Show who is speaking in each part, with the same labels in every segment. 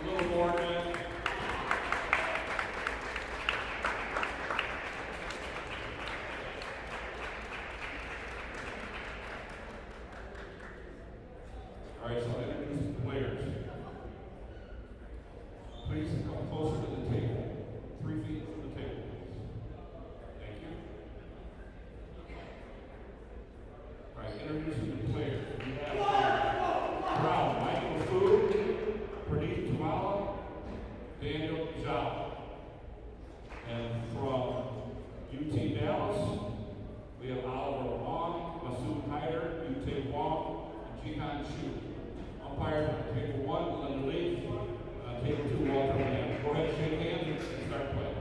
Speaker 1: A little more, man. All right, so I'll introduce the players. Please come closer to the table. 3 feet from the table, please. Thank you. All right, introducing the players. We have Brown, Michael Fu, Tummala, Daniel Zhao. And from UT Dallas, we have Oliver Huang, Masood Hyder, UT Huang, and Jihan Shu. Umpires on table 1, Linda Leach, table 2, Walter Mann. Go ahead, shake hands, and start playing.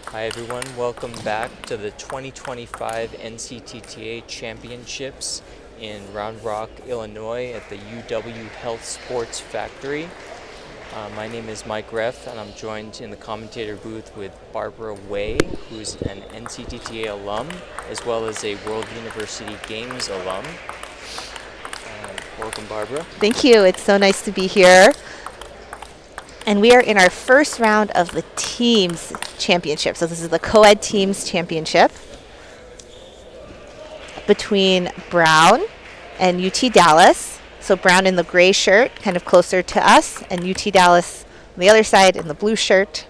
Speaker 2: Hi everyone, welcome back to the 2025 NCTTA Championships in Round Rock, Illinois at the UW Health Sports Factory. My name is Mike Reff and I'm joined in the commentator booth with Barbara Wei, who's an NCTTA alum as well as a World University Games alum. Welcome, Barbara.
Speaker 3: Thank you, it's so nice to be here. And we are in our first round of the teams championship. So this is the Coed teams championship between Brown and UT Dallas. So Brown in the gray shirt, kind of closer to us, and UT Dallas on the other side in the blue shirt.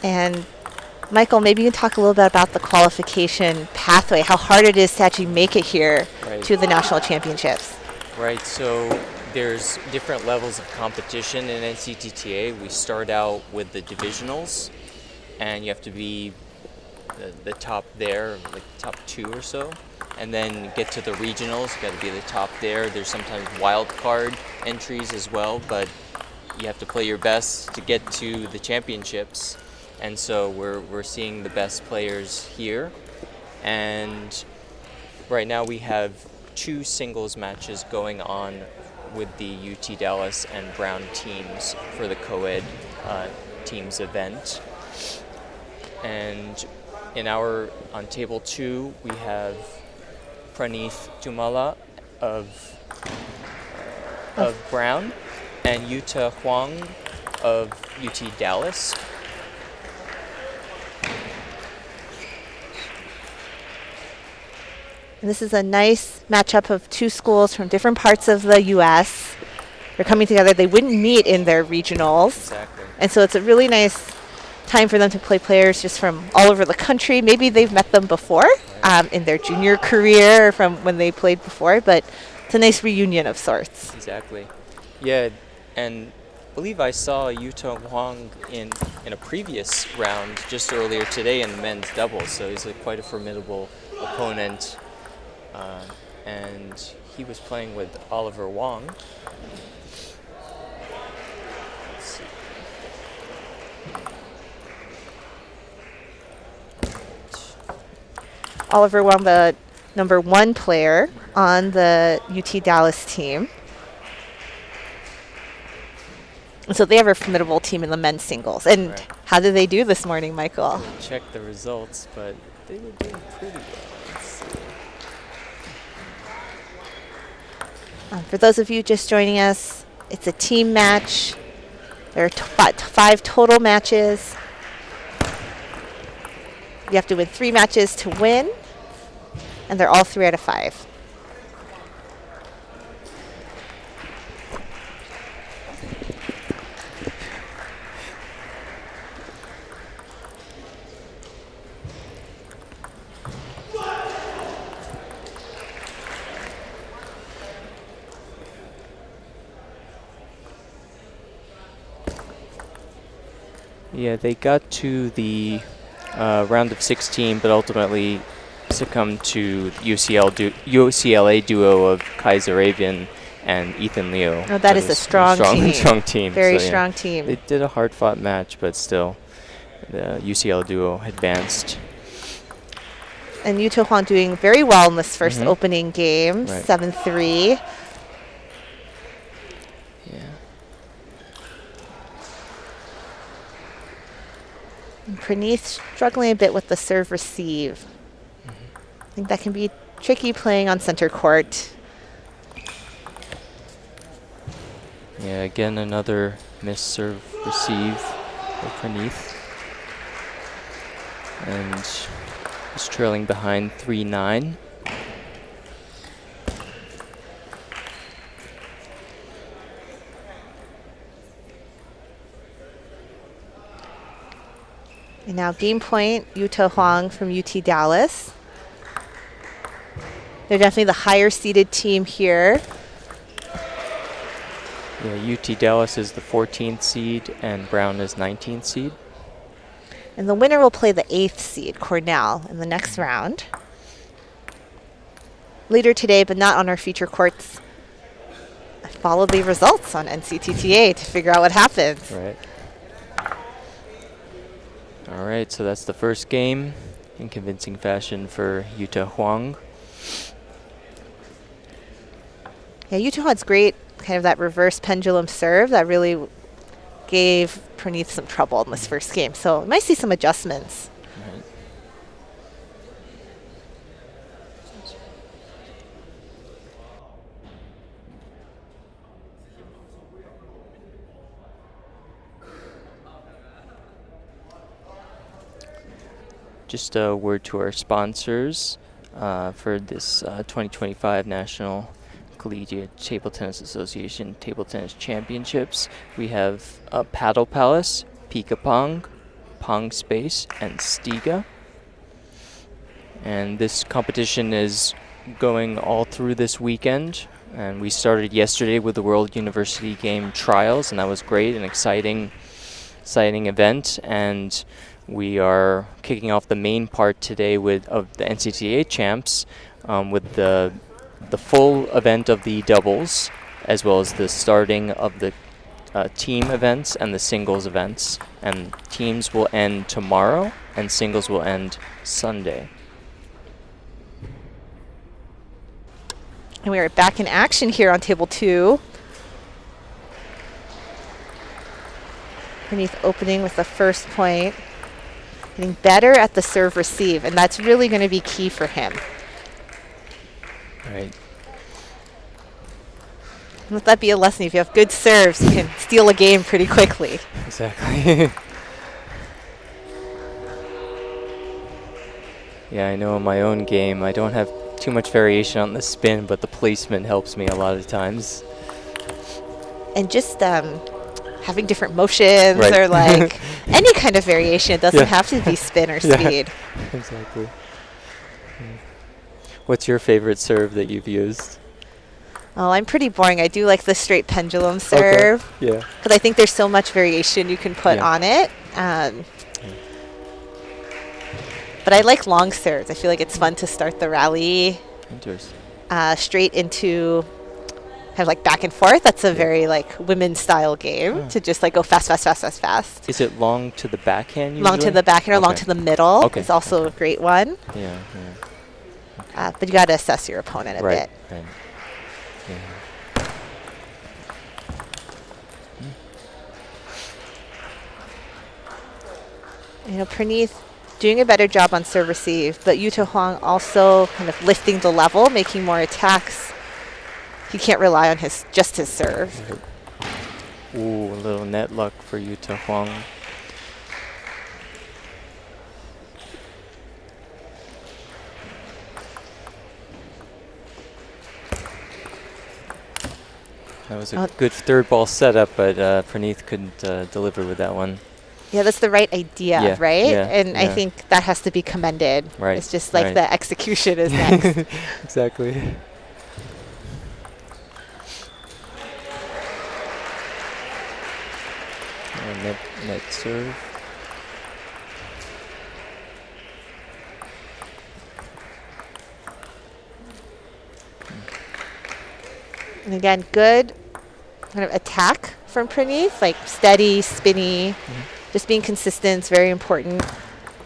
Speaker 3: And Michael, maybe you can talk a little bit about the qualification pathway, how hard it is to actually make it here to the national championships.
Speaker 2: Right, so there's different levels of competition in NCTTA. We start out with the divisionals, and you have to be the top there, like top 2 or so. And then get to the regionals, you got to be the top there. There's sometimes wild card entries as well, but you have to play your best to get to the championships. and so we're seeing the best players here. And right now we have 2 singles matches going on with the UT Dallas and Brown teams for the Coed teams event. And on table 2 we have Praneeth Tummala of Brown and Huang of UT Dallas.
Speaker 3: And this is a nice matchup of 2 schools from different parts of the U.S. They're coming together. They wouldn't meet in their regionals.
Speaker 2: Exactly.
Speaker 3: And so it's a really nice time for them to play players just from all over the country. Maybe they've met them before in their junior career or from when they played before, but it's a nice reunion of sorts.
Speaker 2: Exactly. Yeah, and I believe I saw Huang in a previous round just earlier today in the men's doubles, so he's quite a formidable opponent. And he was playing with Oliver Huang. Let's see.
Speaker 3: Oliver Huang, the number 1 player on the UT Dallas team. And so they have a formidable team in the men's singles. And
Speaker 2: Right.
Speaker 3: how did they do this morning, Michael?
Speaker 2: I didn't check the results, but they were doing pretty well. Let's see.
Speaker 3: For those of you just joining us, it's a team match. There are 5 total matches. You have to win 3 matches to win, and they're all 3 out of 5.
Speaker 2: Yeah, they got to the round of 16, but ultimately succumbed to UCLA duo of Kaiser Avian and Ethan Leo.
Speaker 3: Oh, that is a strong team.
Speaker 2: Strong team.
Speaker 3: Very
Speaker 2: So, yeah,
Speaker 3: strong team.
Speaker 2: They did a hard-fought match, but still, the UCLA duo advanced.
Speaker 3: And Yuto Huang doing very well in this first opening game,
Speaker 2: Right.
Speaker 3: 7-3.
Speaker 2: Yeah.
Speaker 3: And Praneeth struggling a bit with the serve receive. I think that can be tricky playing on center court.
Speaker 2: Yeah, again, another missed serve receive for Praneeth. And he's trailing behind 3-9.
Speaker 3: And now game point, Yuto Huang from UT Dallas. They're definitely the higher seeded team here.
Speaker 2: Yeah, UT Dallas is the 14th seed and Brown is 19th seed.
Speaker 3: And the winner will play the 8th seed, Cornell, in the next round. Later today, but not on our feature courts, I follow the results on NCTTA to figure out what happens.
Speaker 2: Right. All right, so that's the first game in convincing fashion for Yuta Huang.
Speaker 3: Yeah, Yuto Huang's great, kind of that reverse pendulum serve that really gave Praneeth some trouble in this first game. So we might see some adjustments.
Speaker 2: Right. Just a word to our sponsors for this 2025 National Collegiate Table Tennis Association Table Tennis Championships. We have Paddle Palace, Pika Pong, Pong Space, and Stiga. And this competition is going all through this weekend. And we started yesterday with the World University Game Trials, and that was great, an exciting event. And we are kicking off the main part today of the NCTTA champs with the full event of the doubles, as well as the starting of the team events and the singles events. And teams will end tomorrow, and singles will end Sunday.
Speaker 3: And we are back in action here on table 2. Praneeth opening with the first point. Getting better at the serve receive, and that's really going to be key for him.
Speaker 2: Right.
Speaker 3: Let that be a lesson. If you have good serves, you can steal a game pretty quickly.
Speaker 2: Exactly. Yeah, I know in my own game, I don't have too much variation on the spin, but the placement helps me a lot of times.
Speaker 3: And just having different motions
Speaker 2: Right.
Speaker 3: or like any kind of variation. It doesn't have to be spin or speed.
Speaker 2: Exactly. What's your favorite serve that you've used?
Speaker 3: Oh, I'm pretty boring. I do like the straight pendulum serve.
Speaker 2: Okay. Yeah.
Speaker 3: Because I think there's so much variation you can put on it. But I like long serves. I feel like it's fun to start the rally
Speaker 2: Interesting.
Speaker 3: straight into kind of like back and forth. That's a very like women's style game to just like go fast, fast, fast, fast, fast.
Speaker 2: Is it long to the backhand usually?
Speaker 3: Long to the backhand or long to the middle is also a great one.
Speaker 2: Yeah,
Speaker 3: But you got to assess your opponent a bit.
Speaker 2: Right. Yeah.
Speaker 3: You know, Praneeth doing a better job on serve receive, but Huang also kind of lifting the level, making more attacks. He can't rely on just his serve.
Speaker 2: Ooh, a little net luck for Huang. That was a good third ball setup, but Praneeth couldn't deliver with that one.
Speaker 3: Yeah, that's the right idea, right?
Speaker 2: Yeah,
Speaker 3: and I think that has to be commended.
Speaker 2: Right.
Speaker 3: It's just like the execution is next.
Speaker 2: Exactly. Net serve.
Speaker 3: And again, good kind of attack from Praneeth, like steady, spinny, just being consistent is very important.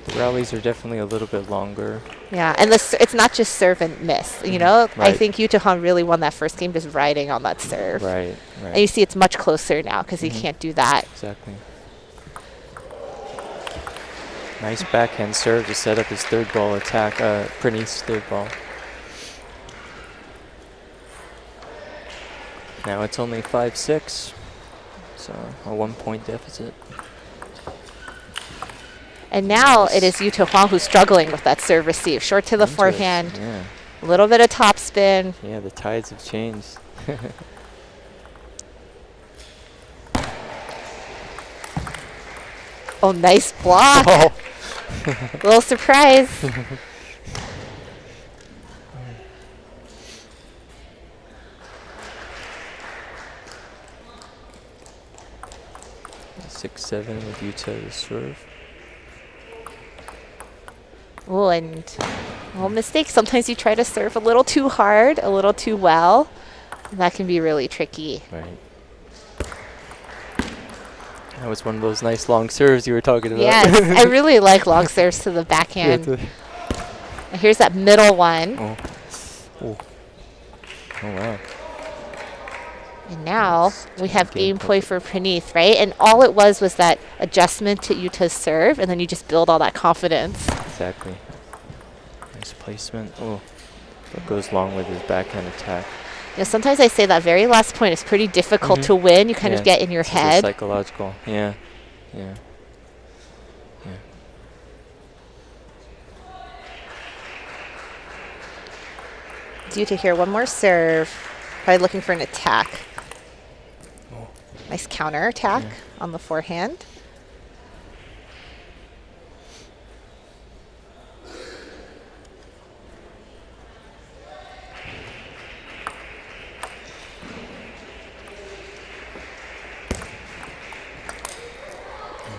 Speaker 2: The rallies are definitely a little bit longer.
Speaker 3: Yeah, and it's not just serve and miss, you know? I think Huang really won that first game just riding on that serve.
Speaker 2: Right.
Speaker 3: And you see it's much closer now because he can't do that.
Speaker 2: Exactly. Nice backhand serve to set up his third ball attack, Praneeth's third ball. Now it's only 5-6, so a 1-point deficit.
Speaker 3: And now it is Huang who's struggling with that serve receive. Short to the forehand, a little bit of top spin.
Speaker 2: Yeah, the tides have changed.
Speaker 3: Oh, nice block.
Speaker 2: Oh.
Speaker 3: Little surprise.
Speaker 2: 6-7 with Utah to serve.
Speaker 3: Oh, and mistake. Sometimes you try to serve a little too hard, a little too well. And that can be really tricky.
Speaker 2: Right. That was one of those nice long serves you were talking about.
Speaker 3: Yes, I really like long serves to the backhand. And here's that middle one.
Speaker 2: Oh. Oh. Oh, wow.
Speaker 3: And now we have game point for Praneeth, right? And all it was that adjustment to Utah's serve, and then you just build all that confidence.
Speaker 2: Exactly. Nice placement. Oh, that goes along with his backhand attack.
Speaker 3: You know, sometimes I say that very last point is pretty difficult to win. You kind of get in your head.
Speaker 2: Psychological. Yeah. Yeah.
Speaker 3: Utah here, one more serve. Probably looking for an attack.
Speaker 2: Oh.
Speaker 3: Nice counter attack on the forehand.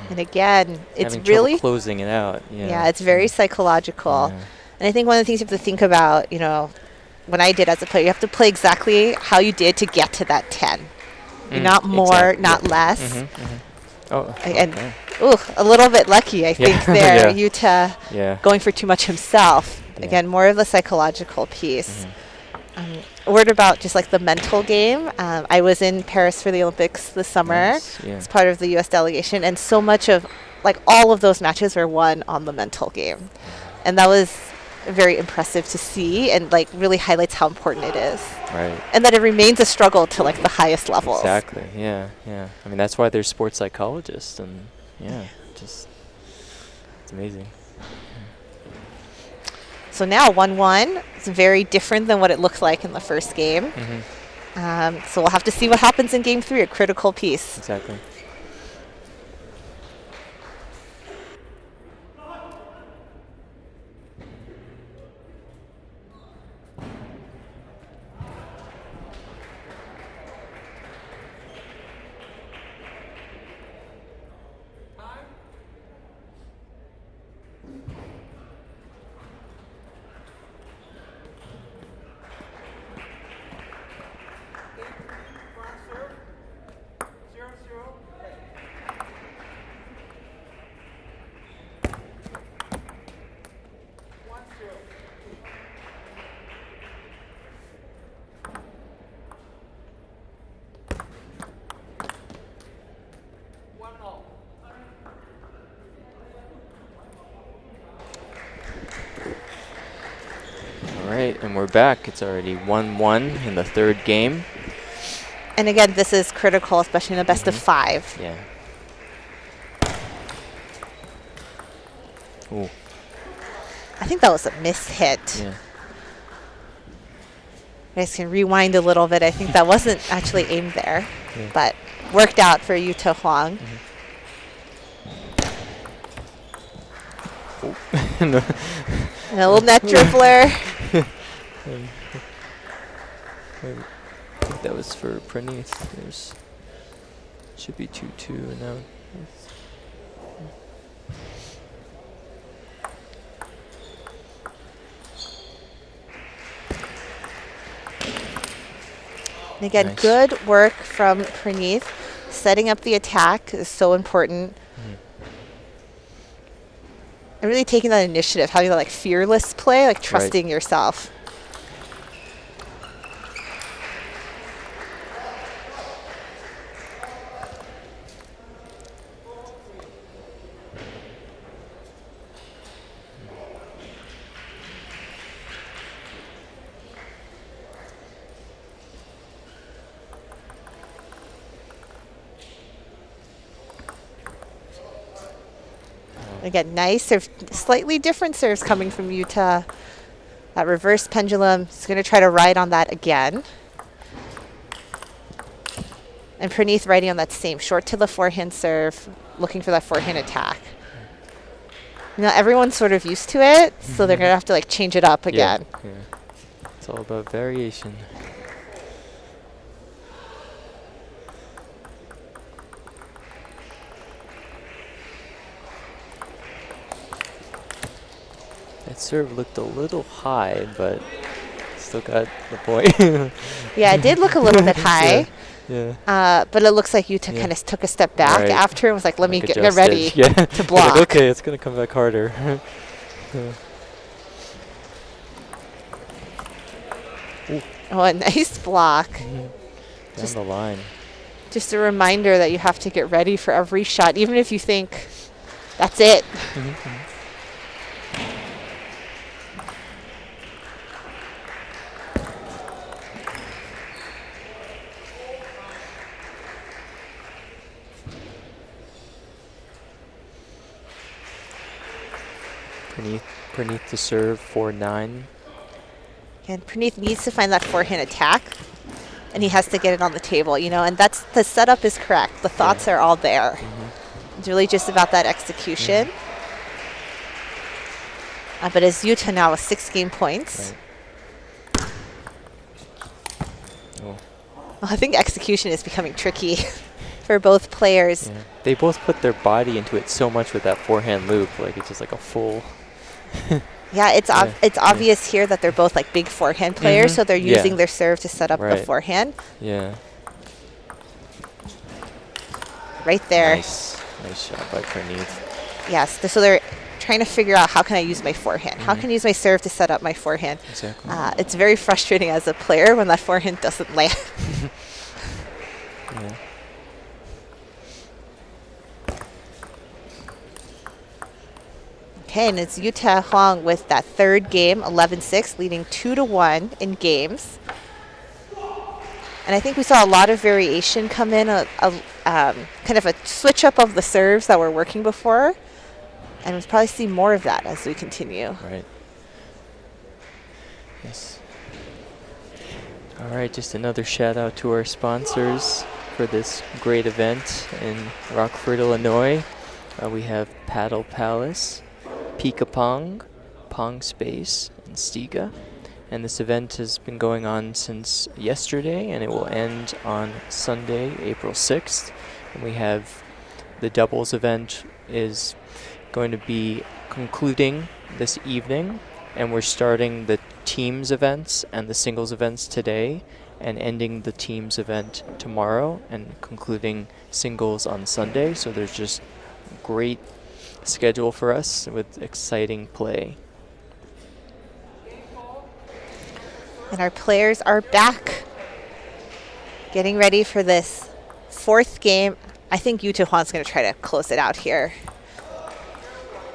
Speaker 3: And again, it's
Speaker 2: Having
Speaker 3: really
Speaker 2: trouble closing it out.
Speaker 3: Yeah, it's very psychological. And I think one of the things you have to think about, you know, when I did as a player, you have to play exactly how you did to get to that 10. You're not more,
Speaker 2: exactly.
Speaker 3: not less.
Speaker 2: Oh,
Speaker 3: And
Speaker 2: okay.
Speaker 3: a little bit lucky, I think, there.
Speaker 2: Yeah.
Speaker 3: Yuta going for too much himself.
Speaker 2: Yeah.
Speaker 3: Again, more of the psychological piece. A word about just like the mental game. I was in Paris for the Olympics this summer as part of the U.S. delegation, and so much of, like, all of those matches were won on the mental game. And that was very impressive to see, and like really highlights how important it is.
Speaker 2: Right.
Speaker 3: And that it remains a struggle to like the highest levels.
Speaker 2: Exactly. Yeah. I mean, that's why there's sports psychologists, and just it's amazing.
Speaker 3: So now 1-1. It's very different than what it looked like in the first game. So we'll have to see what happens in game 3, a critical piece.
Speaker 2: Exactly. All right, and we're back. It's already 1-1 in the third game.
Speaker 3: And again, this is critical, especially in a best of 5.
Speaker 2: Yeah. Ooh.
Speaker 3: I think that was a mishit.
Speaker 2: Yeah.
Speaker 3: You guys can rewind a little bit. I think that wasn't actually aimed there, but worked out for Yuta Huang.
Speaker 2: No.
Speaker 3: And a little net dribbler.
Speaker 2: I think that was for Praneeth. There's should be 2-2 now.
Speaker 3: And again,
Speaker 2: Nice.
Speaker 3: good work from Praneeth. Setting up the attack is so important. And really taking that initiative, having that like fearless play, like trusting yourself. Again, nice serve, slightly different serves coming from Yuta. That reverse pendulum, he's going to try to ride on that again. And Praneeth riding on that same short to the forehand serve, looking for that forehand attack. You know, everyone's sort of used to it, so they're going to have to like change it up again.
Speaker 2: Yeah. It's all about variation. That serve looked a little high, but still got the point.
Speaker 3: Yeah, it did look a little bit high.
Speaker 2: Yeah.
Speaker 3: But it looks like Yuta kind of took a step back after and was like, let me get ready
Speaker 2: to
Speaker 3: block.
Speaker 2: Like, okay, it's going to come back harder.
Speaker 3: Oh, a nice block.
Speaker 2: Down the line.
Speaker 3: Just a reminder that you have to get ready for every shot, even if you think that's it.
Speaker 2: Praneeth to serve 4-9.
Speaker 3: And Praneeth needs to find that forehand attack, and he has to get it on the table, you know, and that's the setup is correct. The thoughts are all there. It's really just about that execution. But as Yuta now with 6 game points. Well, I think execution is becoming tricky for both players.
Speaker 2: Yeah. They both put their body into it so much with that forehand loop, like it's just like a full.
Speaker 3: Yeah, it's obvious here that they're both like big forehand players, so they're using their serve to set up the forehand.
Speaker 2: Yeah.
Speaker 3: right there.
Speaker 2: Nice shot by Praneeth.
Speaker 3: Yes, so they're trying to figure out how can I use my forehand? How can I use my serve to set up my forehand?
Speaker 2: Exactly.
Speaker 3: It's very frustrating as a player when that forehand doesn't land.
Speaker 2: Yeah.
Speaker 3: Okay, and it's Yuta Huang with that third game, 11-6, leading 2-1 in games. And I think we saw a lot of variation come in, kind of a switch up of the serves that were working before. And we'll probably see more of that as we continue.
Speaker 2: Right. Yes. All right, just another shout out to our sponsors for this great event in Rockford, Illinois. We have Paddle Palace, Pika Pong, Pong Space, and Stiga. And this event has been going on since yesterday, and it will end on Sunday, April 6th. And we have the doubles event is going to be concluding this evening, and we're starting the teams events and the singles events today, and ending the teams event tomorrow, and concluding singles on Sunday. So there's just great schedule for us with exciting play.
Speaker 3: And our players are back, getting ready for this fourth game. I think Yuta Huang's going to try to close it out here.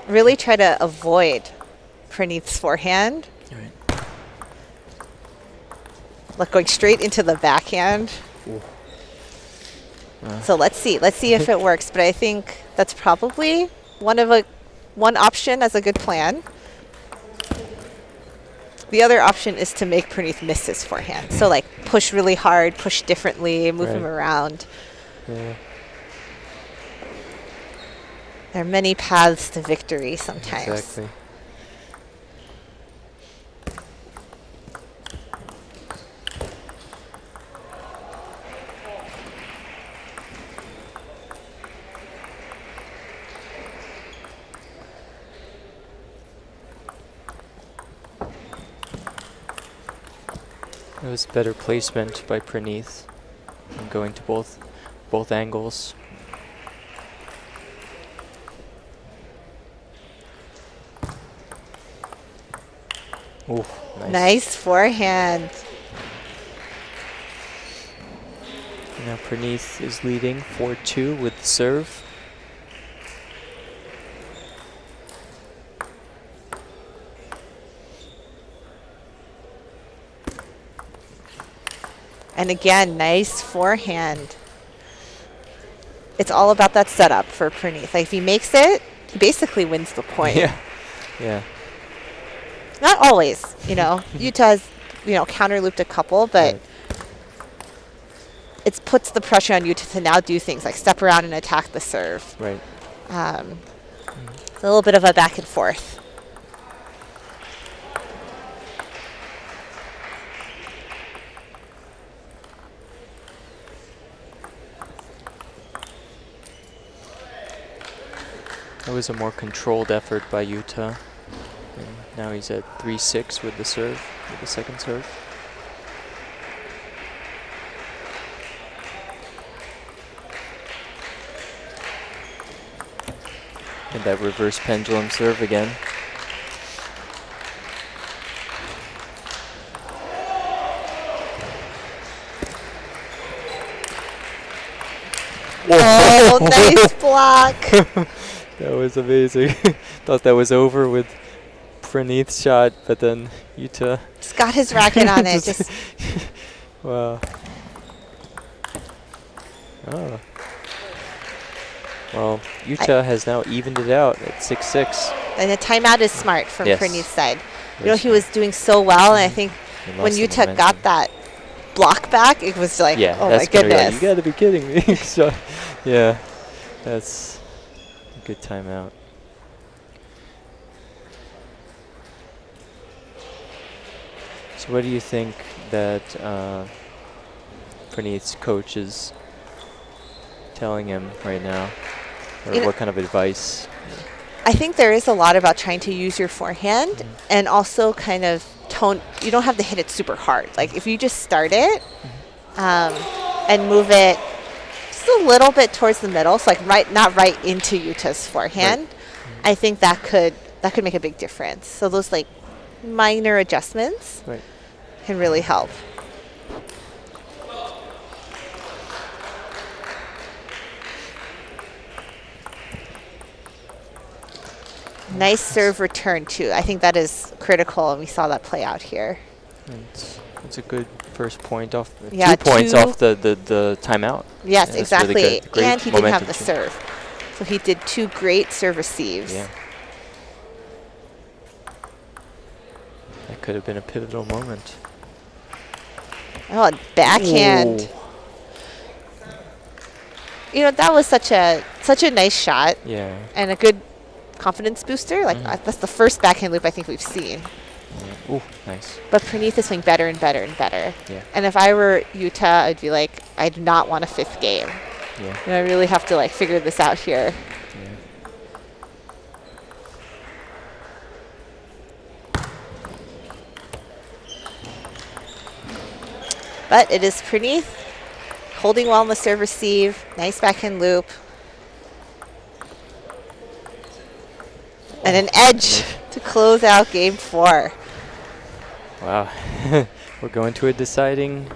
Speaker 3: Really try to avoid Praneeth's forehand.
Speaker 2: Right.
Speaker 3: Look, going straight into the backhand. So let's see if it works. But I think that's probably one option as a good plan. The other option is to make Praneeth miss his forehand. So like push really hard, push differently, move him around.
Speaker 2: Yeah.
Speaker 3: There are many paths to victory sometimes.
Speaker 2: Exactly. It was better placement by Praneeth and going to both angles. Ooh,
Speaker 3: Nice forehand.
Speaker 2: Now Praneeth is leading 4-2 with the serve.
Speaker 3: And again, nice forehand. It's all about that setup for Praneeth. Like if he makes it, he basically wins the point.
Speaker 2: Yeah. Yeah.
Speaker 3: Not always, Utah's, counter looped a couple, but it puts the pressure on Utah to now do things like step around and attack the serve.
Speaker 2: Right.
Speaker 3: It's a little bit of a back and forth.
Speaker 2: That was a more controlled effort by Utah. And now he's at 3-6 with the serve, with the second serve. And that reverse pendulum serve again.
Speaker 3: Oh, nice block.
Speaker 2: That was amazing. Thought that was over with Praneeth's shot, but then Utah
Speaker 3: Just got his racket on it. Just
Speaker 2: wow. Oh. Well, Utah has now evened it out at 6-6.
Speaker 3: And the timeout is smart from
Speaker 2: Yes.
Speaker 3: Praneeth's side.
Speaker 2: Very
Speaker 3: He was doing so well, and I think
Speaker 2: He
Speaker 3: when
Speaker 2: lost the
Speaker 3: Utah got
Speaker 2: momentum.
Speaker 3: that block back, it was like,
Speaker 2: Yeah,
Speaker 3: oh my
Speaker 2: that's gonna be like,
Speaker 3: goodness.
Speaker 2: you gotta be kidding me. So, yeah, that's a good timeout. So what do you think that Praneeth's coach is telling him right now? Or what kind of advice?
Speaker 3: I think there is a lot about trying to use your forehand and also kind of tone. You don't have to hit it super hard. Like if you just start it and move it just a little bit towards the middle, so like not right into Yuta's forehand.
Speaker 2: Right.
Speaker 3: I think that could make a big difference. So those like minor adjustments can really help. Nice serve return, too. I think that is critical, and we saw that play out here.
Speaker 2: It's a good first point off.
Speaker 3: Yeah,
Speaker 2: 2 points off the timeout.
Speaker 3: Yes,
Speaker 2: yeah,
Speaker 3: exactly.
Speaker 2: Really good.
Speaker 3: And he didn't have the
Speaker 2: too.
Speaker 3: serve. So he did 2 great serve receives.
Speaker 2: Yeah. That could have been a pivotal moment.
Speaker 3: Oh, and backhand.
Speaker 2: Ooh.
Speaker 3: You know, that was such a nice shot.
Speaker 2: Yeah.
Speaker 3: And a good confidence booster. Like that's the first backhand loop I think we've seen.
Speaker 2: Yeah. Ooh, nice.
Speaker 3: But Praneeth is playing better and better and better.
Speaker 2: Yeah.
Speaker 3: And if I were Yuta, I'd be like, I do not want a 5th game.
Speaker 2: Yeah.
Speaker 3: And I really have to like figure this out here.
Speaker 2: Yeah.
Speaker 3: But it is Praneeth holding well on the serve receive. Nice backhand loop. And an edge to close out game 4.
Speaker 2: Wow. We're going to a deciding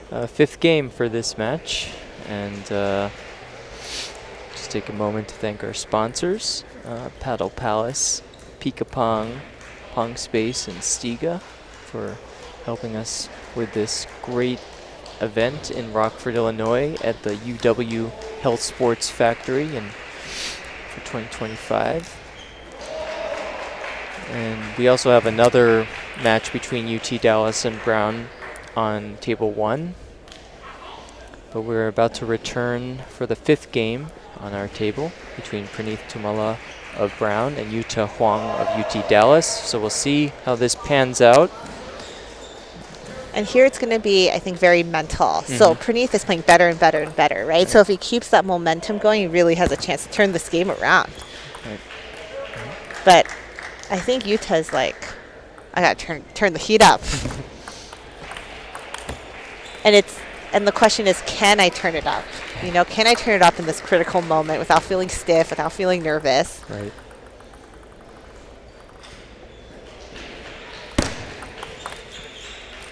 Speaker 2: 5th game for this match. And just take a moment to thank our sponsors, Paddle Palace, Pika Pong, Pong Space, and Stiga for helping us with this great event in Rockford, Illinois at the UW Health Sports Factory for 2025. And we also have another match between UT Dallas and Brown on table 1. But we're about to return for the 5th game on our table between Praneeth Tummala of Brown and Yuta Huang of UT Dallas. So we'll see how this pans out.
Speaker 3: And here it's going to be, I think, very mental. So Praneeth is playing better and better and better, right? So if he keeps that momentum going, he really has a chance to turn this game around.
Speaker 2: Right.
Speaker 3: But I think Yuta's like, I got to turn the heat up. And the question is, can I turn it up? You know, can I turn it up in this critical moment without feeling stiff, without feeling nervous?
Speaker 2: Right.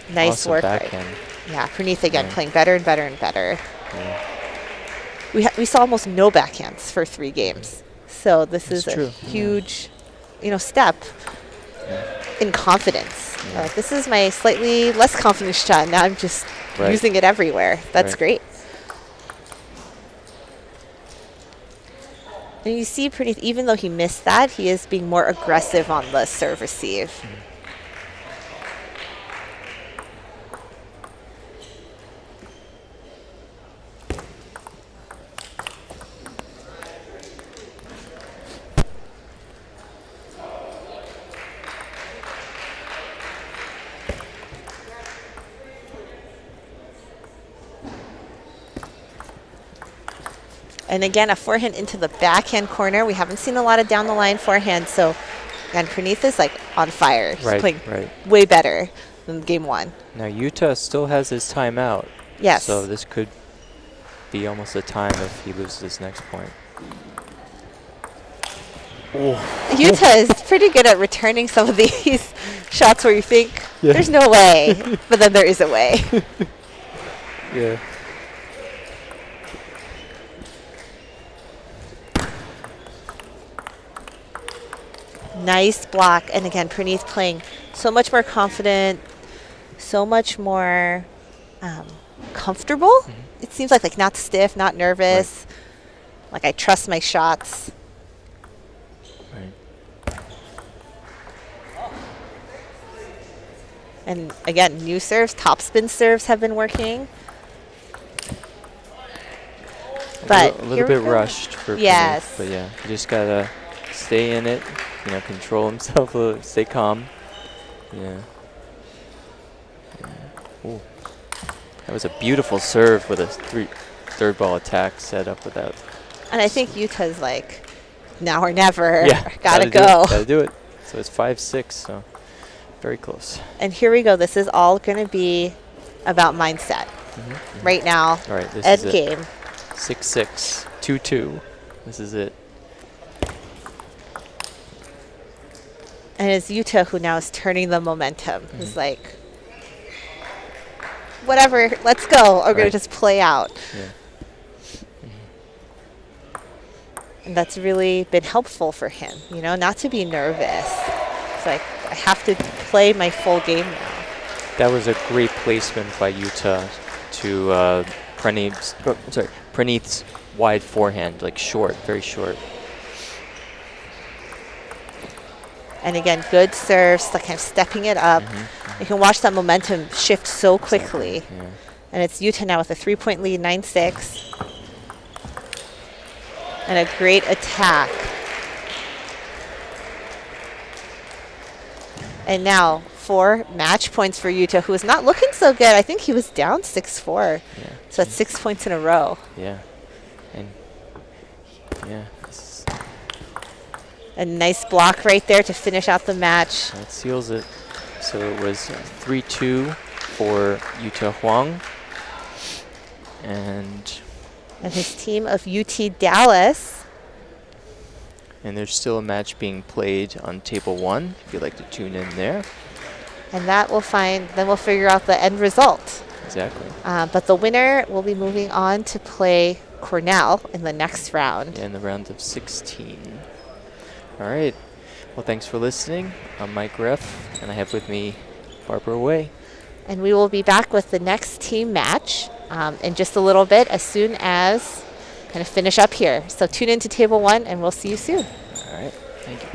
Speaker 3: Nice
Speaker 2: awesome
Speaker 3: work.
Speaker 2: Backhand.
Speaker 3: Yeah, Praneeth again playing better and better and better.
Speaker 2: Yeah.
Speaker 3: We saw almost no backhands for 3 games. So this is
Speaker 2: true.
Speaker 3: a huge, step in confidence. This is my slightly less confident shot. Now I'm just using it everywhere. That's great. And you see Praneeth, even though he missed that, he is being more aggressive on the serve receive. And again, a forehand into the backhand corner. We haven't seen a lot of down the line forehand. So, and Praneeth is like on fire. He's playing way better than game 1.
Speaker 2: Now Yuta still has his timeout.
Speaker 3: Yes.
Speaker 2: So this could be almost a time if he loses this next point.
Speaker 3: Yuta is pretty good at returning some of these shots where you think there's no way, but then there is a way.
Speaker 2: Yeah.
Speaker 3: Nice block. And again, Praneeth playing so much more confident, so much more comfortable. It seems like not stiff, not nervous. Like I trust my shots.
Speaker 2: Right.
Speaker 3: And again, new serves, topspin serves have been working. But
Speaker 2: a little bit rushed for
Speaker 3: yes.
Speaker 2: Praneeth, but yeah, you just gotta stay in it, control himself, stay calm. Yeah. Ooh. That was a beautiful serve with a third ball attack set up with that.
Speaker 3: And I think Yuta's like, now or never.
Speaker 2: Yeah,
Speaker 3: gotta go.
Speaker 2: Gotta do it. So it's 5-6, so very close.
Speaker 3: And here we go. This is all going to be about mindset right now.
Speaker 2: All right, this
Speaker 3: End
Speaker 2: is
Speaker 3: game.
Speaker 2: 6-6, 2-2. This is it.
Speaker 3: And it's Utah who now is turning the momentum. Who's like, whatever, let's go. We're going to just play out.
Speaker 2: Yeah.
Speaker 3: And that's really been helpful for him, you know, not to be nervous. It's like, I have to play my full game now.
Speaker 2: That was a great placement by Utah to Praneeth's wide forehand, like short, very short.
Speaker 3: And again, good serves, like kind of stepping it up. You can watch that momentum shift so quickly.
Speaker 2: Yeah.
Speaker 3: And it's Utah now with a 3-point lead, 9-6. And a great attack. And now 4 match points for Utah, who is not looking so good. I think he was down 6-4.
Speaker 2: Yeah.
Speaker 3: So that's 6 points in a row.
Speaker 2: Yeah. And yeah.
Speaker 3: A nice block right there to finish out the match.
Speaker 2: That seals it. So it was 3-2 for Utah Huang. And
Speaker 3: his team of UT Dallas.
Speaker 2: And there's still a match being played on table 1, if you'd like to tune in there.
Speaker 3: And that then we'll figure out the end result.
Speaker 2: Exactly.
Speaker 3: But the winner will be moving on to play Cornell in the next round.
Speaker 2: Yeah, in the round of 16. All right. Well, thanks for listening. I'm Mike Reff, and I have with me Barbara Way.
Speaker 3: And we will be back with the next team match in just a little bit, as soon as kind of finish up here. So tune in to table 1, and we'll see you soon.
Speaker 2: All right. Thank you.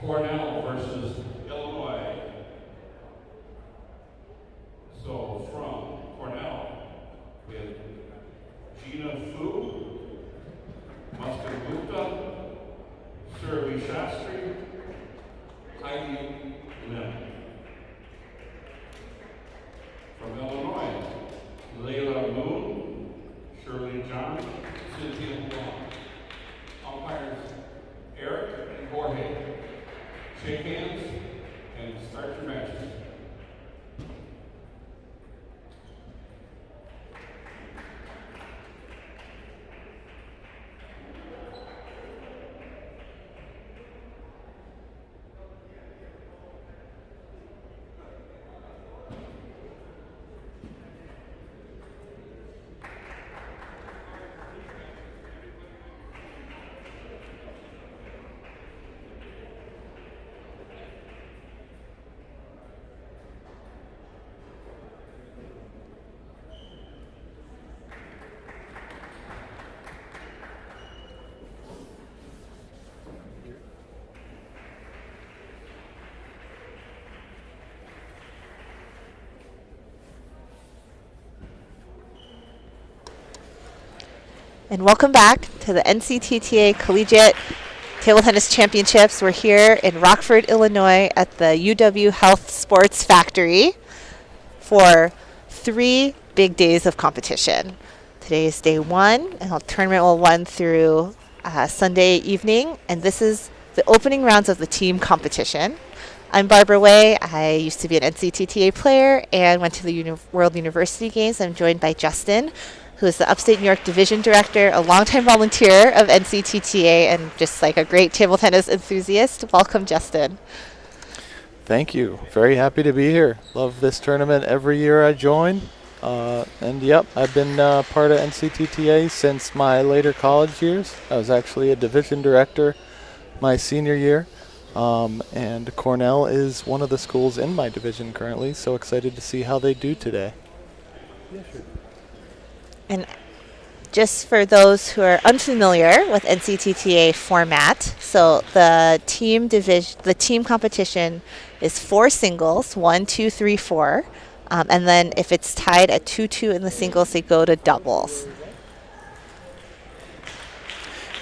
Speaker 1: Cornell versus Illinois. So from Cornell, we have Gina Fu, Muskan Gupta, Surabhi Shastri, Heidi Lim. From Illinois, Layla Moon, Shirley John, Cynthia Huang. Umpires Eric and Jorge. Shake hands and start your matches.
Speaker 3: And welcome back to the NCTTA Collegiate Table Tennis Championships. We're here in Rockford, Illinois at the UW Health Sports Factory for 3 big days of competition. Today is day 1, and the tournament will run through Sunday evening, and this is the opening rounds of the team competition. I'm Barbara Way. I used to be an NCTTA player and went to the World University Games. I'm joined by Justin, who is the Upstate New York Division Director, a longtime volunteer of NCTTA, and just like a great table tennis enthusiast. Welcome, Justin.
Speaker 4: Thank you. Very happy to be here. Love this tournament every year I join. And yep, I've been part of NCTTA since my later college years. I was actually a division director my senior year. And Cornell is one of the schools in my division currently, so excited to see how they do today.
Speaker 5: Yeah, sure.
Speaker 3: And just for those who are unfamiliar with NCTTA format, so the team competition is 4 singles, 1, 2, 3, 4. And then if it's tied at 2-2 in the singles, they go to doubles.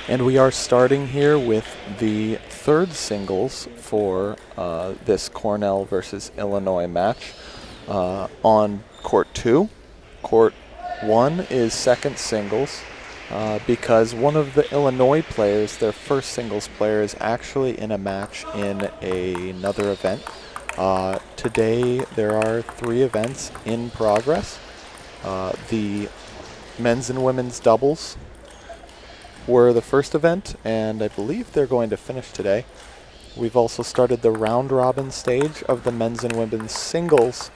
Speaker 4: And we are starting here with the 3rd singles for this Cornell versus Illinois match on court 2. Court 1 is 2nd singles because one of the Illinois players, their first singles player, is actually in a match in another event. Today there are 3 events in progress. The men's and women's doubles were the first event, and I believe they're going to finish today. We've also started the round-robin stage of the men's and women's singles,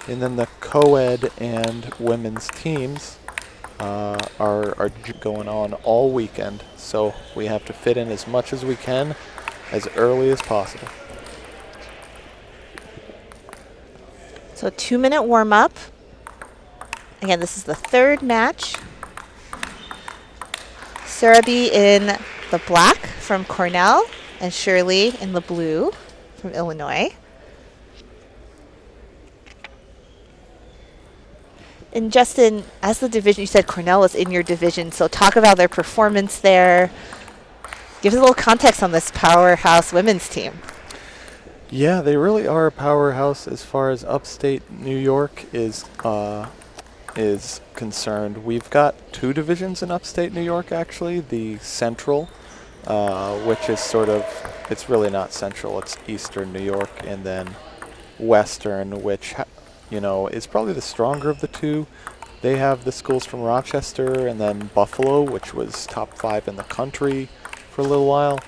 Speaker 4: and then the co-ed and women's teams are going on all weekend, so we have to fit in as much as we can as early as possible.
Speaker 3: So a 2-minute warm-up. Again, this is the 3rd match. Surabhi in the black from Cornell and Shirley in the blue from Illinois. And Justin, as the division, you said Cornell was in your division, so talk about their performance there. Give us a little context on this powerhouse women's team.
Speaker 4: Yeah, they really are a powerhouse as far as upstate New York is concerned. We've got 2 divisions in upstate New York, actually. The Central, which is sort of, it's really not Central, it's Eastern New York, and then Western, which is probably the stronger of the 2. They have the schools from Rochester and then Buffalo, which was top 5 in the country for a little while,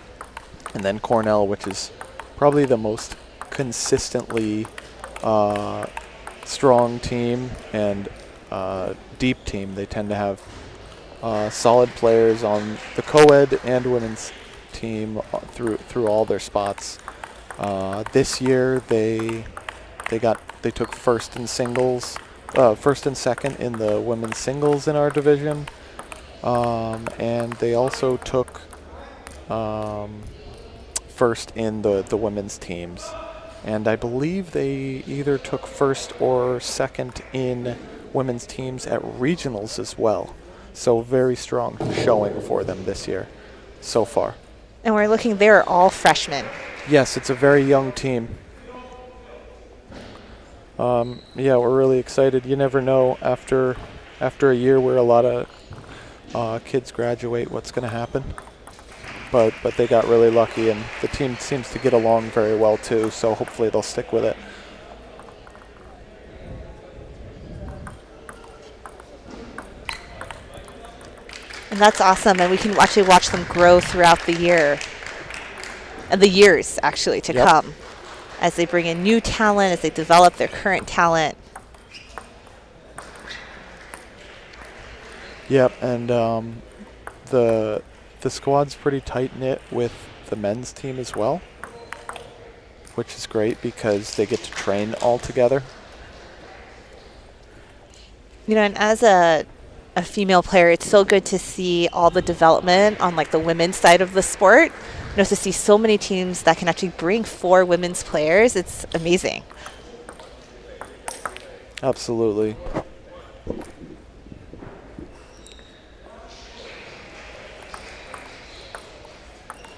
Speaker 4: and then Cornell, which is probably the most consistently strong team and deep team. They tend to have solid players on the co-ed and women's team through all their spots. This year they took first in singles, first and second in the women's singles in our division, and they also took first in the women's teams. And I believe they either took first or second in women's teams at regionals as well. So very strong showing for them this year so far.
Speaker 3: And we're looking, they're all freshmen.
Speaker 4: Yes, it's a very young team. Yeah, we're really excited. You never know after a year where a lot of kids graduate what's going to happen. But they got really lucky, and the team seems to get along very well too, so hopefully they'll stick with it.
Speaker 3: And that's awesome, and we can actually watch them grow throughout the year, and the years actually to come, as they bring in new talent, as they develop their current talent.
Speaker 4: Yep, and the squad's pretty tight-knit with the men's team as well, which is great because they get to train all together.
Speaker 3: You know, and as a female player, it's so good to see all the development on like the women's side of the sport. You know, to see so many teams that can actually bring 4 women's players, it's amazing.
Speaker 4: Absolutely.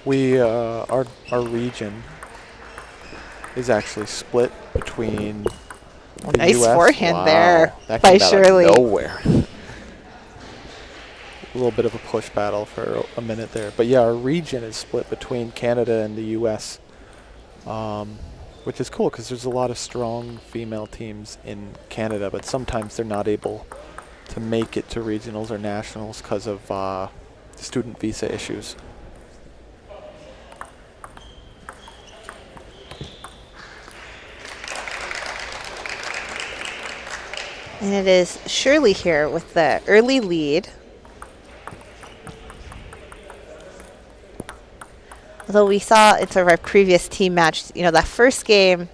Speaker 4: We our region is actually split between the
Speaker 3: Nice
Speaker 4: US.
Speaker 3: forehand there
Speaker 4: That
Speaker 3: by
Speaker 4: came out
Speaker 3: Shirley.
Speaker 4: of nowhere. A little bit of a push battle for a minute there, but yeah, our region is split between Canada and the US, which is cool because there's a lot of strong female teams in Canada, but sometimes they're not able to make it to regionals or nationals because of student visa issues.
Speaker 3: And it is Shirley here with the early lead. Although we saw in sort of our previous team match, you know, that first game,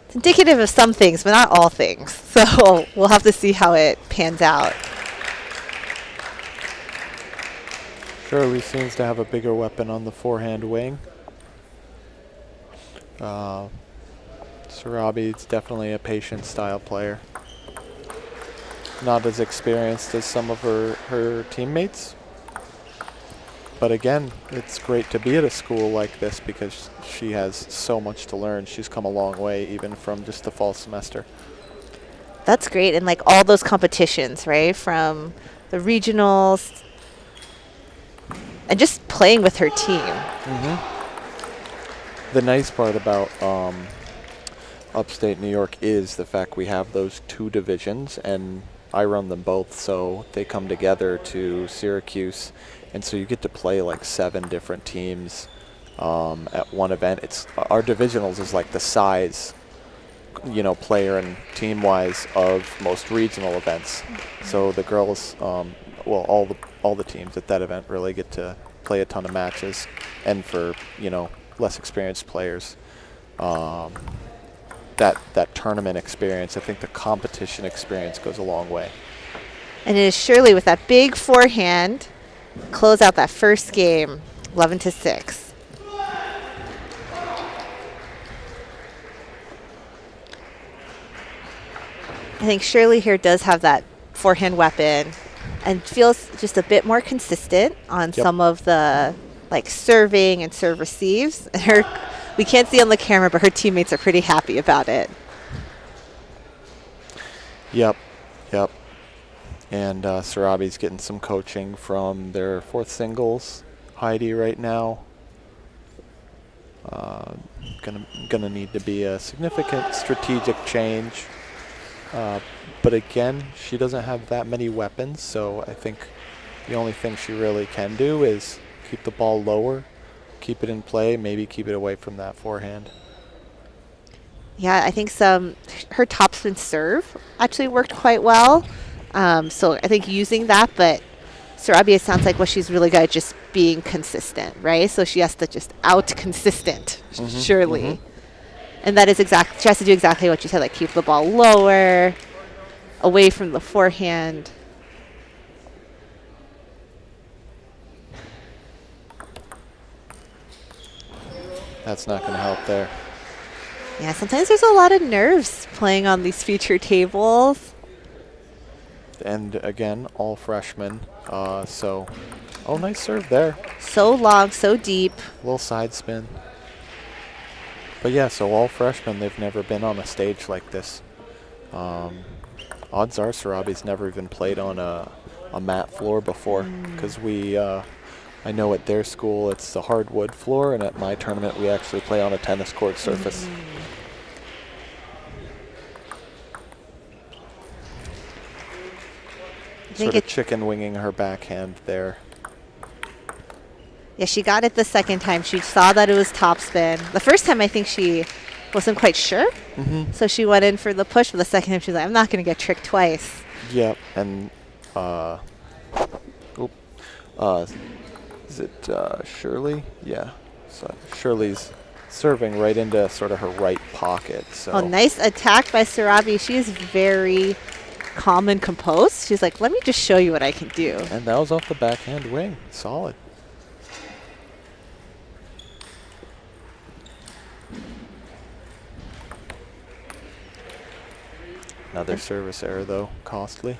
Speaker 3: it's indicative of some things, but not all things. So we'll have to see how it pans out.
Speaker 4: Shirley seems to have a bigger weapon on the forehand wing. Sarabi's definitely a patient style player. Not as experienced as some of her teammates. But again, it's great to be at a school like this because she has so much to learn. She's come a long way even from just the fall semester.
Speaker 3: That's great. And like all those competitions, right? From the regionals and just playing with her team.
Speaker 4: The nice part about upstate New York is the fact we have those 2 divisions, and I run them both, so they come together to Syracuse, and so you get to play like 7 different teams at one event. It's our divisionals is like the size, you know, player and team wise of most regional events. So the girls, well, all the teams at that event really get to play a ton of matches, and for, you know, less experienced players, that tournament experience, I think the competition experience goes a long way.
Speaker 3: And it is Shirley with that big forehand, close out that first game, 11-6. I think Shirley here does have that forehand weapon and feels just a bit more consistent on some of the like serving and serve receives. We can't see on the camera, but her teammates are pretty happy about it.
Speaker 4: Yep. And Sarabi's getting some coaching from their 4th singles, Heidi, right now. Gonna need to be a significant strategic change. But again, she doesn't have that many weapons, so I think the only thing she really can do is keep the ball lower, keep it in play, maybe keep it away from that forehand.
Speaker 3: Yeah, I think her topspin serve actually worked quite well. So I think using that, but Sarabi, it sounds like what she's really good at just being consistent, right? So she has to just out-consistent, Shirley. And that is exactly, she has to do exactly what you said, like keep the ball lower, away from the forehand.
Speaker 4: That's not going to help there.
Speaker 3: Yeah, sometimes there's a lot of nerves playing on these feature tables.
Speaker 4: And again, all freshmen. Oh, nice serve there.
Speaker 3: So long, so deep.
Speaker 4: Little side spin. But yeah, so all freshmen, they've never been on a stage like this. Odds are Sarabi's never even played on a mat floor before, because I know at their school it's the hardwood floor, and at my tournament we actually play on a tennis court surface. Sort of chicken winging her backhand there.
Speaker 3: Yeah, she got it the second time. She saw that it was topspin. The first time I think she wasn't quite sure, so she went in for the push, but the second time she was like, I'm not going to get tricked twice.
Speaker 4: Yep, and is it Shirley? Yeah, so Shirley's serving right into sort of her right pocket. So.
Speaker 3: Oh, nice attack by Sarabi. She is very calm and composed. She's like, let me just show you what I can do.
Speaker 4: And that was off the backhand wing. Solid. Another service error, though. Costly.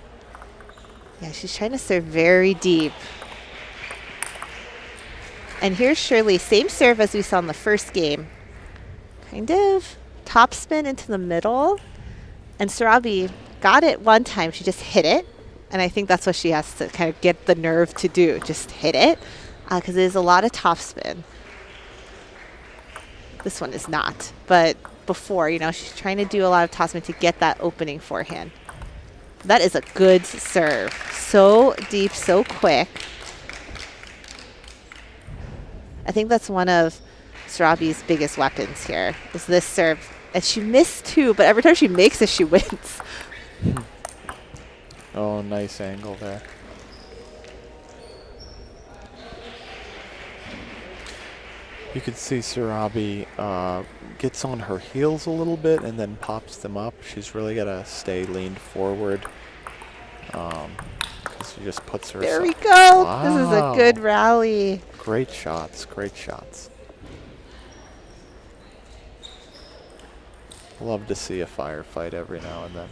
Speaker 3: Yeah, she's trying to serve very deep. And here's Shirley. Same serve as we saw in the first game. Kind of topspin into the middle. And Sarabi got it one time. She just hit it. And I think that's what she has to kind of get the nerve to do. Just hit it. Because there's a lot of topspin. This one is not. But before, she's trying to do a lot of topspin to get that opening forehand. That is a good serve. So deep, so quick. I think that's one of Sarabi's biggest weapons here, is this serve. And she missed two, but every time she makes it, she wins.
Speaker 4: Oh, nice angle there. You could see Sarabi gets on her heels a little bit and then pops them up. She's really got to stay leaned forward. Because she just puts herself.
Speaker 3: There we go.
Speaker 4: Wow.
Speaker 3: This is a good rally.
Speaker 4: Great shots, great shots. Love to see a firefight every now and then.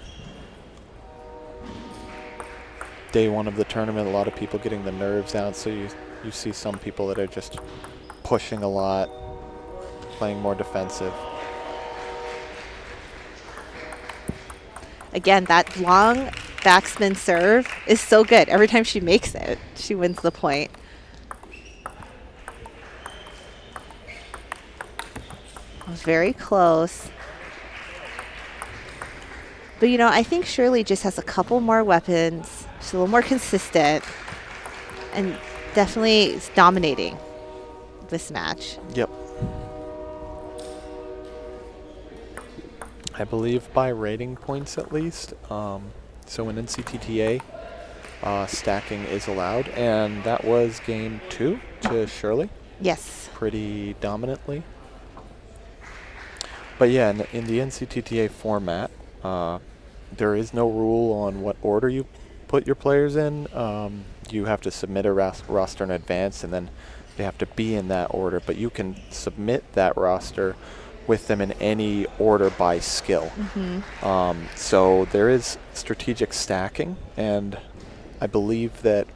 Speaker 4: Day one of the tournament, a lot of people getting the nerves out, so you see some people that are just pushing a lot, playing more defensive.
Speaker 3: Again, that long backspin serve is so good. Every time she makes it, she wins the point. It was very close. But, I think Shirley just has a couple more weapons. She's a little more consistent. And definitely is dominating this match.
Speaker 4: Yep. I believe by rating points at least. So in NCTTA, stacking is allowed. And that was game 2 to Shirley.
Speaker 3: Yes.
Speaker 4: Pretty dominantly. But yeah, in the NCTTA format, there is no rule on what order you put your players in. You have to submit a roster in advance, and then they have to be in that order. But you can submit that roster with them in any order by skill. So there is strategic stacking, and I believe that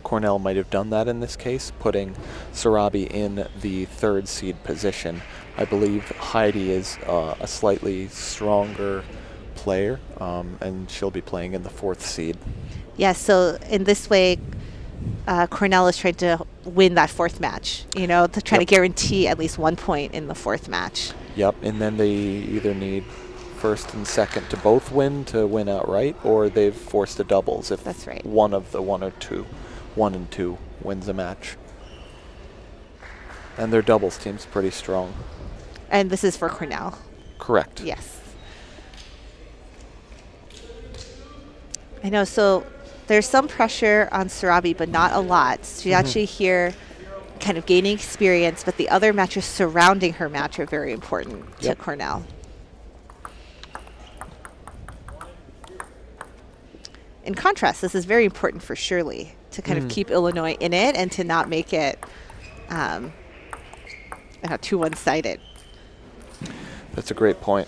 Speaker 4: Cornell might have done that in this case, putting Sarabi in the 3rd seed position. I believe Heidi is a slightly stronger player, and she'll be playing in the 4th seed.
Speaker 3: Yeah, so in this way, Cornell is trying to win that 4th match, to try to guarantee at least 1 point in the 4th match.
Speaker 4: Yep, and then they either need 1st and 2nd to both win to win outright, or they've forced a doubles if
Speaker 3: that's right.
Speaker 4: One of the 1 and 2 wins a match. And their doubles team's pretty strong.
Speaker 3: And this is for Cornell.
Speaker 4: Correct.
Speaker 3: Yes. I know, so there's some pressure on Sarabi, but not a lot. She's actually here kind of gaining experience, but the other matches surrounding her match are very important to Cornell. In contrast, this is very important for Shirley to kind of keep Illinois in it and to not make it a too one-sided.
Speaker 4: That's a great point.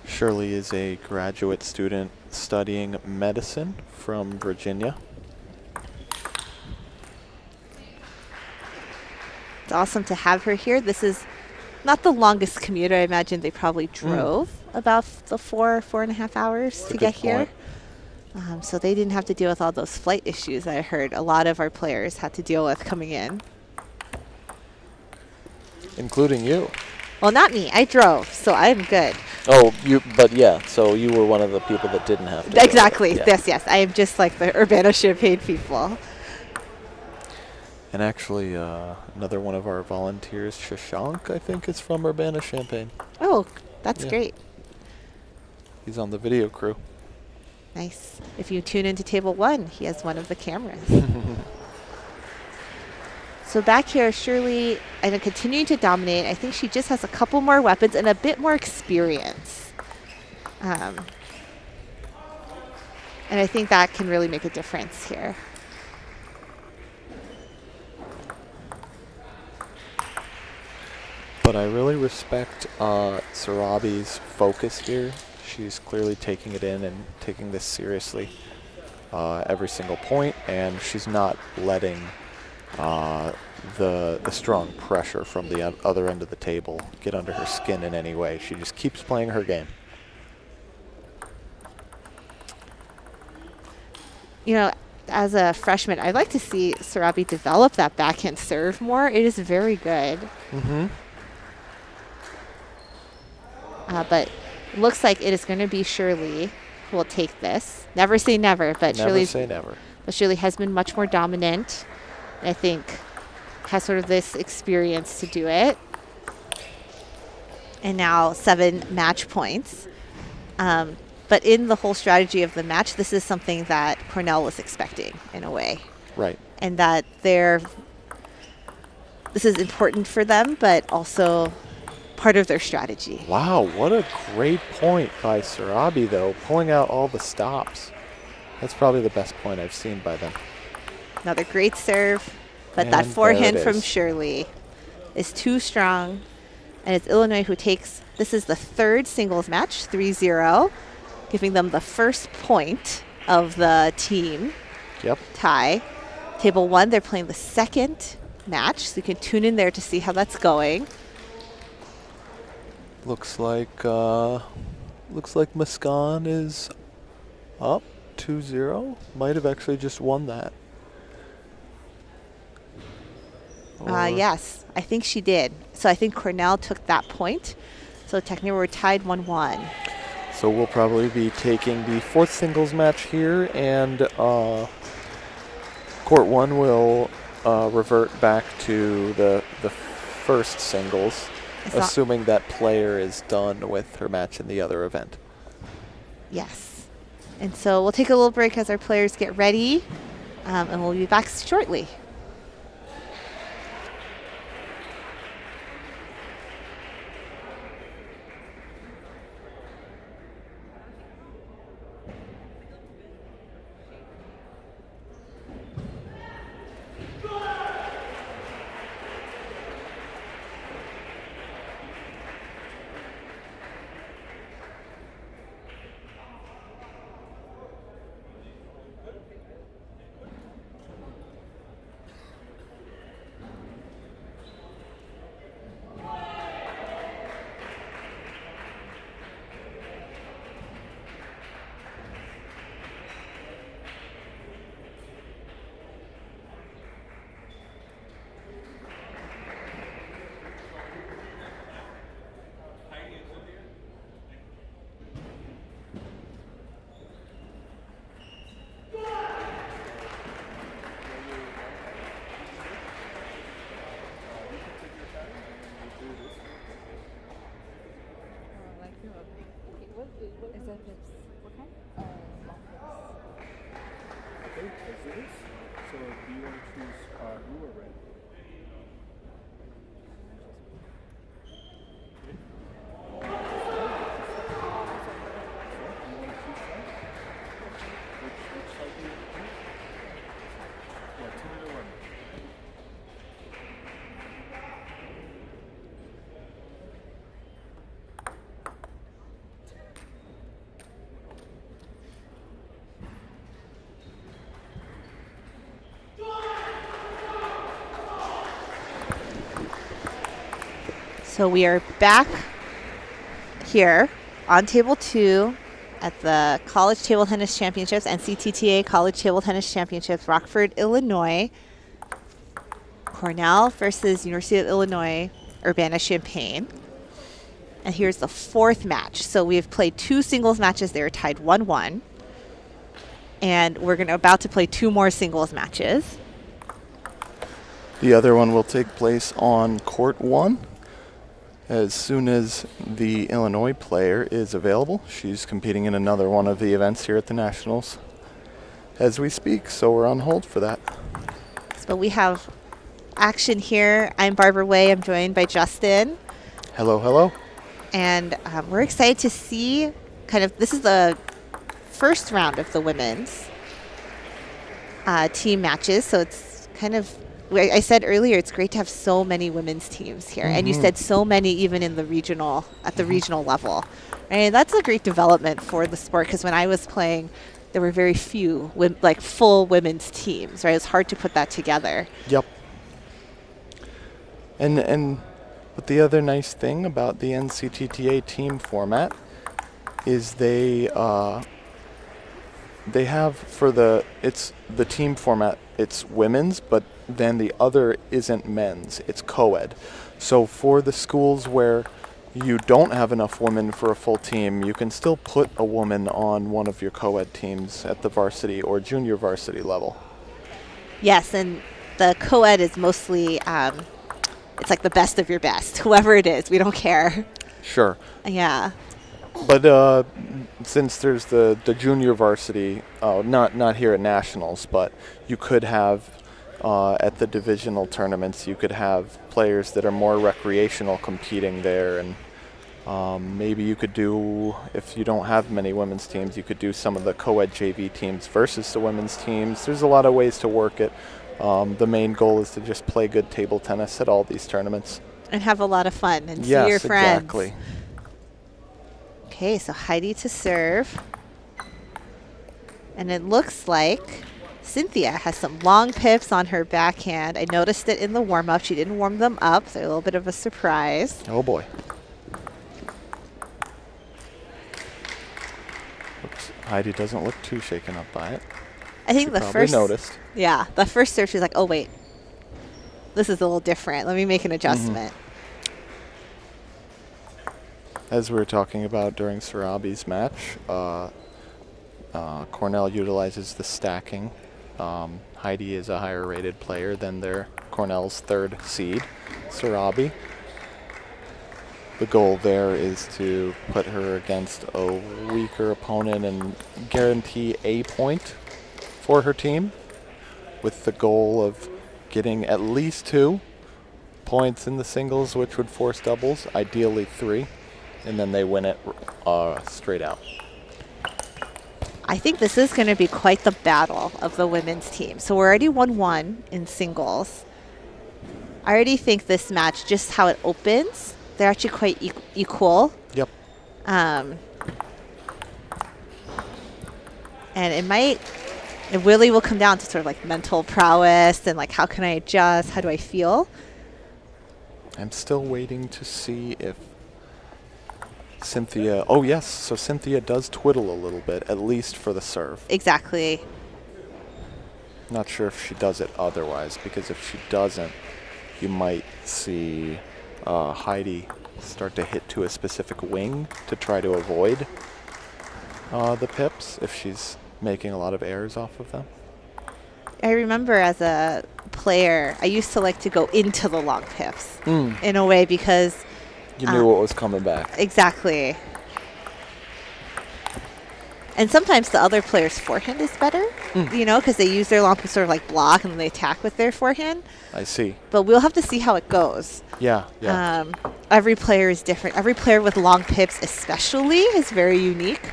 Speaker 4: Shirley is a graduate student studying medicine from Virginia.
Speaker 3: It's awesome to have her here. This is not the longest commute. I imagine they probably drove about the 4.5 hours to get here. So they didn't have to deal with all those flight issues I heard a lot of our players had to deal with coming in.
Speaker 4: Including you.
Speaker 3: Well, not me. I drove, so I'm good.
Speaker 4: Oh, but yeah, so you were one of the people that didn't have to.
Speaker 3: Exactly.
Speaker 4: Yeah.
Speaker 3: Yes. I am just like the Urbana-Champaign people.
Speaker 4: And actually, another one of our volunteers, Shashank, I think, is from Urbana-Champaign.
Speaker 3: Oh, that's
Speaker 4: Yeah.
Speaker 3: great.
Speaker 4: He's on the video crew.
Speaker 3: Nice. If you tune into table 1, he has one of the cameras. So back here, Shirley, continuing to dominate. I think she just has a couple more weapons and a bit more experience. And I think that can really make a difference here.
Speaker 4: But I really respect Sarabi's focus here. She's clearly taking it in and taking this seriously every single point, and she's not letting the strong pressure from the other end of the table get under her skin in any way. She just keeps playing her game.
Speaker 3: You know, as a freshman, I'd like to see Sarabi develop that backhand serve more. It is very good. But looks like it is going to be Shirley who will take this. Never say never, but
Speaker 4: Never say never.
Speaker 3: But Shirley has been much more dominant. I think has sort of this experience to do it. And now 7 match points. But in the whole strategy of the match, this is something that Cornell was expecting in a way.
Speaker 4: Right.
Speaker 3: And that this is important for them, but also part of their strategy.
Speaker 4: Wow, what a great point by Sarabi, though, pulling out all the stops. That's probably the best point I've seen by them.
Speaker 3: Another great serve, but
Speaker 4: And
Speaker 3: that forehand
Speaker 4: there it
Speaker 3: from
Speaker 4: is.
Speaker 3: Shirley is too strong. And it's Illinois who takes, this is the 3rd singles match, 3-0, giving them the first point of the team tie. Table 1, they're playing the 2nd match, so you can tune in there to see how that's going.
Speaker 4: Looks like Muskan is up 2-0. Might have actually just won that.
Speaker 3: Yes, I think she did. So I think Cornell took that point. So technically we're tied 1-1.
Speaker 4: So we'll probably be taking the 4th singles match here, and Court 1 will revert back to the first singles, assuming that player is done with her match in the other event.
Speaker 3: Yes. And so we'll take a little break as our players get ready, and we'll be back shortly.
Speaker 5: that pips? What kind? Long pips.
Speaker 6: Okay, as it is. So do you want to choose blue or red?
Speaker 3: So we are back here on table 2 at the College Table Tennis Championships, NCTTA College Table Tennis Championships, Rockford, Illinois. Cornell versus University of Illinois, Urbana-Champaign. And here's the 4th match. So we've played 2 singles matches. They are tied 1-1. And we're about to play 2 more singles matches.
Speaker 4: The other one will take place on court 1. As soon as the Illinois player is available, she's competing in another one of the events here at the Nationals as we speak, so we're on hold for that.
Speaker 3: So we have action here. I'm Barbara Way. I'm joined by Justin.
Speaker 4: Hello, hello.
Speaker 3: And we're excited to see this is the first round of the women's team matches, so it's I said earlier, it's great to have so many women's teams here. And you said so many even in the regional, at the regional level. And that's a great development for the sport, because when I was playing, there were very few full women's teams, right? It's hard to put that together.
Speaker 4: Yep. But the other nice thing about the NCTTA team format is they have it's the team format, it's women's, but then the other isn't men's, it's co-ed. So for the schools where you don't have enough women for a full team, you can still put a woman on one of your co-ed teams at the varsity or junior varsity level.
Speaker 3: Yes, and the co-ed is mostly, it's like the best of your best, whoever it is, we don't care.
Speaker 4: Sure.
Speaker 3: Yeah.
Speaker 4: But since there's the junior varsity, not here at Nationals, but you could have at the divisional tournaments, you could have players that are more recreational competing there, and maybe you could do, if you don't have many women's teams, you could do some of the co-ed JV teams versus the women's teams. There's a lot of ways to work it. The main goal is to just play good table tennis at all these tournaments.
Speaker 3: And have a lot of fun and see your friends.
Speaker 4: Exactly.
Speaker 3: Okay, so Heidi to serve. And it looks like Cynthia has some long pips on her backhand. I noticed it in the warm-up. She didn't warm them up, so a little bit of a surprise.
Speaker 4: Oh, boy. Oops. Heidi doesn't look too shaken up by it.
Speaker 3: I think the first
Speaker 4: noticed.
Speaker 3: Yeah, the first serve, she's like, oh, wait. This is a little different. Let me make an adjustment.
Speaker 4: As we were talking about during Sarabi's match, Cornell utilizes the stacking. Heidi is a higher rated player than their Cornell's 3rd seed, Sarabi. The goal there is to put her against a weaker opponent and guarantee a point for her team, with the goal of getting at least 2 points in the singles, which would force doubles, ideally 3. And then they win it straight out.
Speaker 3: I think this is going to be quite the battle of the women's team. So we're already 1-1 in singles. I already think this match, just how it opens, they're actually quite equal.
Speaker 4: Yep.
Speaker 3: And it really will come down to sort of like mental prowess and like, how can I adjust? How do I feel?
Speaker 4: I'm still waiting to see if Cynthia, oh yes, so Cynthia does twiddle a little bit, at least for the serve.
Speaker 3: Exactly.
Speaker 4: Not sure if she does it otherwise, because if she doesn't, you might see Heidi start to hit to a specific wing to try to avoid the pips if she's making a lot of errors off of them.
Speaker 3: I remember as a player, I used to like to go into the long pips in a way, because
Speaker 4: you knew what was coming back.
Speaker 3: Exactly. And sometimes the other player's forehand is better, you know, because they use their long pips sort of like block and then they attack with their forehand.
Speaker 4: I see.
Speaker 3: But we'll have to see how it goes.
Speaker 4: Yeah, yeah.
Speaker 3: Every player is different. Every player with long pips especially is very unique.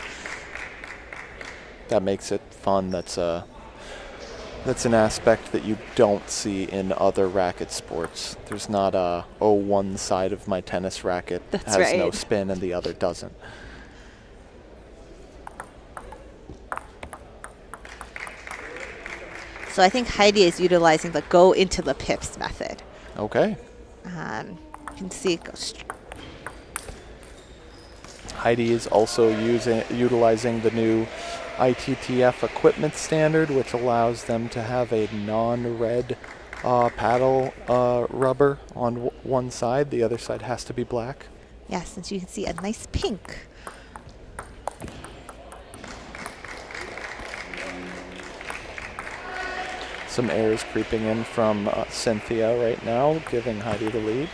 Speaker 4: That makes it fun. That's an aspect that you don't see in other racket sports. There's not one side of my tennis racket has no spin and the other doesn't.
Speaker 3: So I think Heidi is utilizing the go into the pips method.
Speaker 4: Okay.
Speaker 3: You can see it goes.
Speaker 4: Heidi is also utilizing the new ITTF equipment standard, which allows them to have a non-red paddle rubber on one side. The other side has to be black.
Speaker 3: Yes, and so you can see a nice pink.
Speaker 4: Some airs creeping in from Cynthia right now, giving Heidi the lead.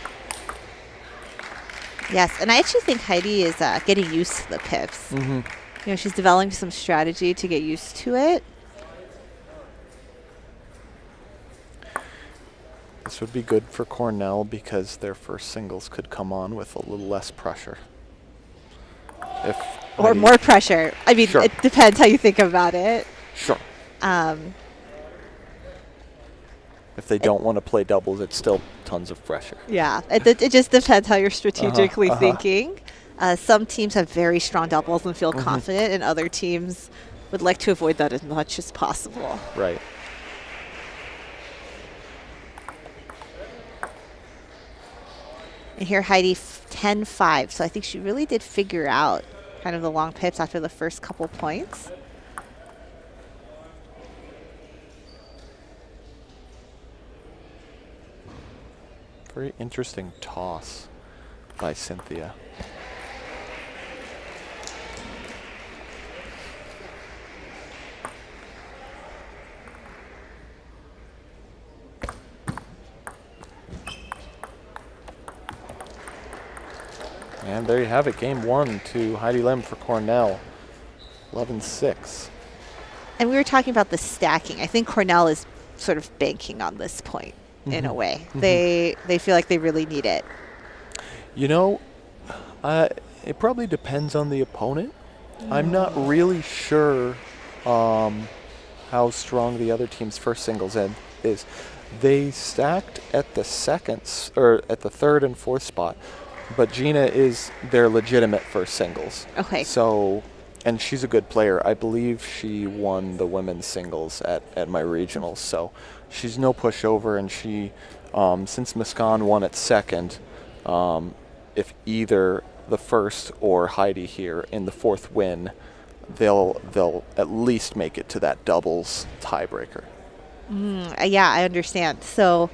Speaker 3: Yes, and I actually think Heidi is getting used to the pips.
Speaker 4: Mm-hmm.
Speaker 3: You know, she's developing some strategy to get used to it.
Speaker 4: This would be good for Cornell because their first singles could come on with a little less pressure.
Speaker 3: Or
Speaker 4: Heidi,
Speaker 3: more pressure. I mean,
Speaker 4: Sure.
Speaker 3: it depends how you think about it.
Speaker 4: Sure. If they don't want to play doubles, it's still tons of pressure.
Speaker 3: Yeah, it just depends how you're strategically thinking. Some teams have very strong doubles and feel confident, and other teams would like to avoid that as much as possible.
Speaker 4: Right.
Speaker 3: And here Heidi 10-5, so I think she really did figure out kind of the long pips after the first couple points.
Speaker 4: Very interesting toss by Cynthia. And there you have it, game one to Heidi Lim for Cornell, 11-6.
Speaker 3: And we were talking about the stacking. I think Cornell is sort of banking on this point in a way. They feel like they really need it.
Speaker 4: You know, it probably depends on the opponent. I'm not really sure how strong the other team's first singles end is. They stacked at the third and fourth spot, but Gina is their legitimate first singles.
Speaker 3: Okay.
Speaker 4: So, and she's a good player. I believe she won the women's singles at my regionals. So she's no pushover, and she, since Muskan won at second, if either the first or Heidi here in the fourth win, they'll at least make it to that doubles tiebreaker.
Speaker 3: Yeah, I understand. So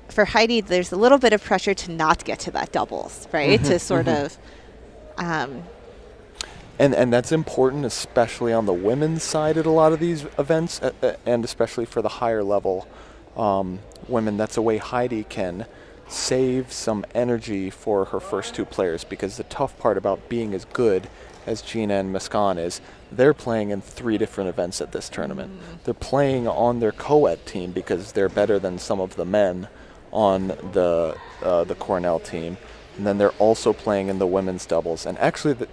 Speaker 3: for Heidi, there's a little bit of pressure to not get to that doubles, right? To sort of...
Speaker 4: And that's important, especially on the women's side at a lot of these events, and especially for the higher level women. That's a way Heidi can save some energy for her first two players, because the tough part about being as good as Gina and Muskan is they're playing in 3 different events at this tournament. They're playing on their Coed team because they're better than some of the men on the Cornell team. And then they're also playing in the women's doubles. And actually, it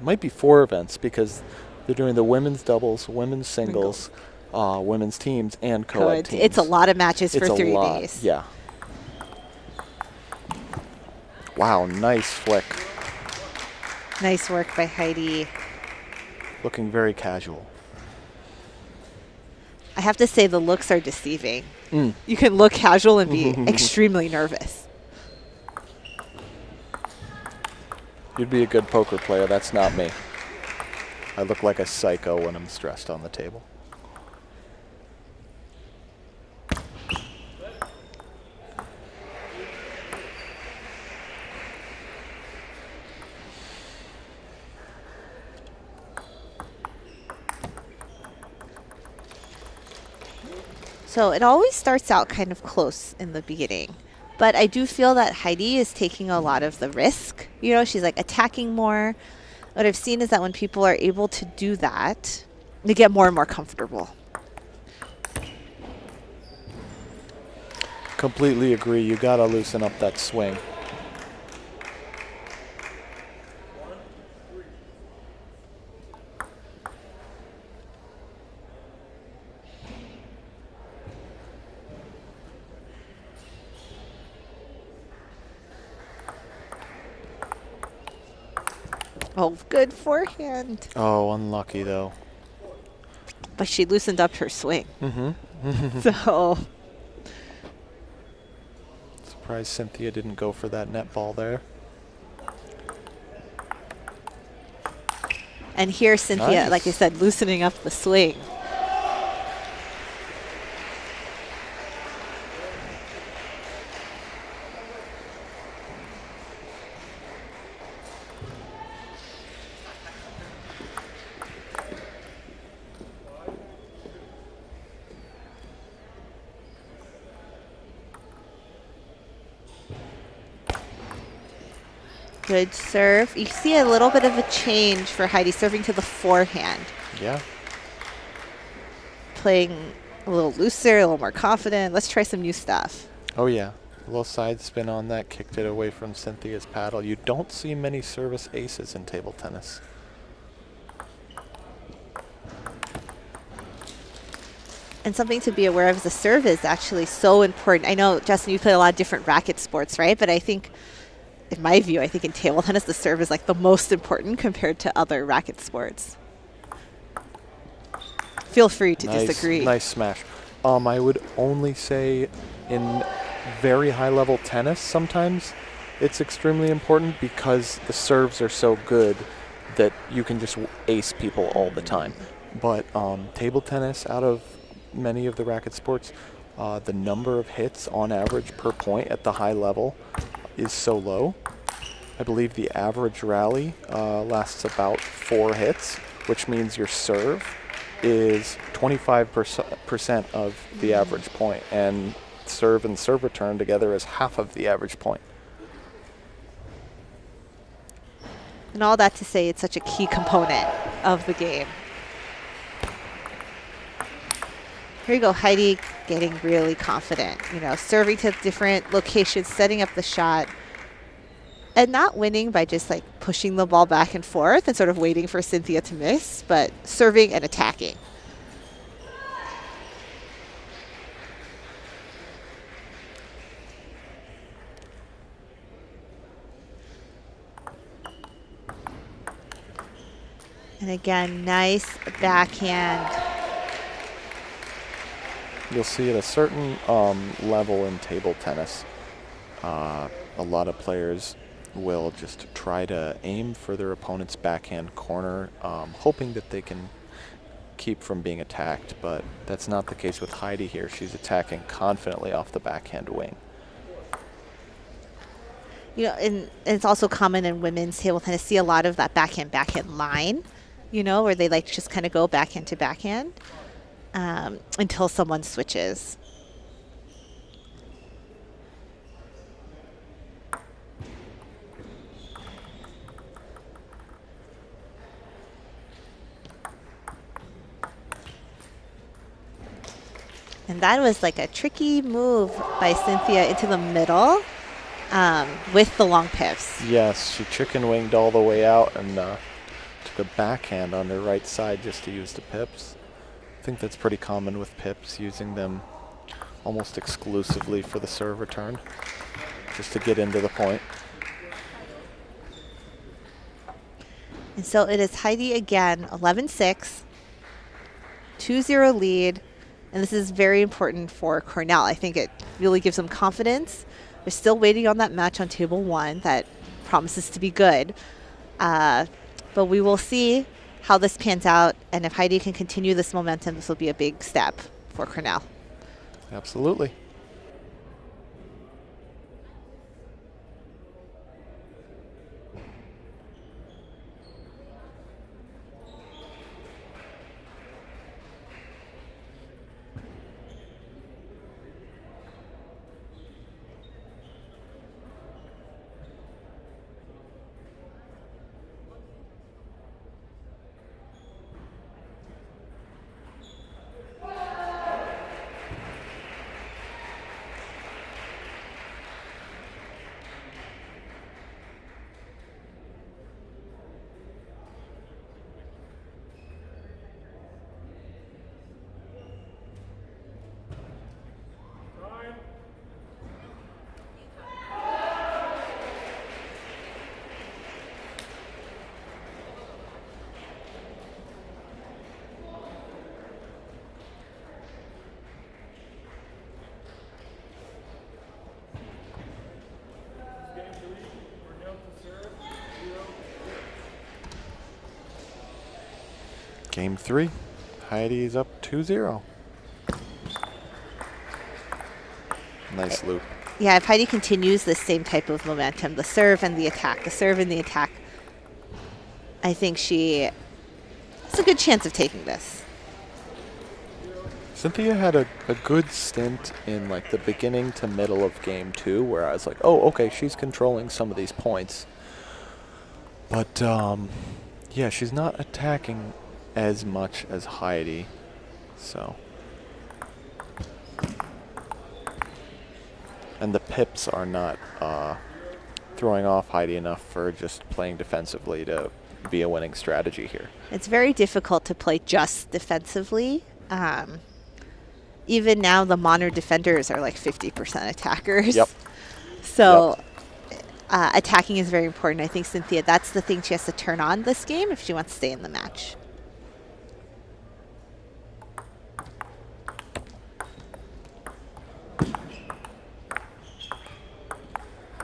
Speaker 4: might be 4 events because they're doing the women's doubles, women's singles, women's teams, and Coed teams.
Speaker 3: It's a lot of matches for 3 days.
Speaker 4: Yeah. Wow, nice flick.
Speaker 3: Nice work by Heidi.
Speaker 4: Looking very casual.
Speaker 3: I have to say the looks are deceiving. You can look casual and be extremely nervous.
Speaker 4: You'd be a good poker player. That's not me. I look like a psycho when I'm stressed on the table.
Speaker 3: So it always starts out kind of close in the beginning. But I do feel that Heidi is taking a lot of the risk. You know, she's like attacking more. what I've seen is that when people are able to do that, they get more and more comfortable.
Speaker 4: Completely agree. You got to loosen up that swing.
Speaker 3: Oh, good forehand.
Speaker 4: Oh, unlucky though.
Speaker 3: But she loosened up her swing.
Speaker 4: Mm-hmm.
Speaker 3: So,
Speaker 4: Surprised Cynthia didn't go for that net ball there.
Speaker 3: and here Cynthia,
Speaker 4: Nice.
Speaker 3: like I said, loosening up the swing. Good serve. You see a little bit of a change for Heidi, serving to the forehand.
Speaker 4: Yeah.
Speaker 3: Playing a little looser, a little more confident. Let's try some new stuff.
Speaker 4: Oh yeah. A little side spin on that, kicked it away from Cynthia's paddle. You don't see many service aces in table tennis.
Speaker 3: And something to be aware of is the serve is actually so important. I know, Justin, you play a lot of different racket sports, right? But I think, in my view, I think in table tennis, the serve is like the most important compared to other racket sports. Feel free to disagree.
Speaker 4: Nice smash. I would only say in very high level tennis sometimes it's extremely important because the serves are so good that you can just ace people all the time. But table tennis, out of many of the racket sports, the number of hits on average per point at the high level is so low. I believe the average rally lasts about 4 hits, which means your serve is 25% of the average point, and serve and serve return together is half of the average point.
Speaker 3: And all that to say, it's such a key component of the game. Here you go, Heidi getting really confident, you know, serving to different locations, setting up the shot, and not winning by just like pushing the ball back and forth and sort of waiting for Cynthia to miss, but serving and attacking. And again, nice backhand.
Speaker 4: You'll see at a certain level in table tennis, a lot of players will just try to aim for their opponent's backhand corner, hoping that they can keep from being attacked, but that's not the case with Heidi here. She's attacking confidently off the backhand wing.
Speaker 3: You know, and it's also common in women's table tennis to see a lot of that backhand line, you know, where they like just kind of go backhand to backhand until someone switches. And that was like a tricky move by Cynthia into the middle with the long pips.
Speaker 4: Yes, she chicken winged all the way out and took a backhand on her right side just to use the pips. I think that's pretty common with pips, using them almost exclusively for the serve return, just to get into the point.
Speaker 3: And so it is Heidi again, 11-6, 2-0 lead. And this is very important for Cornell. I think it really gives them confidence. They're still waiting on that match on table 1 that promises to be good. But we will see how this pans out. And if Heidi can continue this momentum, this will be a big step for Cornell.
Speaker 4: Absolutely. Game 3. Heidi's up 2-0. Nice loop.
Speaker 3: Yeah, if Heidi continues the same type of momentum, the serve and the attack, I think she has a good chance of taking this.
Speaker 4: Cynthia had a good stint in like the beginning to middle of game 2 where I was like, oh, okay, she's controlling some of these points. But, yeah, she's not attacking as much as Heidi, so. And the pips are not throwing off Heidi enough for just playing defensively to be a winning strategy here.
Speaker 3: It's very difficult to play just defensively. Even now, the modern defenders are like 50% attackers.
Speaker 4: Yep.
Speaker 3: So attacking is very important. I think Cynthia, that's the thing she has to turn on this game if she wants to stay in the match.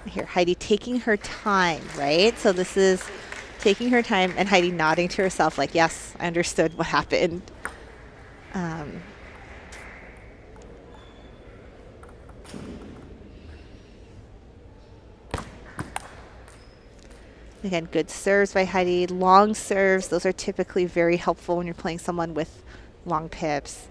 Speaker 3: Here, Heidi taking her time, right? So this is taking her time and Heidi nodding to herself like, yes, I understood what happened. Again, good serves by Heidi. Long serves, those are typically very helpful when you're playing someone with long pips.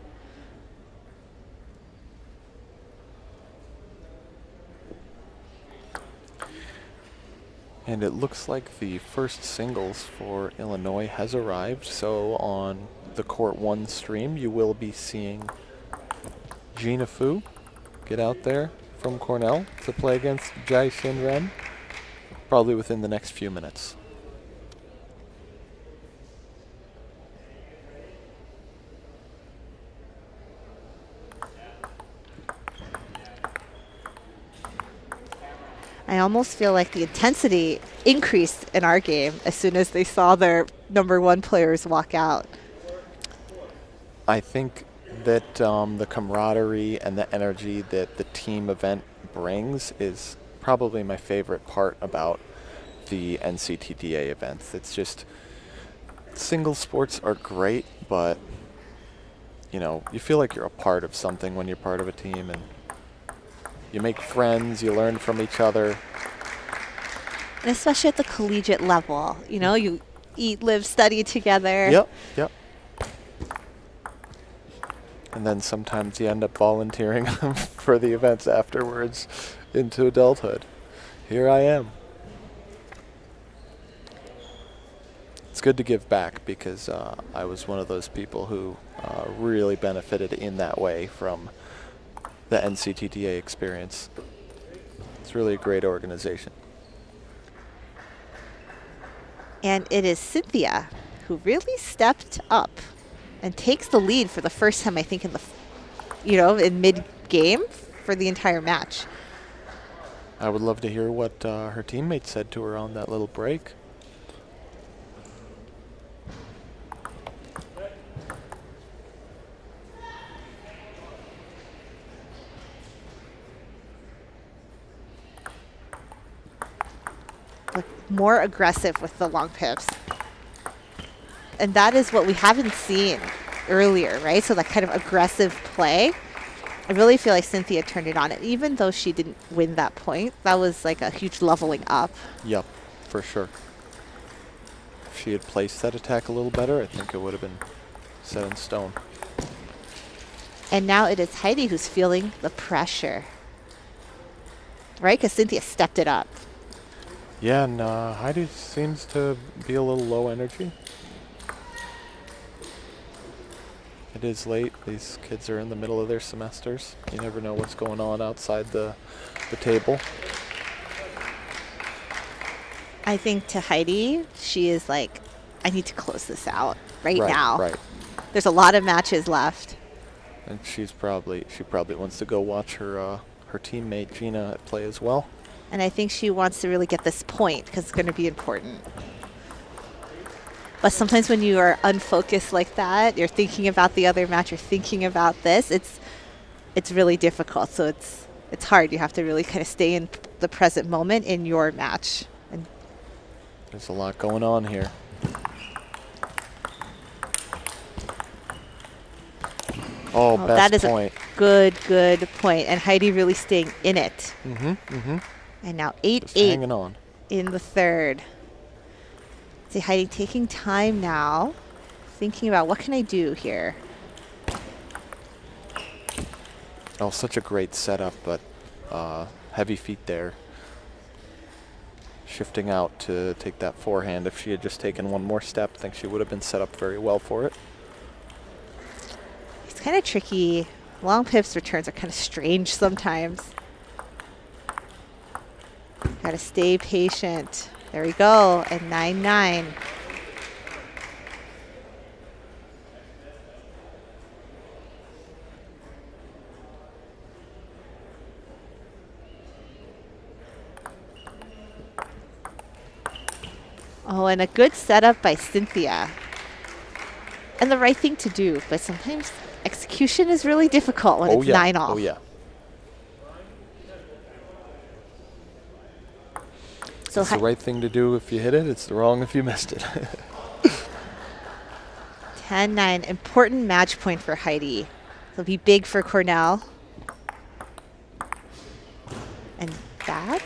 Speaker 4: And it looks like the first singles for Illinois has arrived. So on the Court 1 stream, you will be seeing Gina Fu get out there from Cornell to play against Jai Shin Ren, probably within the next few minutes.
Speaker 3: I almost feel like the intensity increased in our game as soon as they saw their #1 players walk out.
Speaker 4: I think that the camaraderie and the energy that the team event brings is probably my favorite part about the NCTTA events. It's just, single sports are great, but you know, you feel like you're a part of something when you're part of a team, and you make friends, you learn from each other.
Speaker 3: And especially at the collegiate level, you know, you eat, live, study together.
Speaker 4: Yep. And then sometimes you end up volunteering for the events afterwards into adulthood. Here I am. It's good to give back because I was one of those people who really benefited in that way from the NCTTA experience. It's really a great organization.
Speaker 3: And it is Cynthia who really stepped up and takes the lead for the first time, I think, in the, in mid-game for the entire match.
Speaker 4: I would love to hear what her teammates said to her on that little break.
Speaker 3: More aggressive with the long pips. And that is what we haven't seen earlier, right? So that kind of aggressive play. I really feel like Cynthia turned it on. And even though she didn't win that point, that was like a huge leveling up.
Speaker 4: Yep, for sure. If she had placed that attack a little better, I think it would have been set in stone.
Speaker 3: And now it is Heidi who's feeling the pressure, right? Because Cynthia stepped it up.
Speaker 4: Yeah, and Heidi seems to be a little low energy. It is late. These kids are in the middle of their semesters. You never know what's going on outside the table.
Speaker 3: I think to Heidi, she is like, I need to close this out right now.
Speaker 4: Right.
Speaker 3: There's a lot of matches left.
Speaker 4: And she probably wants to go watch her teammate Gina play as well.
Speaker 3: And I think she wants to really get this point because it's going to be important. But sometimes when you are unfocused like that, you're thinking about the other match, you're thinking about this, it's really difficult. So it's hard. You have to really kind of stay in the present moment in your match. And
Speaker 4: there's a lot going on here. Oh,
Speaker 3: Oh,
Speaker 4: best
Speaker 3: that is
Speaker 4: point.
Speaker 3: a good point. And Heidi really staying in it.
Speaker 4: Mm-hmm.
Speaker 3: And now
Speaker 4: Just
Speaker 3: 8-8
Speaker 4: hanging on.
Speaker 3: in the third. See Heidi taking time now, thinking about what can I do here.
Speaker 4: Oh, such a great setup, but heavy feet there. Shifting out to take that forehand. If she had just taken one more step, I think she would have been set up very well for it.
Speaker 3: It's kind of tricky. Long pips returns are kind of strange sometimes. Got to stay patient. There we go. And 9-9. Oh, and a good setup by Cynthia. And the right thing to do, but sometimes execution is really difficult when it's 9 off.
Speaker 4: Oh, yeah.
Speaker 3: So
Speaker 4: It's the right thing to do if you hit it. It's the wrong if you missed it.
Speaker 3: 10-9, important match point for Heidi. It'll be big for Cornell. And that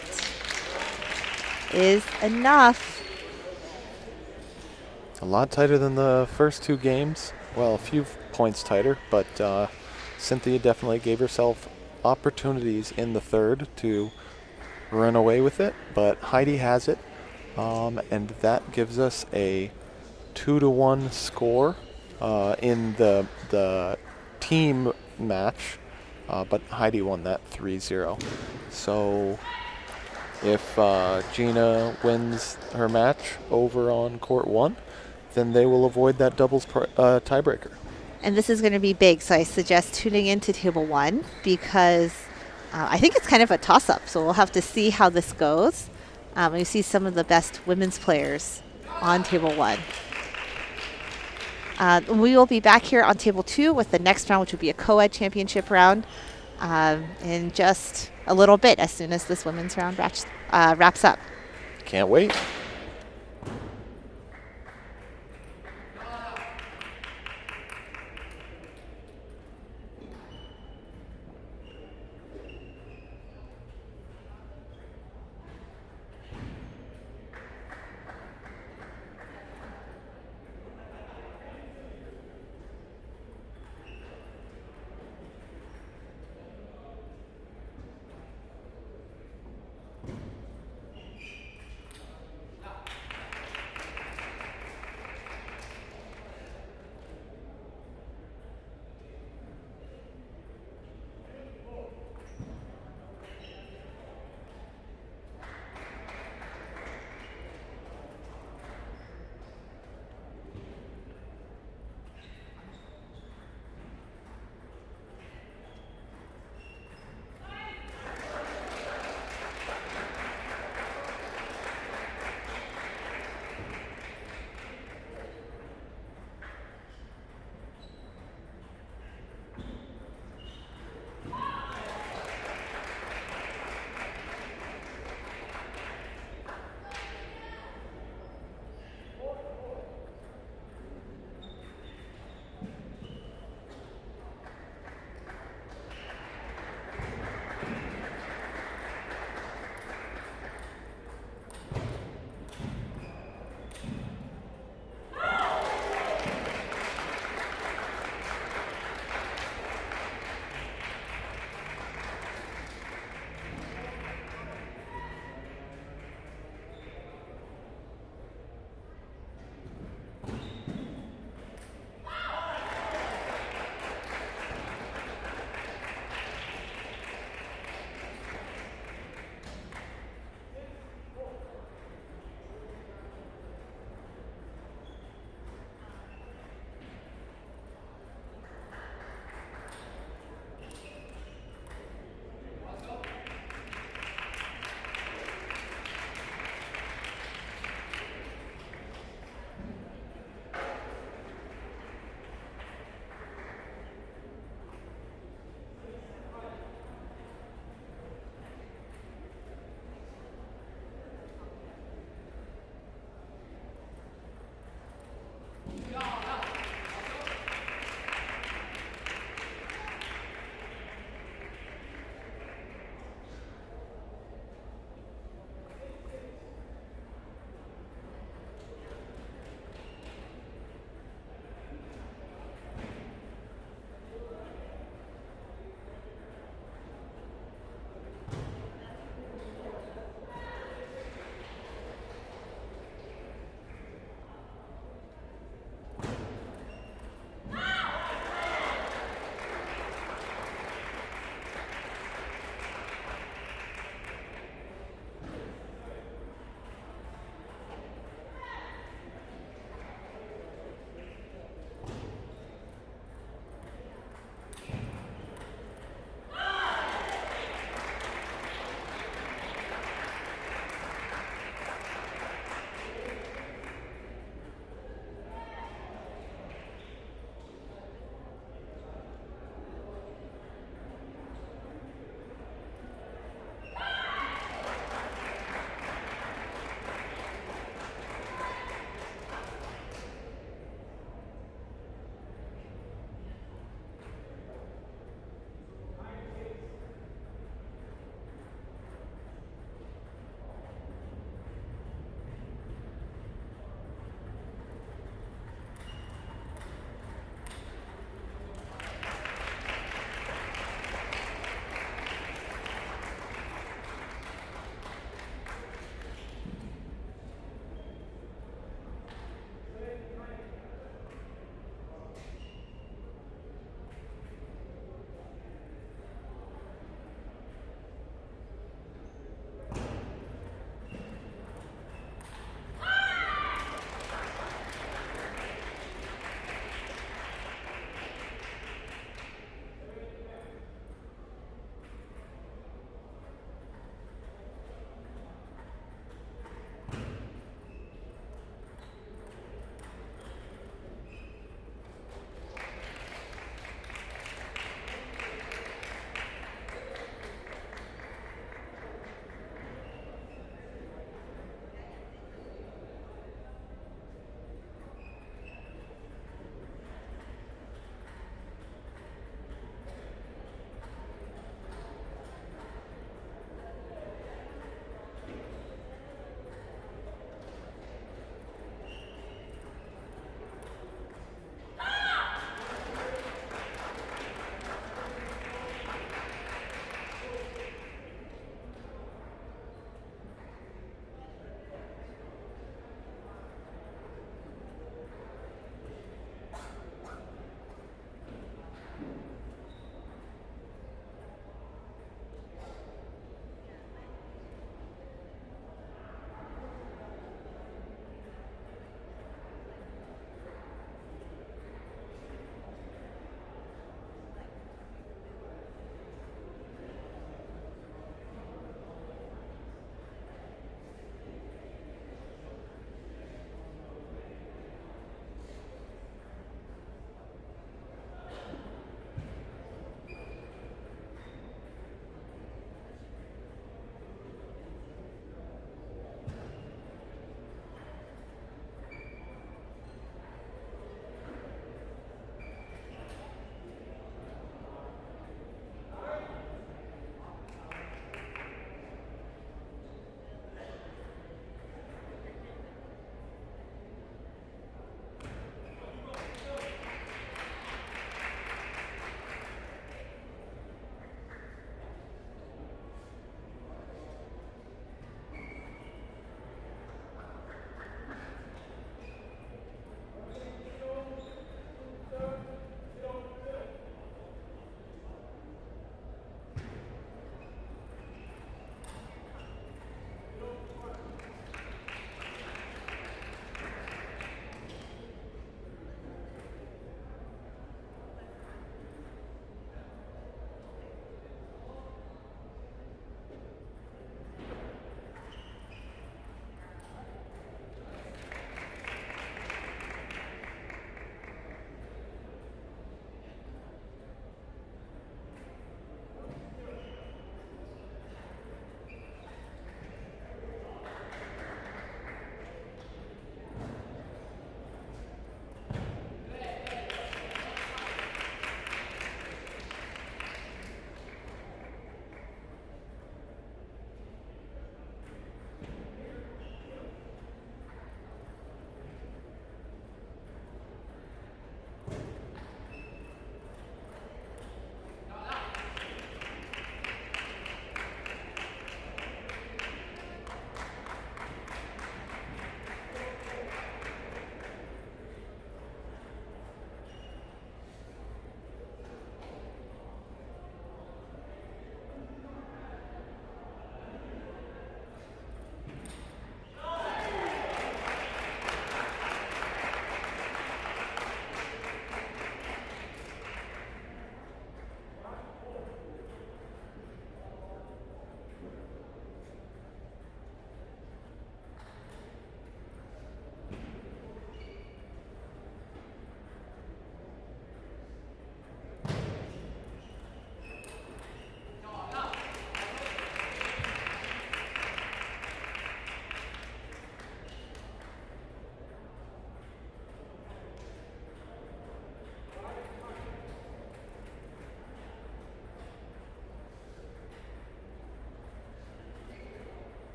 Speaker 3: is enough.
Speaker 4: A lot tighter than the first two games. Well, a few points tighter, but Cynthia definitely gave herself opportunities in the third to run away with it, but Heidi has it, and that gives us a 2-1 score in the team match, but Heidi won that 3-0. So if Gina wins her match over on court 1, then they will avoid that doubles tiebreaker.
Speaker 3: And this is going to be big, so I suggest tuning into table 1 because I think it's kind of a toss-up, so we'll have to see how this goes. We see some of the best women's players on table 1. We will be back here on table 2 with the next round, which will be a co-ed championship round in just a little bit as soon as this women's round wraps up.
Speaker 4: Can't wait.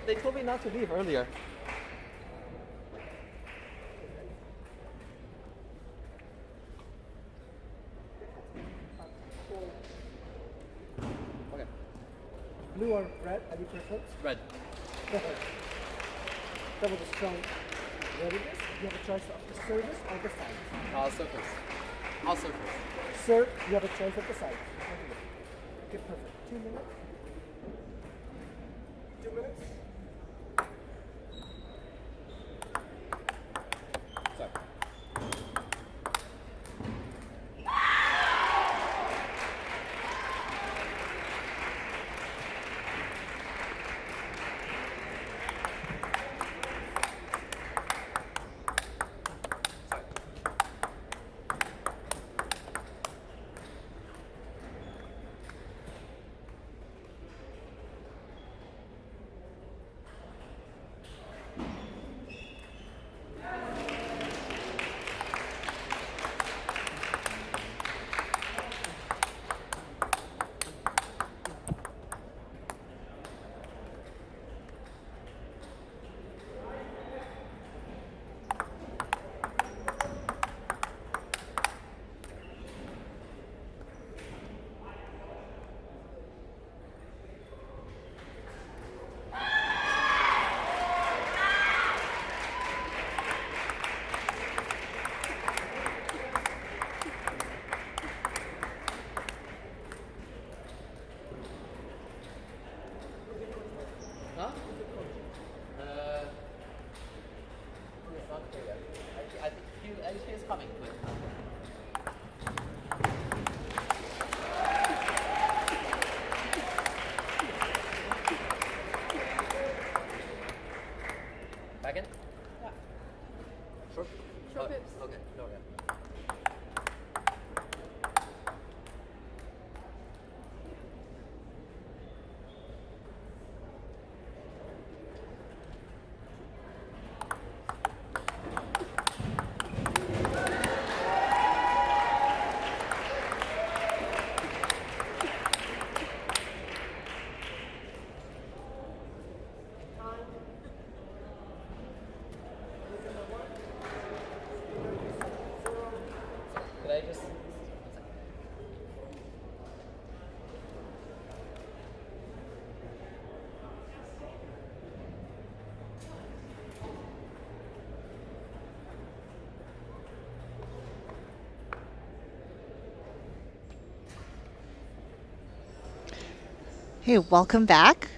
Speaker 7: They told me not to leave earlier. Okay.
Speaker 8: Blue or red? Any preference?
Speaker 7: Red.
Speaker 8: Double the strong readiness. You have a choice of the service or the side.
Speaker 7: Surface. All surface.
Speaker 8: Serve, you have a choice of the side. Okay, perfect. 2 minutes. 2 minutes.
Speaker 7: Sorry. Huh? It's not clear yet. I think he is coming. Back in?
Speaker 5: Yeah.
Speaker 7: Short?
Speaker 5: Short pips.
Speaker 7: Okay. No, yeah. Could I just...
Speaker 3: Hey, welcome back.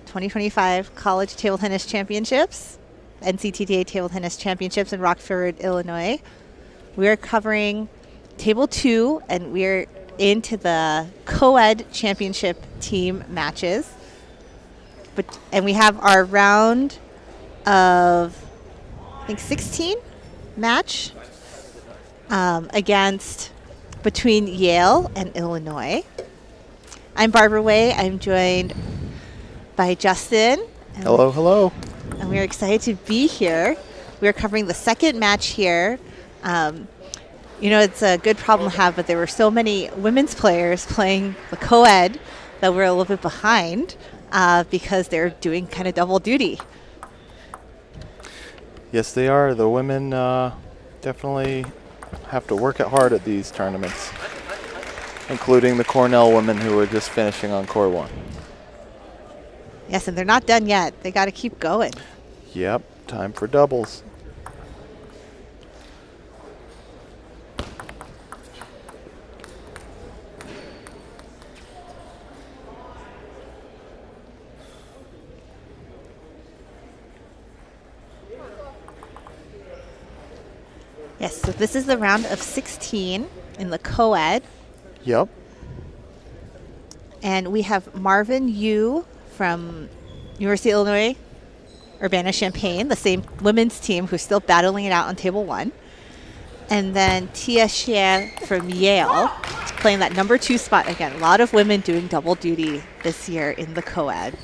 Speaker 3: 2025 College Table Tennis Championships, NCTTA Table Tennis Championships in Rockford, Illinois. We are covering Table 2, and we're into the Coed Championship team matches. And we have our round of, I think, 16 match between Yale and Illinois. I'm Barbara Way. I'm joined by Justin.
Speaker 4: Hello, hello.
Speaker 3: And we're excited to be here. We're covering the second match here. It's a good problem to have, but there were so many women's players playing the co-ed that we're a little bit behind because they're doing kind of double duty.
Speaker 4: Yes, they are. The women definitely have to work it hard at these tournaments, including the Cornell women who are just finishing on Core 1.
Speaker 3: Yes, and they're not done yet. They got to keep going.
Speaker 4: Yep, time for doubles.
Speaker 3: Yes, so this is the round of 16 in the co-ed.
Speaker 4: Yep.
Speaker 3: And we have Marvin Yu from University of Illinois, Urbana-Champaign, the same women's team who's still battling it out on table 1. And then Tia Shen from Yale playing that number 2 spot again. A lot of women doing double duty this year in the co-ed.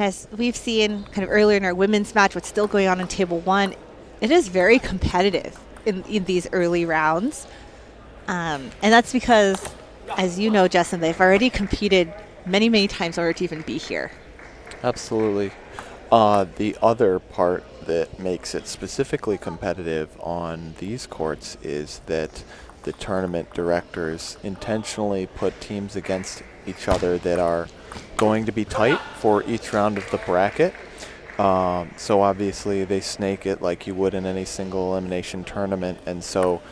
Speaker 3: And as we've seen kind of earlier in our women's match, what's still going on in Table 1, it is very competitive in these early rounds. And that's because, as you know, Justin, they've already competed many, many times in order to even be here.
Speaker 4: Absolutely. The other part that makes it specifically competitive on these courts is that the tournament directors intentionally put teams against each other that are going to be tight for each round of the bracket. So obviously they snake it like you would in any single elimination tournament. And so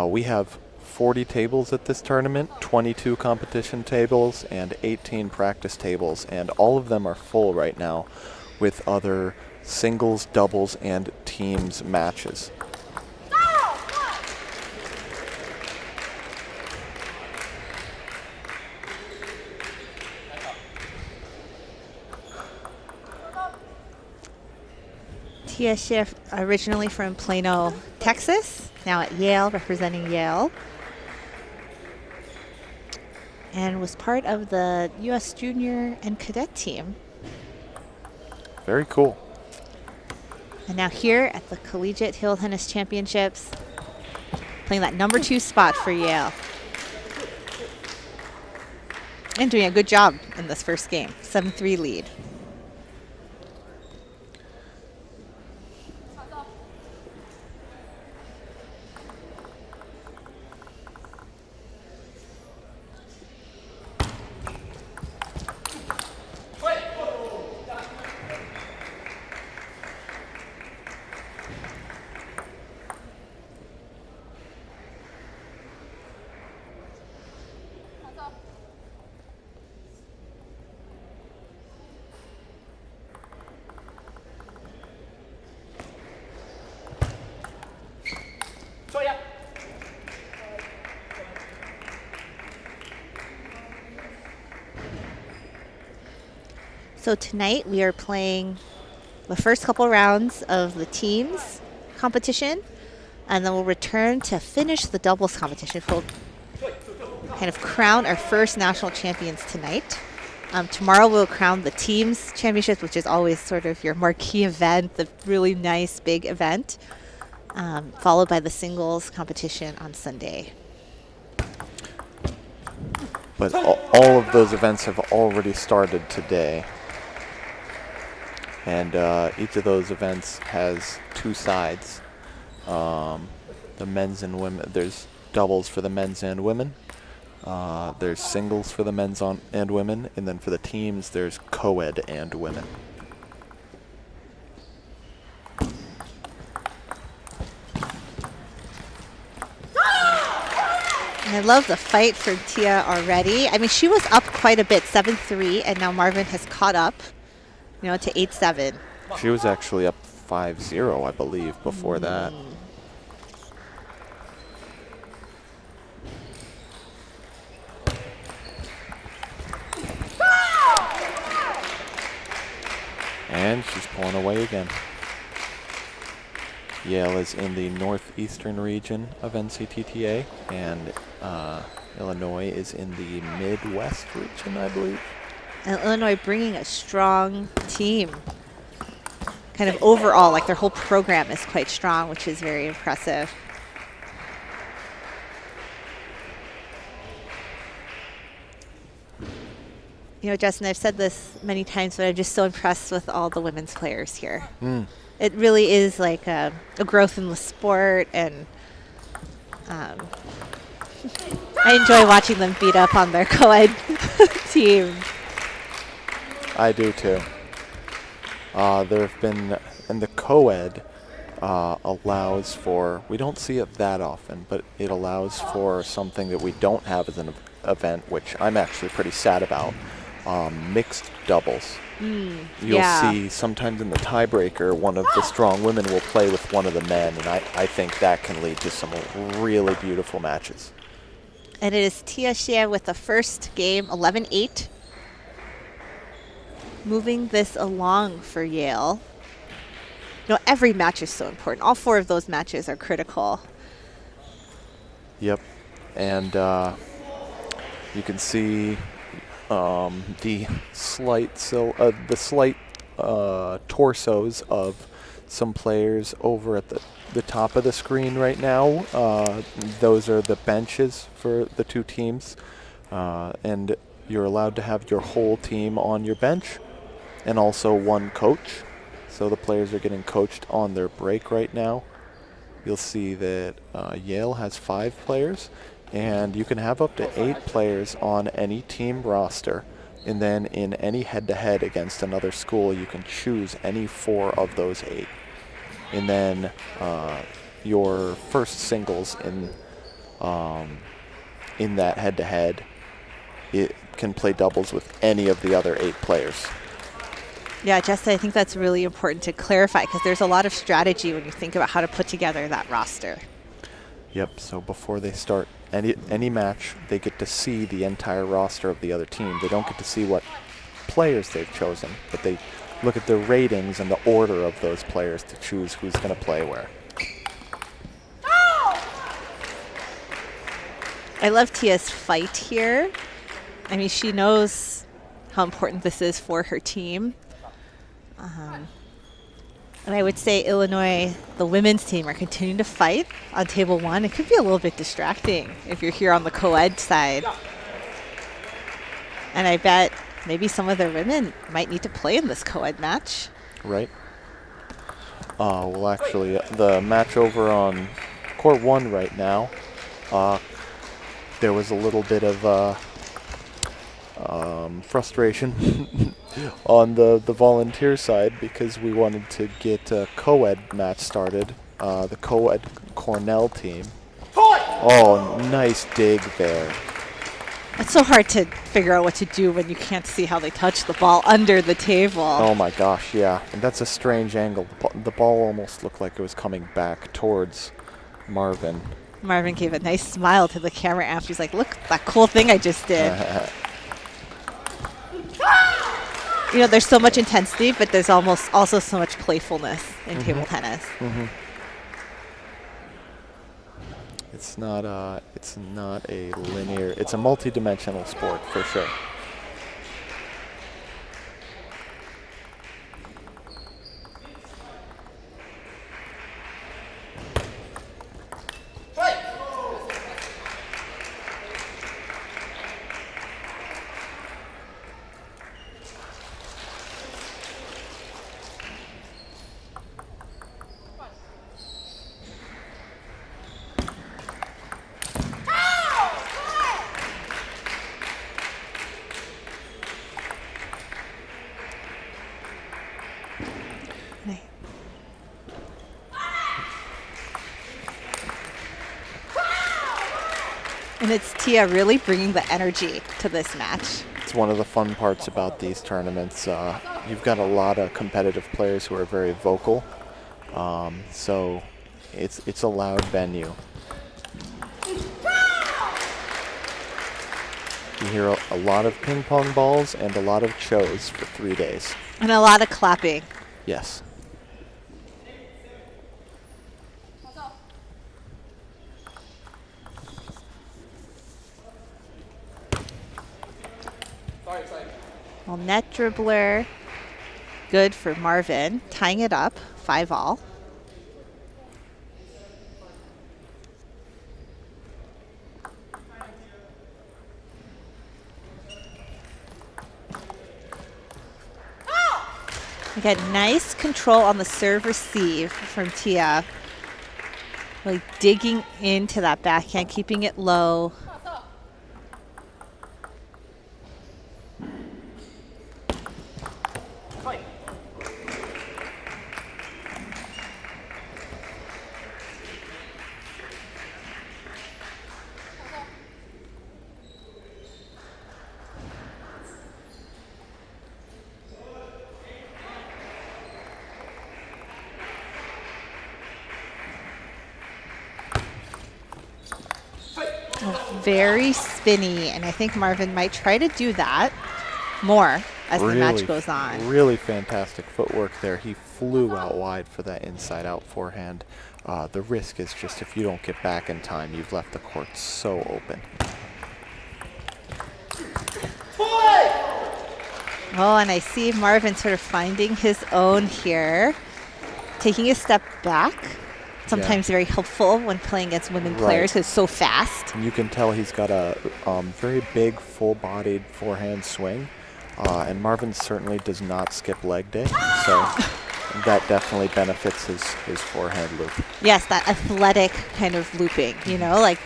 Speaker 4: we have 40 tables at this tournament, 22 competition tables, and 18 practice tables. And all of them are full right now with other singles, doubles, and teams matches.
Speaker 3: Tia Schiff, originally from Plano, Texas, now at Yale, representing Yale. And was part of the U.S. junior and cadet team.
Speaker 4: Very cool.
Speaker 3: And now here at the Collegiate Hill Tennis Championships, playing that number 2 spot for Yale. And doing a good job in this first game, 7-3 lead. So tonight we are playing the first couple rounds of the teams competition, and then we'll return to finish the doubles competition. We'll kind of crown our first national champions tonight. Tomorrow we'll crown the teams championships, which is always sort of your marquee event, the really nice big event, followed by the singles competition on Sunday.
Speaker 4: But all of those events have already started today. And each of those events has 2 sides. The men's and women, there's doubles for the men's and women. There's singles for the men's and women. And then for the teams, there's co-ed and women.
Speaker 3: And I love the fight for Tia already. I mean, she was up quite a bit, 7-3, and now Marvin has caught up, to 8-7.
Speaker 4: She was actually up 5-0, I believe, before that. And she's pulling away again. Yale is in the northeastern region of NCTTA, and Illinois is in the Midwest region, I believe.
Speaker 3: And Illinois bringing a strong team. Kind of overall, like their whole program is quite strong, which is very impressive. Justin, I've said this many times, but I'm just so impressed with all the women's players here. It really is like a growth in the sport, and I enjoy watching them beat up on their co-ed team.
Speaker 4: I do too. There have been, and the co-ed allows for, we don't see it that often, but it allows for something that we don't have as an event, which I'm actually pretty sad about, mixed doubles. You'll see sometimes in the tiebreaker, one of the strong women will play with one of the men, and I think that can lead to some really beautiful matches.
Speaker 3: And it is Tia Xie with the first game, 11-8. Moving this along for Yale. Every match is so important. All 4 of those matches are critical.
Speaker 4: Yep. And you can see the slight torsos of some players over at the top of the screen right now. Those are the benches for the two teams. And you're allowed to have your whole team on your bench and also one coach. So the players are getting coached on their break right now. You'll see that Yale has 5 players, and you can have up to 8 players on any team roster. And then in any head-to-head against another school, you can choose any 4 of those 8. And then your first singles in that head-to-head, it can play doubles with any of the other 8 players.
Speaker 3: Yeah, Jessica, I think that's really important to clarify because there's a lot of strategy when you think about how to put together that roster.
Speaker 4: Yep, so before they start any match, they get to see the entire roster of the other team. They don't get to see what players they've chosen, but they look at the ratings and the order of those players to choose who's going to play where.
Speaker 3: I love Tia's fight here. I mean, she knows how important this is for her team. And I would say Illinois, the women's team, are continuing to fight on table 1. It could be a little bit distracting if you're here on the co-ed side. And I bet maybe some of their women might need to play in this co-ed match.
Speaker 4: Right. Well, actually, the match over on court 1 right now, there was a little bit of frustration on the volunteer side because we wanted to get a co-ed match started. The co-ed Cornell team. Oh, nice dig there.
Speaker 3: It's so hard to figure out what to do when you can't see how they touch the ball under the table.
Speaker 4: Oh my gosh, yeah. And that's a strange angle. The ball almost looked like it was coming back towards Marvin.
Speaker 3: Marvin gave a nice smile to the camera after. He's like, look, that cool thing I just did. You know, there's so much intensity, but there's almost also so much playfulness in table tennis.
Speaker 4: It's not a linear, it's a multi-dimensional sport for sure.
Speaker 3: And it's Tia really bringing the energy to this match.
Speaker 4: It's one of the fun parts about these tournaments. You've got a lot of competitive players who are very vocal, so it's a loud venue. You hear a lot of ping pong balls and a lot of chos for 3 days.
Speaker 3: And a lot of clapping.
Speaker 4: Yes. Well,
Speaker 3: net dribbler, good for Marvin, tying it up, 5-all. Again, nice control on the serve receive from Tia. Really digging into that backhand, keeping it low. Very spinny, and I think Marvin might try to do that more as the match goes on.
Speaker 4: Really fantastic footwork there. He flew out wide for that inside-out forehand. The risk is just if you don't get back in time, you've left the court so open.
Speaker 3: Oh, and I see Marvin sort of finding his own here, taking a step back. Sometimes very helpful when playing against women players because it's so fast.
Speaker 4: And you can tell he's got a very big, full-bodied forehand swing. And Marvin certainly does not skip leg day, so that definitely benefits his forehand loop.
Speaker 3: Yes, that athletic kind of looping, you know, like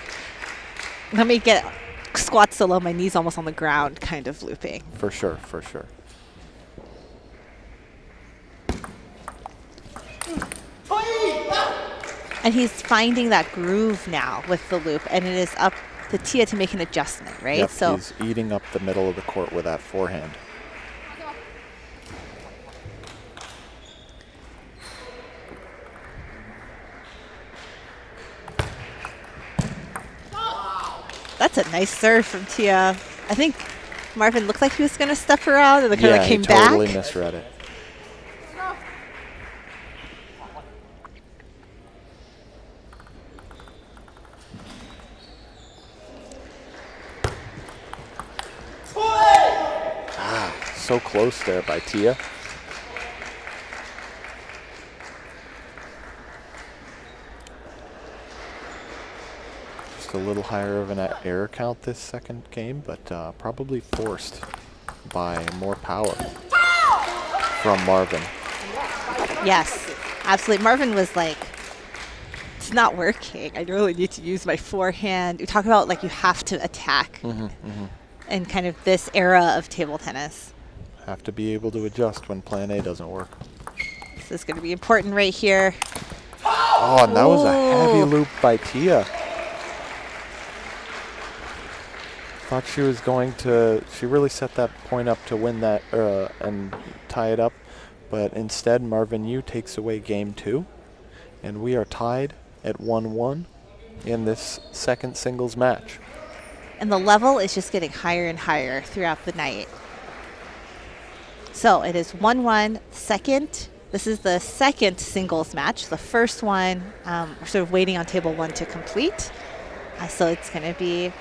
Speaker 3: let me get squat so low, my knees almost on the ground kind of looping.
Speaker 4: For sure, for sure.
Speaker 3: And he's finding that groove now with the loop, and it is up to Tia to make an adjustment, right?
Speaker 4: Yep,
Speaker 3: so
Speaker 4: he's eating up the middle of the court with that forehand.
Speaker 3: that's a nice serve from Tia. I think Marvin looked like he was going to step around, and then kind of came
Speaker 4: he totally
Speaker 3: back.
Speaker 4: misread it. So close there by Tia. Just a little higher of an error count this second game, but probably forced by more power from Marvin.
Speaker 3: Yes, absolutely. Marvin was like, it's not working. I really need to use my forehand. You talk about like you have to attack in kind of this era of table tennis.
Speaker 4: Have to be able to adjust when plan A doesn't work.
Speaker 3: This is going to be important right here.
Speaker 4: Oh, and that was a heavy loop by Tia. Thought she was going to, she really set that point up to win that and tie it up. But instead, Marvin Yu takes away game 2. And we are tied at 1-1 in this second singles match.
Speaker 3: And the level is just getting higher and higher throughout the night. So it is 1-1 second. This is the second singles match. The first one, we're sort of waiting on table 1 to complete. So it's going to be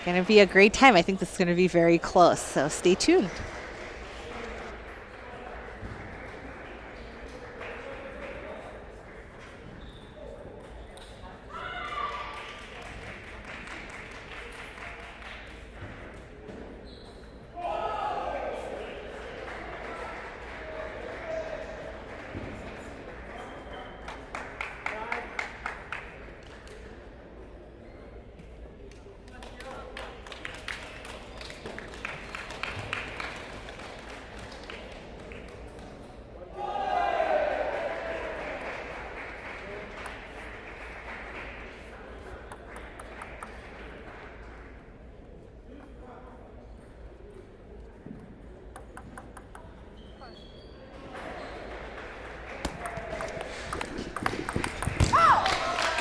Speaker 3: a great time. I think this is going to be very close. So stay tuned.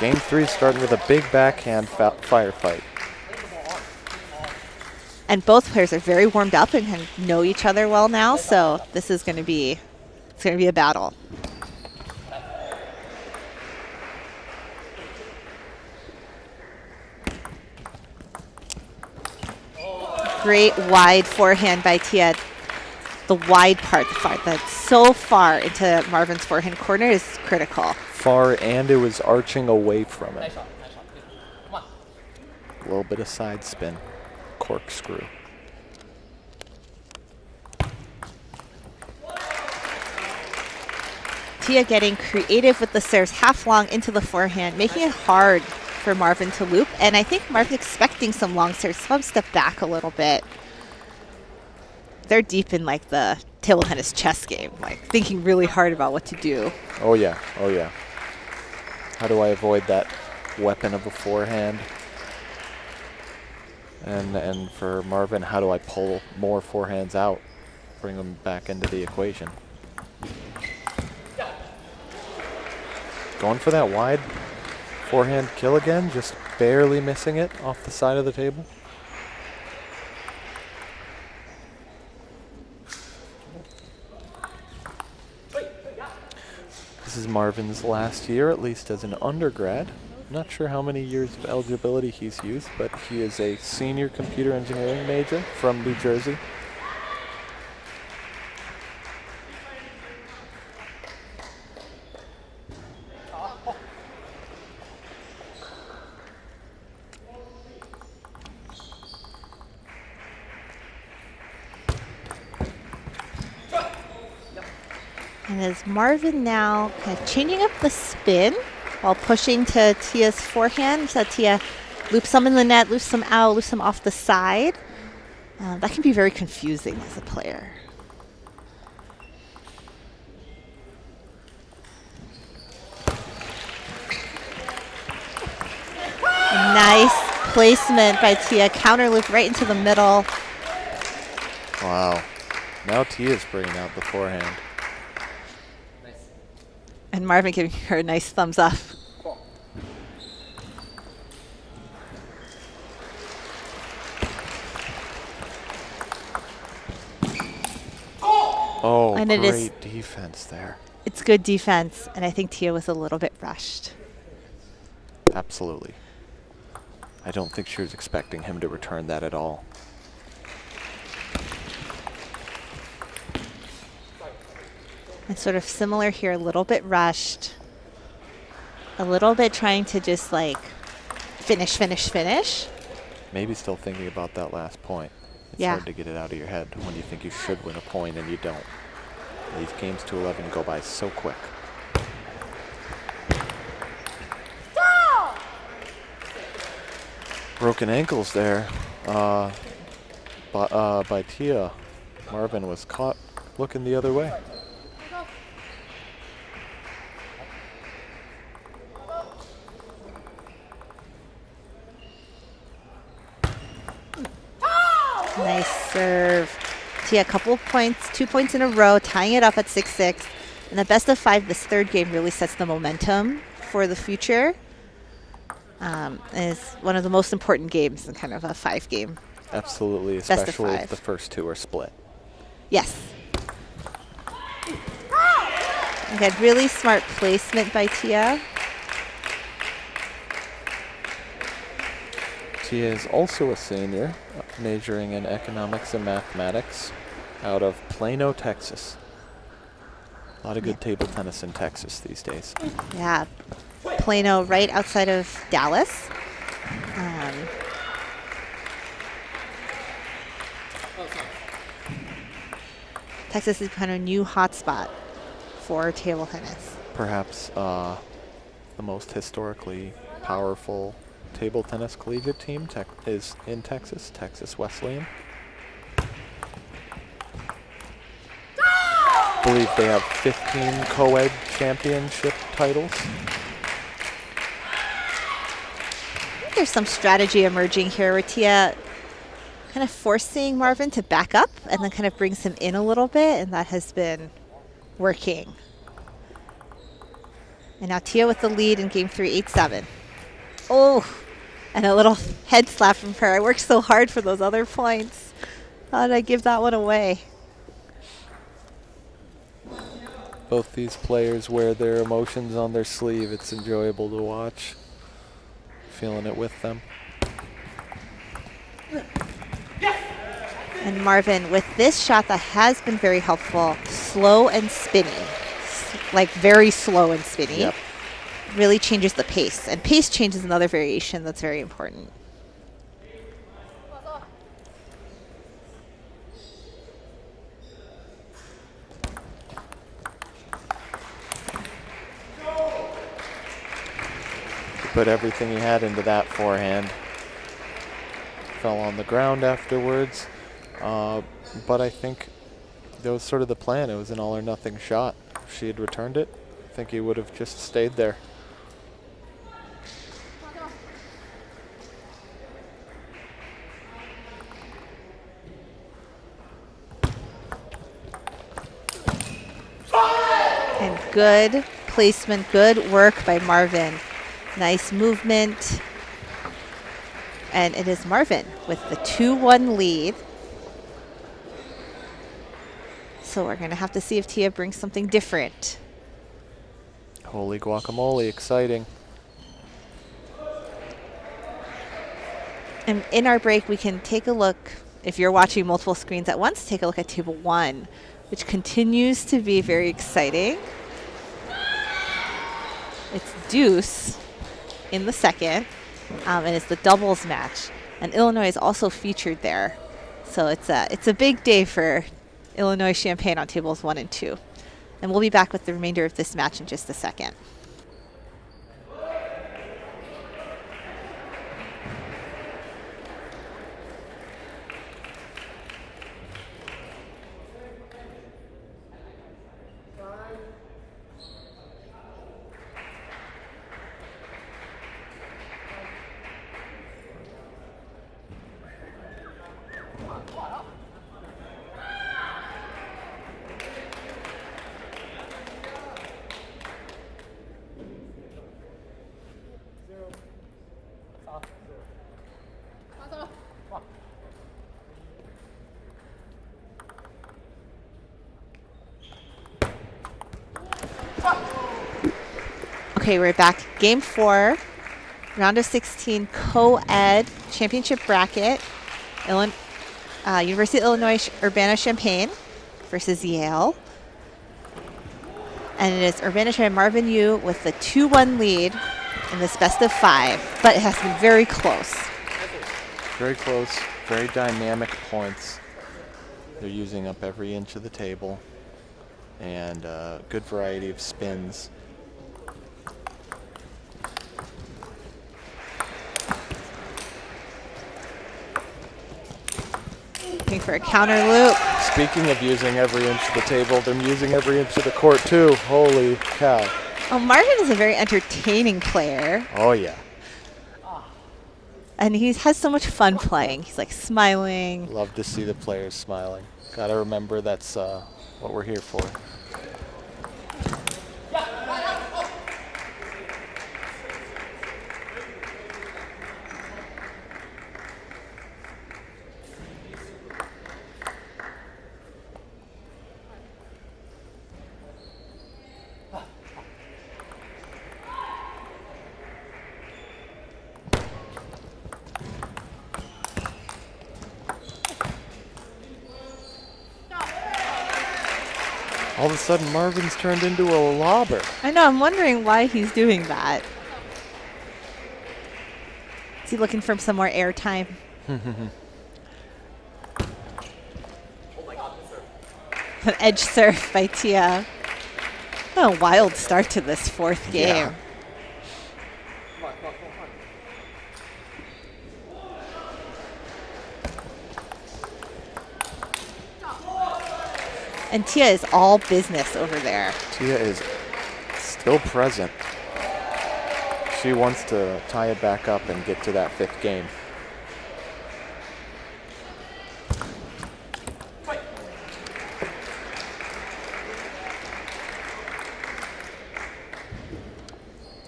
Speaker 4: Game 3 starting with a big backhand firefight.
Speaker 3: And both players are very warmed up and kind of know each other well now, so this is going to be a battle. Great wide forehand by Tia. The wide part, the part that's so far into Marvin's forehand corner is critical.
Speaker 4: Far, and it was arching away from it. A little bit of side spin, corkscrew.
Speaker 3: Tia getting creative with the serves, half long into the forehand, making it hard for Marvin to loop. And I think Marvin expecting some long serves. Some step back a little bit. They're deep in like the table tennis chess game, like thinking really hard about what to do.
Speaker 4: Oh yeah, oh yeah. How do I avoid that weapon of a forehand? And for Marvin, how do I pull more forehands out, bring them back into the equation? Going for that wide forehand kill again, just barely missing it off the side of the table. This is Marvin's last year, at least as an undergrad. I'm not sure how many years of eligibility he's used, but he is a senior computer engineering major from New Jersey.
Speaker 3: as Marvin now kind of changing up the spin while pushing to Tia's forehand. So Tia loops some in the net, loops some out, loops some off the side. That can be very confusing as a player. Nice placement by Tia. Counter loop right into the middle.
Speaker 4: Wow. Now Tia's bringing out the forehand.
Speaker 3: And Marvin giving her a nice thumbs up.
Speaker 4: Oh,
Speaker 3: And
Speaker 4: great defense there.
Speaker 3: It's good defense, and I think Tia was a little bit rushed.
Speaker 4: Absolutely. I don't think she was expecting him to return that at all.
Speaker 3: And sort of similar here, a little bit rushed. A little bit trying to just like finish, finish, finish.
Speaker 4: Maybe still thinking about that last point. It's
Speaker 3: Yeah.
Speaker 4: hard to get it out of your head when you think you should win a point and you don't. These games to 11 go by so quick. Broken ankles there by Tia. Marvin was caught looking the other way.
Speaker 3: Nice serve. Tia, a couple of points, 2 points in a row, tying it up at 6-6. And the best of 5, this third game really sets the momentum for the future. Is one of the most important games in kind of a 5-game.
Speaker 4: Absolutely,
Speaker 3: Best of
Speaker 4: especially if
Speaker 3: 5.
Speaker 4: the first 2 are split.
Speaker 3: Yes. Again, really smart placement by Tia.
Speaker 4: Tia is also a senior, majoring in economics and mathematics out of Plano, Texas. A lot of good table tennis in Texas these days.
Speaker 3: Yeah. Plano, right outside of Dallas. Texas is kind of a new hotspot for table tennis.
Speaker 4: Perhaps the most historically powerful table tennis collegiate team is in Texas, Texas Wesleyan. I believe they have 15 Coed championship titles.
Speaker 3: I think there's some strategy emerging here where Tia kind of forcing Marvin to back up and then kind of brings him in a little bit, and that has been working. And now Tia with the lead in game 3, 8-7. Oh, and a little head slap from her. I worked so hard for those other points. How did I give that one away?
Speaker 4: Both these players wear their emotions on their sleeve. It's enjoyable to watch. Feeling it with them.
Speaker 3: And Marvin, with this shot that has been very helpful, slow and spinny, like very slow and spinny,
Speaker 4: Yep.
Speaker 3: really changes the pace. And pace change is another variation that's very important.
Speaker 4: He put everything he had into that forehand. Fell on the ground afterwards. But I think that was sort of the plan. It was an all or nothing shot. If she had returned it, I think he would have just stayed there.
Speaker 3: And good placement, good work by Marvin. Nice movement. And it is Marvin with the 2-1 lead. So we're going to have to see if Tia brings something different.
Speaker 4: Holy guacamole, exciting.
Speaker 3: And in our break, we can take a look, if you're watching multiple screens at once, take a look at table 1, which continues to be very exciting. It's deuce in the second, and it's the doubles match. And Illinois is also featured there. So it's a big day for Illinois Champaign on tables 1 and 2. And we'll be back with the remainder of this match in just a second. Okay, we're back. Game 4, round of 16, co-ed championship bracket. University of Illinois Urbana-Champaign versus Yale. And it is Urbana-Champaign Marvin Yu with the 2-1 lead in this best of 5, but it has been very close.
Speaker 4: Very close, very dynamic points. They're using up every inch of the table, and good variety of spins.
Speaker 3: Looking for a counter loop.
Speaker 4: Speaking of using every inch of the table, they're using every inch of the court too. Holy cow.
Speaker 3: Oh, Marvin is a very entertaining player.
Speaker 4: Oh yeah.
Speaker 3: And he has so much fun playing. He's like smiling.
Speaker 4: Love to see the players smiling. Gotta remember that's what we're here for. All of a sudden, Marvin's turned into a lobber.
Speaker 3: I know, I'm wondering why he's doing that. Is he looking for some more airtime? An edge serve by Tia. What a wild start to this 4th game.
Speaker 4: Yeah.
Speaker 3: And Tia is all business over there.
Speaker 4: Tia is still present. She wants to tie it back up and get to that 5th game.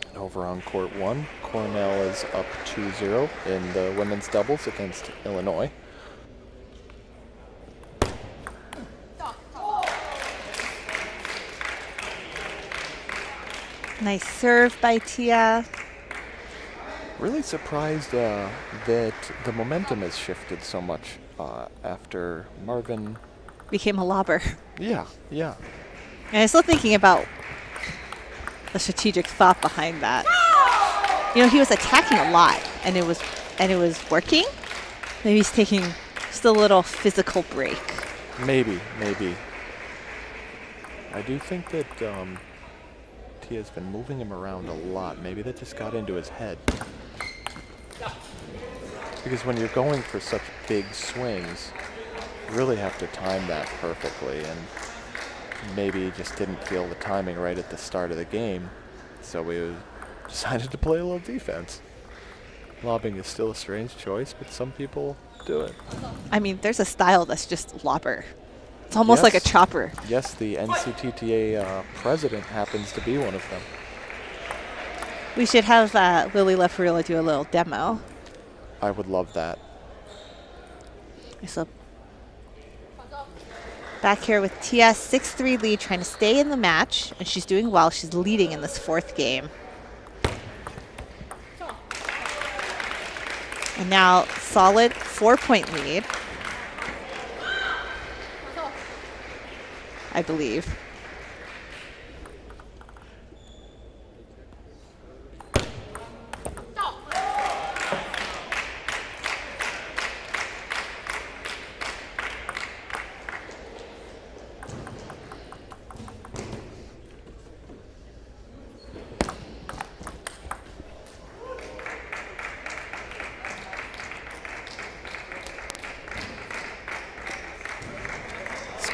Speaker 4: And over on court 1, Cornell is up 2-0 in the women's doubles against Illinois.
Speaker 3: Nice serve by Tia.
Speaker 4: Really surprised that the momentum has shifted so much after Marvin
Speaker 3: Became a lobber.
Speaker 4: Yeah.
Speaker 3: And I'm still thinking about the strategic thought behind that. You know, he was attacking a lot, and it was working. Maybe he's taking just a little physical break.
Speaker 4: Maybe. I do think that Tia's been moving him around a lot. Maybe that just got into his head. Because when you're going for such big swings, you really have to time that perfectly, and maybe he just didn't feel the timing right at the start of the game, so we decided to play a little defense. Lobbing is still a strange choice, but some people do it.
Speaker 3: I mean, there's a style that's just lobber. It's almost like a chopper.
Speaker 4: Yes, the NCTTA president happens to be one of them.
Speaker 3: We should have Lily Lefarilla do a little demo.
Speaker 4: I would love that.
Speaker 3: So back here with Tia, 6-3 lead, trying to stay in the match, and she's doing well. She's leading in this 4th game. And now solid 4-point lead, I believe.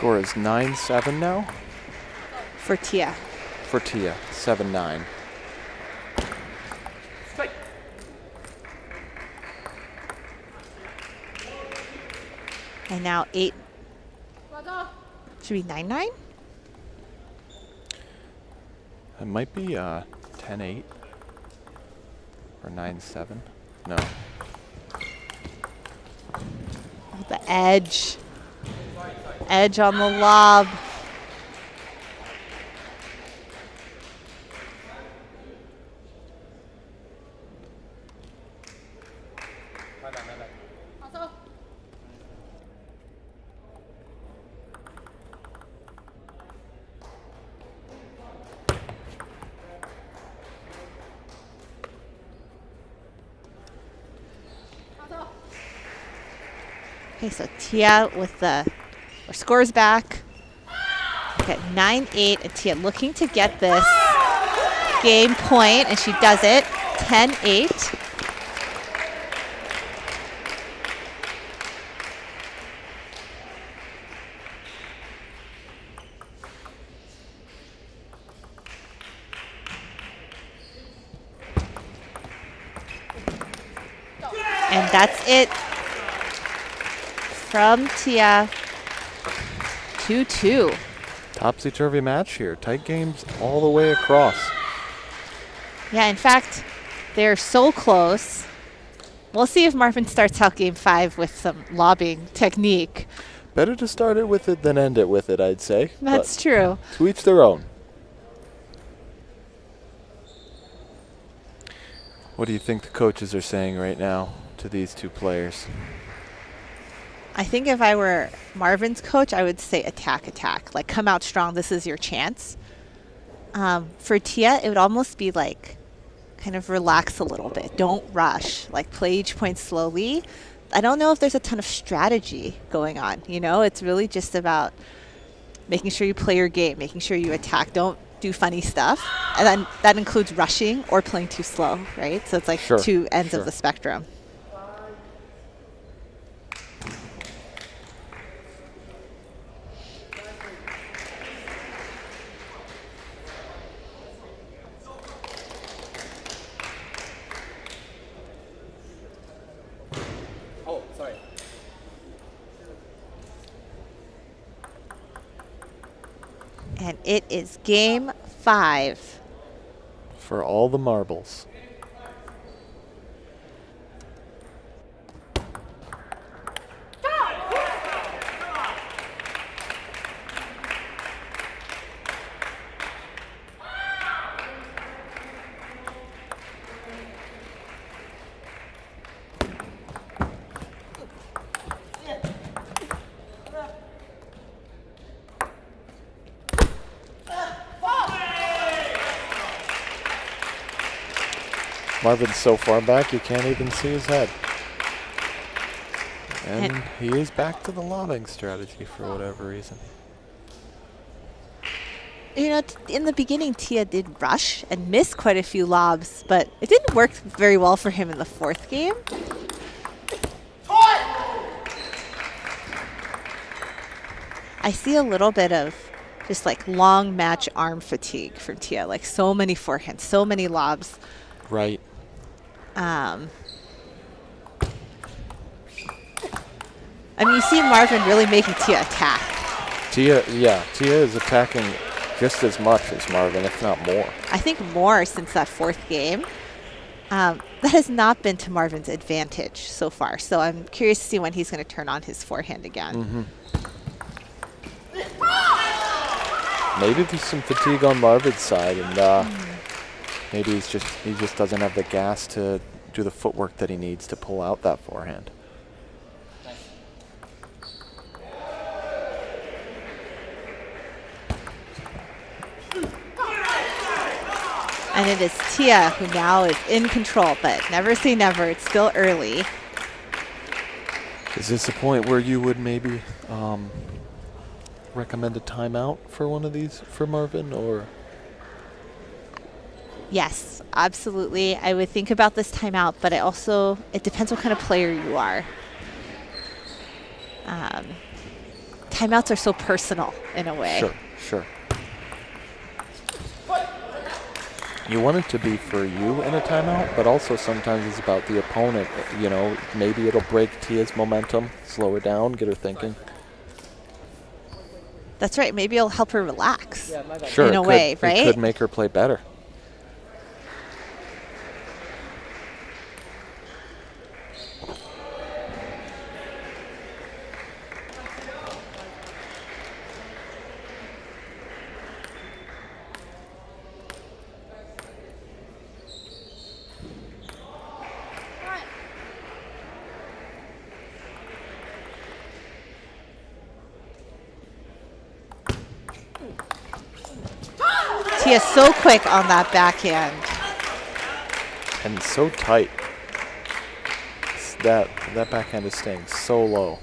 Speaker 4: Score is 9-7 now
Speaker 3: For Tia.
Speaker 4: for Tia, 7-9.
Speaker 3: And now 8. Should be 9-9?
Speaker 4: It might be 10-8 or 9-7. No.
Speaker 3: Oh, the edge. Edge on the lob. Okay, so Tia with the scores back. Okay, 9-8, and Tia looking to get this game point, and she does it. 10-8. And that's it from Tia. 2-2.
Speaker 4: Topsy-turvy match here. Tight games all the way across.
Speaker 3: Yeah, in fact, they're so close. We'll see if Marvin starts out game 5 with some lobbing technique.
Speaker 4: Better to start it with it than end it with it, I'd say.
Speaker 3: That's
Speaker 4: But
Speaker 3: true.
Speaker 4: to each their own. What do you think the coaches are saying right now to these two players?
Speaker 3: I think if I were Marvin's coach, I would say attack, attack. Like, come out strong. This is your chance. For Tia, it would almost be like kind of relax a little bit. Don't rush. Like, play each point slowly. I don't know if there's a ton of strategy going on. You know, it's really just about making sure you play your game, making sure you attack. Don't do funny stuff. And then that includes rushing or playing too slow, right? So it's like
Speaker 4: Sure,
Speaker 3: two ends
Speaker 4: sure.
Speaker 3: of the spectrum.
Speaker 7: Oh, sorry.
Speaker 3: And it is game 5.
Speaker 4: For all the marbles. Marvin's so far back you can't even see his head. And he is back to the lobbing strategy for whatever reason.
Speaker 3: You know, in the beginning, Tia did rush and miss quite a few lobs, but it didn't work very well for him in the 4th game. I see a little bit of just like long match arm fatigue from Tia, like so many forehands, so many lobs.
Speaker 4: Right.
Speaker 3: I mean, you see Marvin really making Tia attack.
Speaker 4: Tia is attacking just as much as Marvin, if not more.
Speaker 3: I think more since that 4th game. That has not been to Marvin's advantage so far. So I'm curious to see when he's going to turn on his forehand again.
Speaker 4: Maybe there's some fatigue on Marvin's side, and maybe he just doesn't have the gas to do the footwork that he needs to pull out that forehand.
Speaker 3: And it is Tia who now is in control, but never say never. It's still early.
Speaker 4: Is this a point where you would maybe recommend a timeout for one of these for Marvin, or?
Speaker 3: Yes, absolutely. I would think about this timeout, but it depends what kind of player you are. timeouts are so personal in a way.
Speaker 4: Sure. You want it to be for you in a timeout, but also sometimes it's about the opponent. You know, maybe it'll break Tia's momentum, slow her down, get her thinking.
Speaker 3: That's right. Maybe it'll help her relax.
Speaker 7: Yeah, my bad.
Speaker 4: Sure,
Speaker 3: In a way, right?
Speaker 4: It could make her play better.
Speaker 3: Tia's so quick on that backhand.
Speaker 4: And so tight. That backhand is staying so low.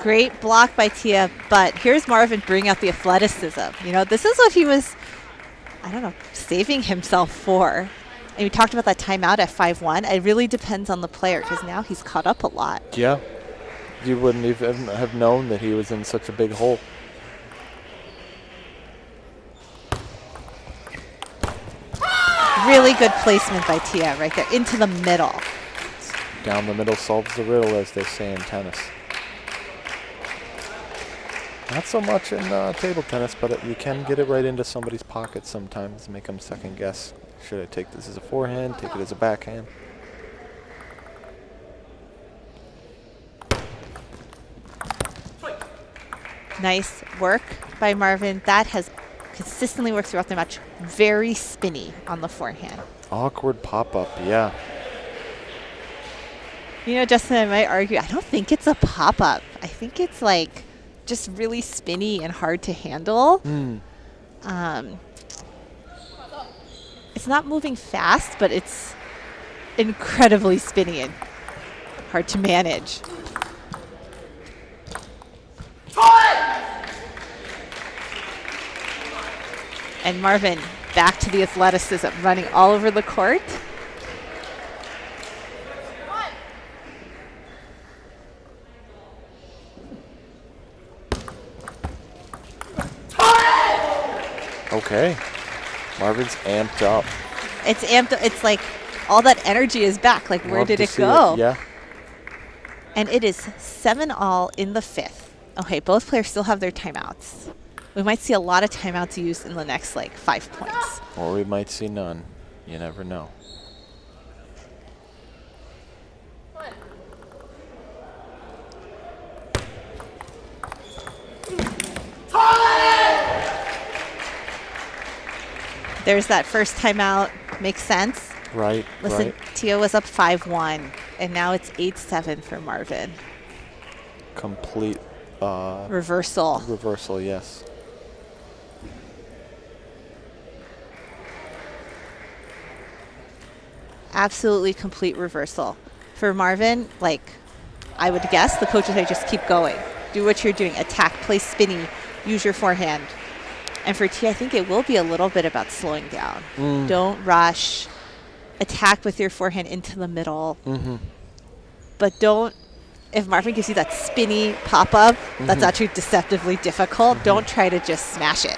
Speaker 3: Great block by Tia, but here's Marvin bringing out the athleticism. You know, this is what he was, I don't know, saving himself for. And we talked about that timeout at 5-1. It really depends on the player because now he's caught up a lot.
Speaker 4: Yeah. You wouldn't even have known that he was in such a big hole.
Speaker 3: Really good placement by Tia right there into the middle.
Speaker 4: Down the middle solves the riddle, as they say in tennis. Not so much in table tennis, but you can get it right into somebody's pocket sometimes, make them second guess. Should I take this as a forehand, take it as a backhand?
Speaker 3: Nice work by Marvin. That has consistently worked throughout the match. Very spinny on the forehand.
Speaker 4: Awkward pop-up, yeah.
Speaker 3: You know, Justin, I might argue, I don't think it's a pop-up. I think it's like just really spinny and hard to handle. It's not moving fast, but it's incredibly spinny and hard to manage. And Marvin back to the athleticism, running all over the court.
Speaker 4: Okay. Marvin's amped up.
Speaker 3: It's amped. It's like all that energy is back. Like, where
Speaker 4: Love
Speaker 3: did
Speaker 4: to
Speaker 3: it
Speaker 4: see
Speaker 3: go?
Speaker 4: Yeah.
Speaker 3: And it is 7-all in the fifth. Okay, both players still have their timeouts. We might see a lot of timeouts used in the next, like, 5 points.
Speaker 4: Or we might see none. You never know.
Speaker 3: There's that first timeout. Makes sense.
Speaker 4: Right,
Speaker 3: Listen,
Speaker 4: right.
Speaker 3: Tia was up 5-1, and now it's 8-7 for Marvin.
Speaker 4: Complete
Speaker 3: Reversal.
Speaker 4: reversal, yes.
Speaker 3: Absolutely complete reversal. For Marvin, like, I would guess the coach would say just keep going. Do what you're doing. Attack, play spinny, use your forehand. And for Tia, I think it will be a little bit about slowing down. Don't rush. Attack with your forehand into the middle. But don't, if Marvin gives you that spinny pop-up, that's actually deceptively difficult. Don't try to just smash it.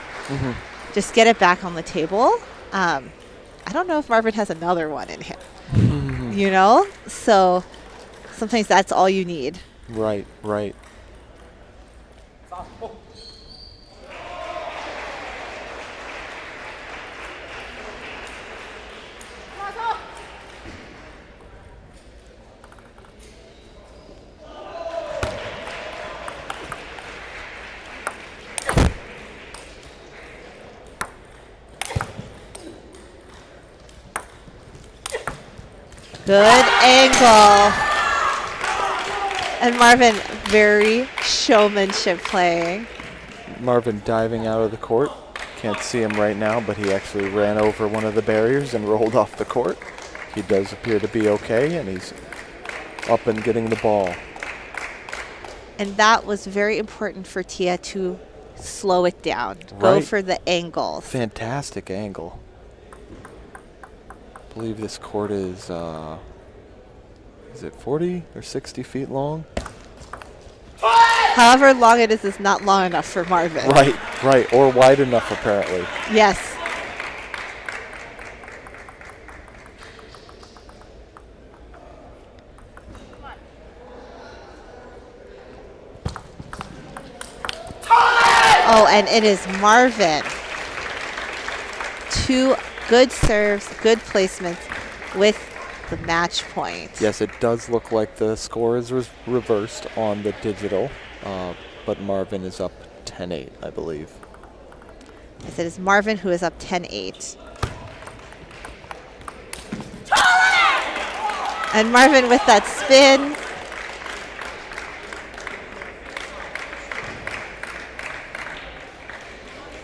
Speaker 3: Just get it back on the table. I don't know if Marvin has another one in him. You know? So sometimes that's all you need.
Speaker 4: Right, right.
Speaker 3: Good angle. And Marvin, very showmanship playing.
Speaker 4: Marvin diving out of the court. can't see him right now, but he actually ran over one of the barriers and rolled off the court. He does appear to be okay, and he's up and getting the ball.
Speaker 3: And that was very important for Tia to slow it down.
Speaker 4: Right.
Speaker 3: Go for the angles.
Speaker 4: Fantastic angle. I believe this court is it 40 or 60 feet long?
Speaker 3: However long it is not long enough for Marvin.
Speaker 4: Right, or wide enough apparently.
Speaker 3: Yes. Oh, and it is Marvin. 2 good serves, good placements with the match point.
Speaker 4: Yes, it does look like the score is reversed on the digital, but Marvin is up 10-8, I believe.
Speaker 3: Yes, it is Marvin who is up 10-8. And Marvin with that spin.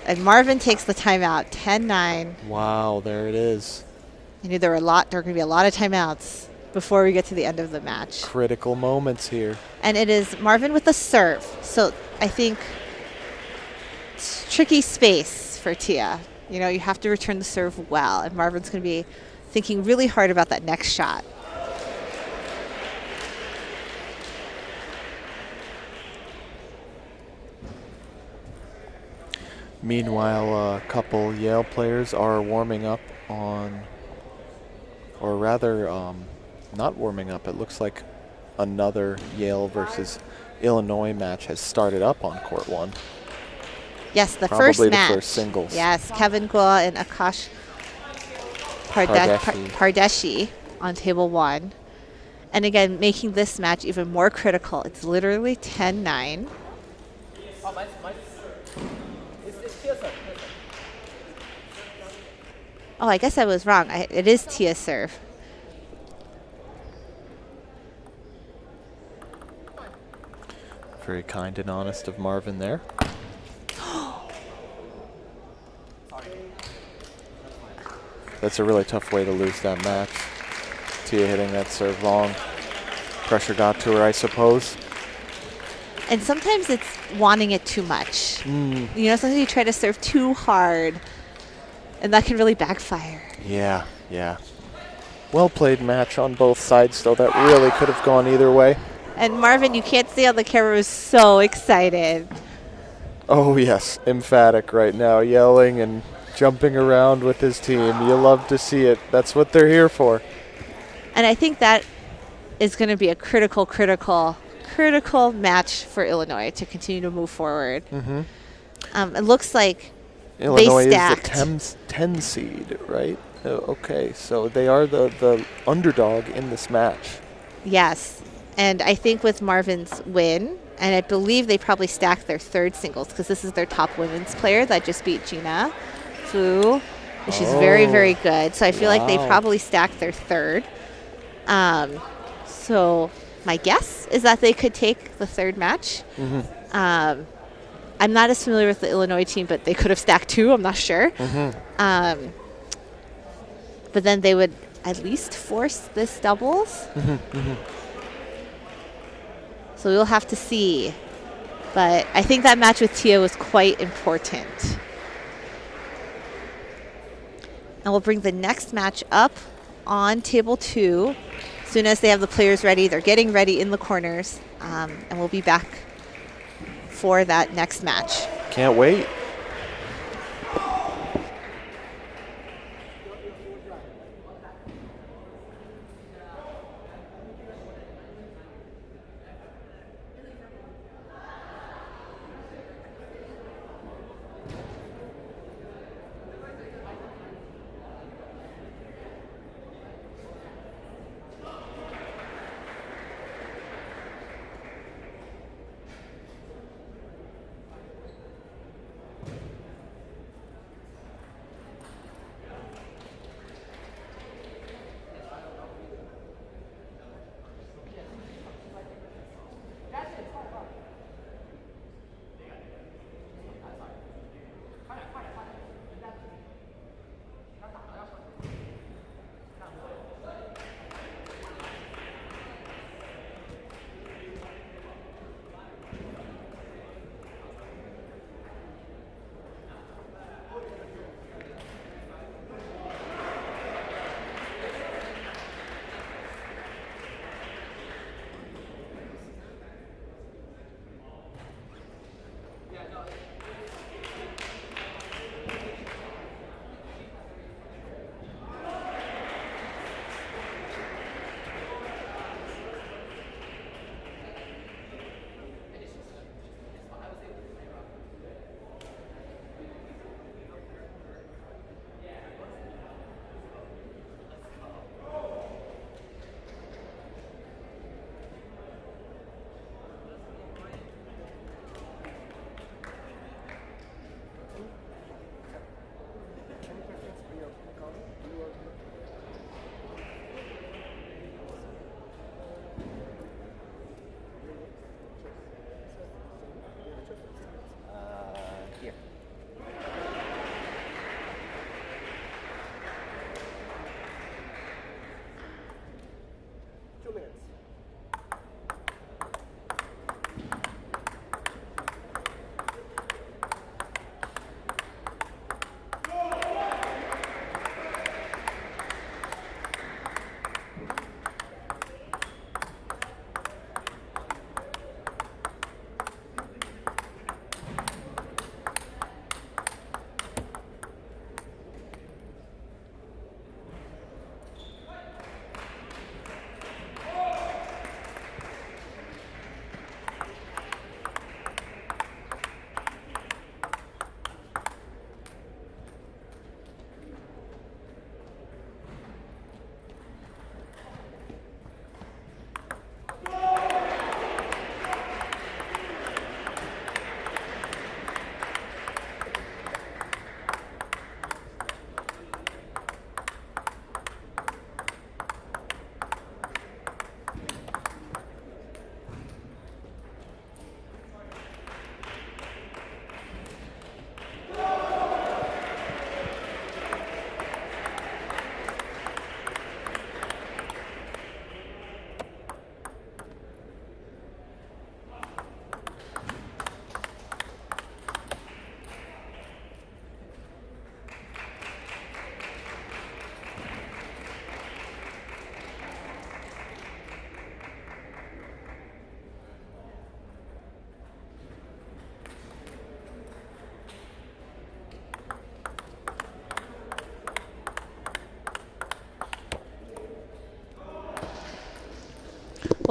Speaker 3: And Marvin takes the timeout, 10-9.
Speaker 4: Wow, there it is.
Speaker 3: I knew there are going to be a lot of timeouts before we get to the end of the match.
Speaker 4: Critical moments here.
Speaker 3: And it is Marvin with the serve. So I think it's tricky space for Tia. You know, you have to return the serve well, and Marvin's going to be thinking really hard about that next shot.
Speaker 4: Meanwhile, a couple Yale players are warming up on, or rather, not warming up. It looks like another Yale versus Illinois match has started up on court 1.
Speaker 3: Yes, the
Speaker 4: Probably
Speaker 3: first
Speaker 4: the
Speaker 3: match.
Speaker 4: first singles.
Speaker 3: Yes, Kevin Guo and Akash Pardeshi on table 1. And again, making this match even more critical. It's literally 10-9.
Speaker 7: Oh, my. It's Tia serve.
Speaker 3: Oh, I guess I was wrong. It is Tia serve.
Speaker 4: Very kind and honest of Marvin there. That's a really tough way to lose that match. Tia hitting that serve long. Pressure got to her, I suppose.
Speaker 3: And sometimes it's wanting it too much. You know, sometimes you try to serve too hard, and that can really backfire.
Speaker 4: Yeah. Well played match on both sides, though. That really could have gone either way.
Speaker 3: And Marvin, you can't see on the camera, was so excited.
Speaker 4: Oh, yes. Emphatic right now, yelling and jumping around with his team. You love to see it. That's what they're here for.
Speaker 3: And I think that is going to be a critical match for Illinois to continue to move forward. It looks like
Speaker 4: Illinois
Speaker 3: they stacked.
Speaker 4: is the 10 seed, right? Okay, so they are the underdog in this match.
Speaker 3: Yes. And I think with Marvin's win, and I believe they probably stacked their 3rd singles because this is their top women's player that just beat Gina Fu. And she's very, very good. So I feel like they probably stacked their 3rd. So my guess is that they could take the 3rd match. I'm not as familiar with the Illinois team, but they could have stacked 2. I'm not sure. But then they would at least force this doubles. So we'll have to see. But I think that match with Tia was quite important. And we'll bring the next match up on table 2. As soon as they have the players ready, they're getting ready in the corners. And we'll be back for that next match.
Speaker 4: Can't wait.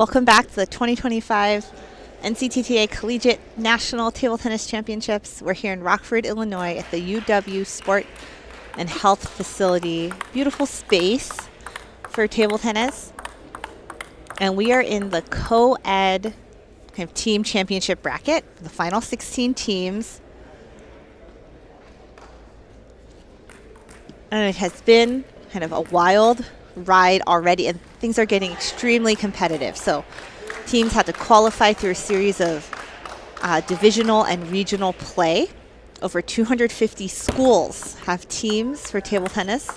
Speaker 3: Welcome back to the 2025 NCTTA Collegiate National Table Tennis Championships. We're here in Rockford, Illinois at the UW Sport and Health Facility. Beautiful space for table tennis. And we are in the co-ed kind of team championship bracket, the final 16 teams. And it has been kind of a wild ride already, and things are getting extremely competitive. So teams had to qualify through a series of divisional and regional play. Over 250 schools have teams for table tennis.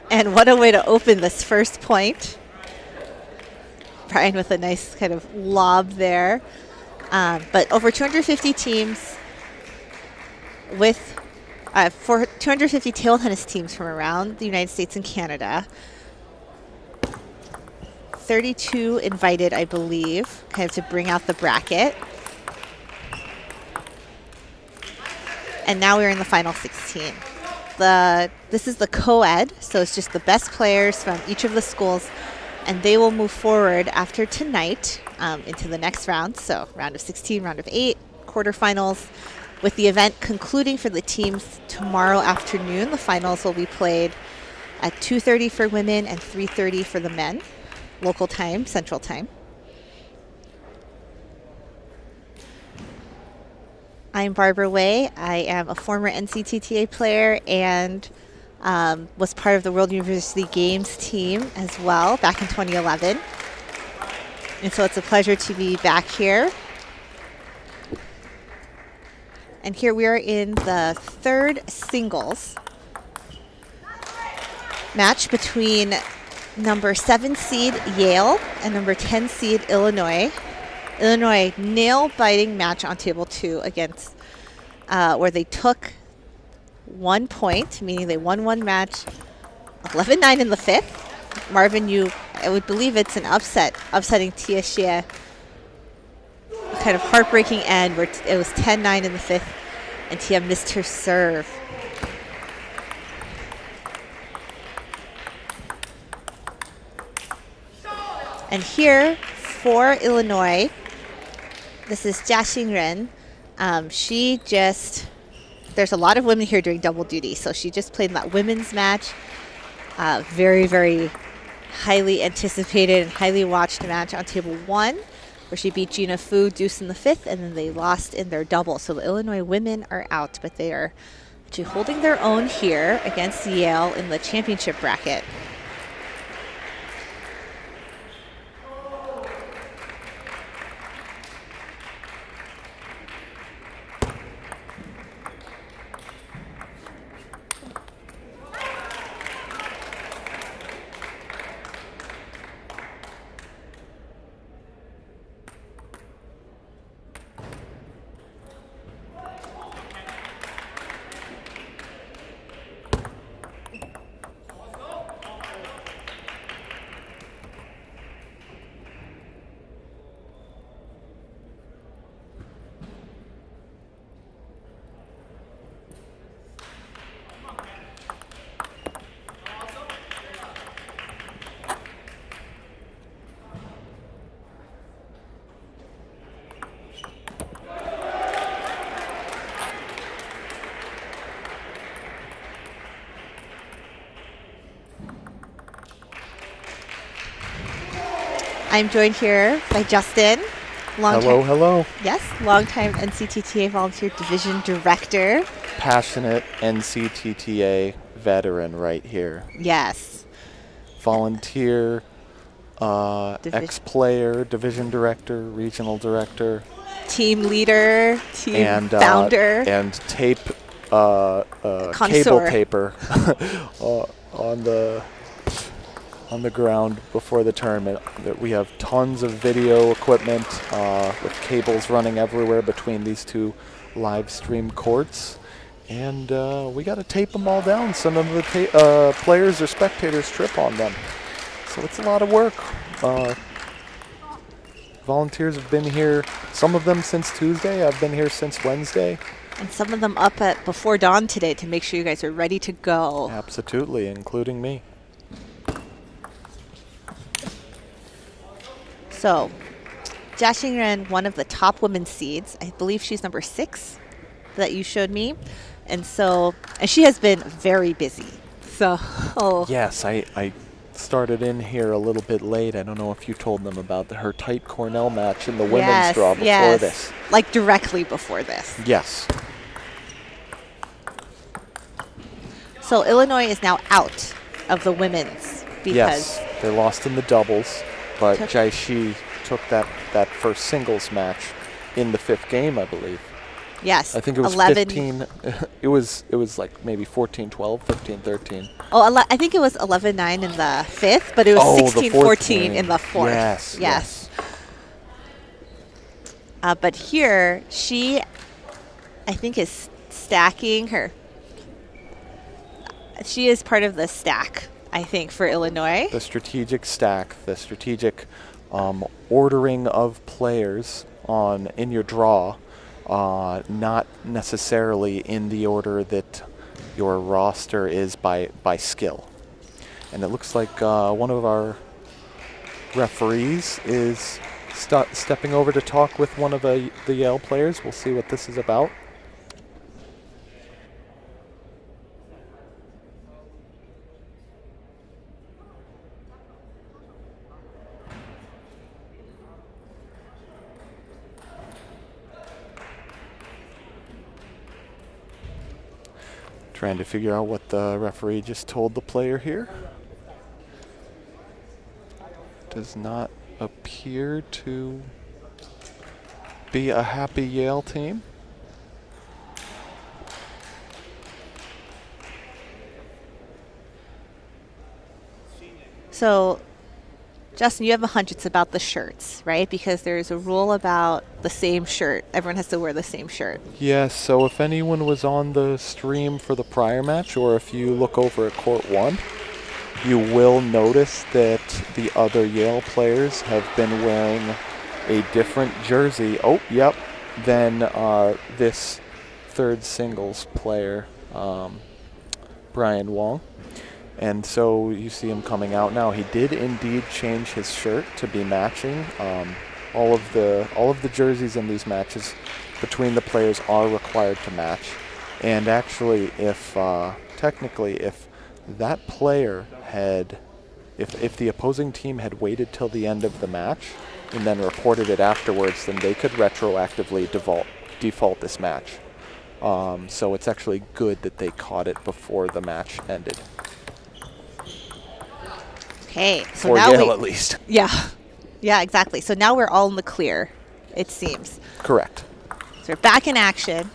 Speaker 3: And what a way to open this first point. Brian with a nice kind of lob there. But over 250 teams with for 250 table tennis teams from around the United States and Canada. 32 invited, I believe, kind of to bring out the bracket. And now we're in the final 16. This is the co-ed, so it's just the best players from each of the schools, and they will move forward after tonight into the next round. So round of 16, round of 8, quarterfinals, with the event concluding for the teams tomorrow afternoon. The finals will be played at 2:30 for women and 3:30 for the men, local time, Central Time. I'm Barbara Way. I am a former NCTTA player and was part of the World University Games team as well back in 2011. And so it's a pleasure to be back here. And here we are in the third singles match between number 7 seed Yale and number 10 seed Illinois. Illinois nail-biting match on table 2 against where they took 1 point, meaning they won one match, 11-9 in the 5th. Marvin, I would believe it's an upsetting Tia Xie. Kind of heartbreaking end where it was 10-9 in the 5th, and Tia missed her serve. And here for Illinois, this is Jia Xingren. There's a lot of women here doing double duty, so she just played in that women's match. Very, very highly anticipated and highly watched match on table 1, where she beat Gina Fu deuce in the 5th, and then they lost in their double. So the Illinois women are out, but they are actually holding their own here against Yale in the championship bracket. I'm joined here by Justin.
Speaker 4: Hello.
Speaker 3: Yes, longtime NCTTA Volunteer Division Director.
Speaker 4: Passionate NCTTA veteran right here.
Speaker 3: Yes.
Speaker 4: Volunteer, ex-player, division director, regional director.
Speaker 3: Team leader, team founder.
Speaker 4: And tape,
Speaker 3: Connoisseur.
Speaker 4: cable taper on the ground before the tournament. We have tons of video equipment with cables running everywhere between these two live stream courts. And we got to tape them all down. Some of the players or spectators trip on them. So it's a lot of work. Volunteers have been here, some of them since Tuesday. I've been here since Wednesday.
Speaker 3: And some of them up at before dawn today to make sure you guys are ready to go.
Speaker 4: Absolutely, including me.
Speaker 3: So, Jia Xingren, one of the top women's seeds. I believe she's number 6 that you showed me. And she has been very busy. So,
Speaker 4: Yes, I started in here a little bit late. I don't know if you told them about her tight Cornell match in the women's draw before this.
Speaker 3: Like directly before this.
Speaker 4: Yes.
Speaker 3: So Illinois is now out of the women's because
Speaker 4: yes, they lost in the doubles, but Jai Shi took that first singles match in the 5th game, I believe.
Speaker 3: Yes,
Speaker 4: I think it was
Speaker 3: 11.
Speaker 4: 15. it was like maybe 14-12, 15-13.
Speaker 3: Oh, I think it was 11-9 in the 5th, but it was 16-14 in the 4th. Yes. But here, she, I think, is stacking her. She is part of the stack, I think, for Illinois.
Speaker 4: The strategic stack, the strategic ordering of players in your draw, not necessarily in the order that your roster is by skill. And it looks like one of our referees is stepping over to talk with one of the Yale players. We'll see what this is about. Trying to figure out what the referee just told the player here. Does not appear to be a happy Yale team.
Speaker 3: So, Justin, you have a hunch it's about the shirts, right? Because there's a rule about the same shirt. Everyone has to wear the same shirt.
Speaker 4: Yes, so if anyone was on the stream for the prior match, or if you look over at Court 1, you will notice that the other Yale players have been wearing a different jersey. Oh, yep. Than this third singles player, Brian Huang. And so you see him coming out now. He did indeed change his shirt to be matching. All of the jerseys in these matches between the players are required to match. And actually, if technically, if that player had, if the opposing team had waited till the end of the match and then reported it afterwards, then they could retroactively default this match. So it's actually good that they caught it before the match ended.
Speaker 3: Okay, so
Speaker 4: for
Speaker 3: now
Speaker 4: Yale at least.
Speaker 3: Yeah, exactly. So now we're all in the clear, it seems.
Speaker 4: Correct.
Speaker 3: So we're back in action.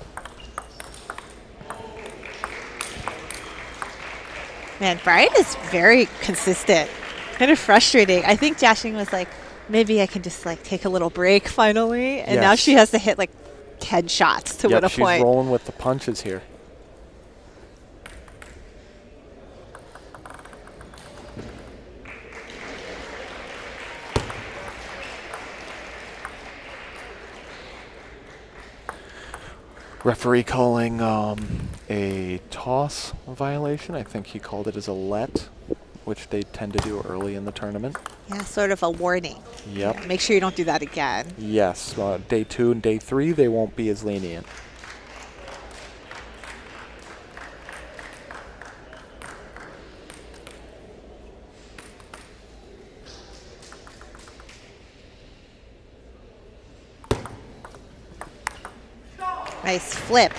Speaker 3: Man, Brian is very consistent. Kind of frustrating. I think Jashing was like, maybe I can just like take a little break finally, and now she has to hit like 10 shots to win a point.
Speaker 4: She's rolling with the punches here. Referee calling a toss violation. I think he called it as a let, which they tend to do early in the tournament.
Speaker 3: Yeah, sort of a warning.
Speaker 4: Yep.
Speaker 3: Yeah, make sure you don't do that again.
Speaker 4: Yes. Day 2 and day 3, they won't be as lenient.
Speaker 3: Nice flip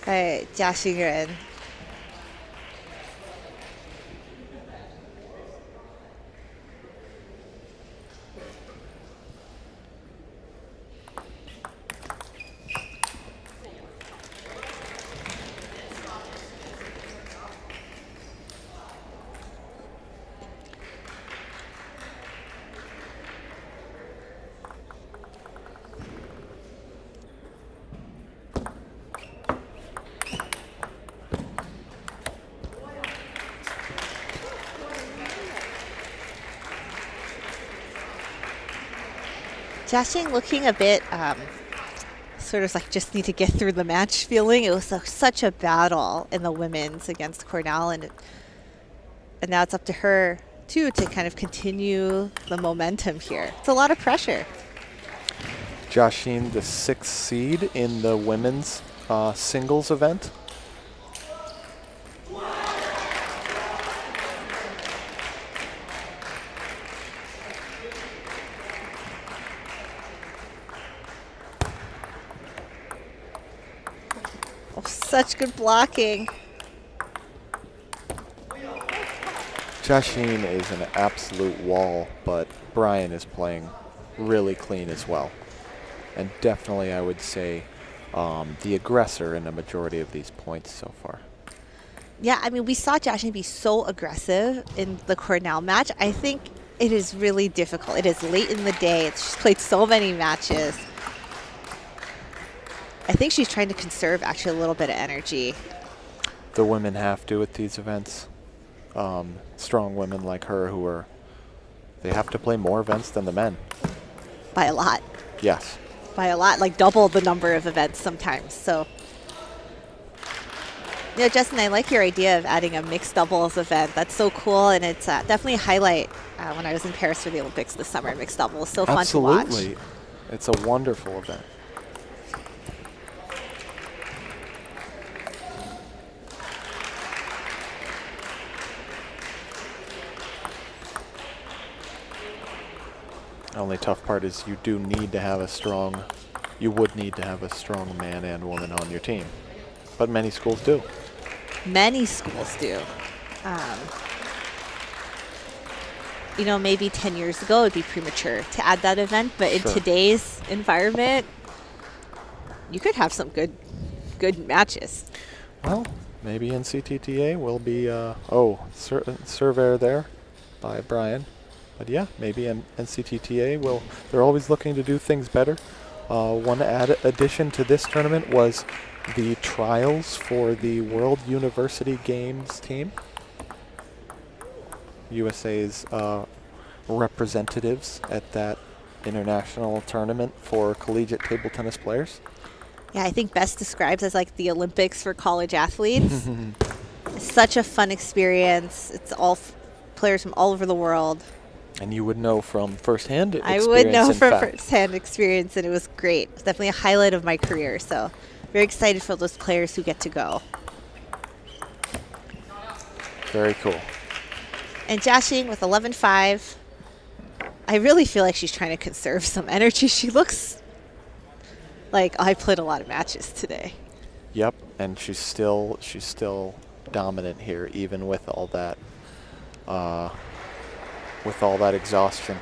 Speaker 3: by Jia Xingren. Jiaxing looking a bit sort of like just need to get through the match feeling. It was such a battle in the women's against Cornell, and now it's up to her too to kind of continue the momentum here. It's a lot of pressure.
Speaker 4: Joshine, the 6th seed in the women's singles event.
Speaker 3: Oh, such good blocking.
Speaker 4: Joshine is an absolute wall, but Brian is playing really clean as well. And definitely, I would say, the aggressor in a majority of these points so far.
Speaker 3: Yeah, I mean, we saw Joshine be so aggressive in the Cornell match. I think it is really difficult. It is late in the day. She's played so many matches. I think she's trying to conserve actually a little bit of energy.
Speaker 4: The women have to at these events. Strong women like her they have to play more events than the men.
Speaker 3: By a lot.
Speaker 4: Yes.
Speaker 3: By a lot, like double the number of events sometimes. So, yeah, Justin, I like your idea of adding a mixed doubles event. That's so cool, and it's definitely a highlight when I was in Paris for the Olympics this summer. Mixed doubles, so fun to watch.
Speaker 4: Absolutely. It's a wonderful event. The only tough part is you would need to have a strong man and woman on your team. But many schools do.
Speaker 3: Many schools do. You know, maybe 10 years ago it would be premature to add that event, but in today's environment, you could have some good matches.
Speaker 4: Well, maybe NCTTA will be, surveyor there by Brian. But yeah, maybe NCTTA they're always looking to do things better. One addition to this tournament was the trials for the World University Games team. USA's representatives at that international tournament for collegiate table tennis players.
Speaker 3: Yeah, I think best described as like the Olympics for college athletes. Such a fun experience. It's all players from all over the world.
Speaker 4: And you would know from firsthand experience.
Speaker 3: I would know from firsthand experience, and it was great. It's definitely a highlight of my career. So very excited for those players who get to go.
Speaker 4: Very cool.
Speaker 3: And Joshing with 11-5. I really feel like she's trying to conserve some energy. She looks like I played a lot of matches today.
Speaker 4: Yep, and she's still dominant here, even with all that exhaustion.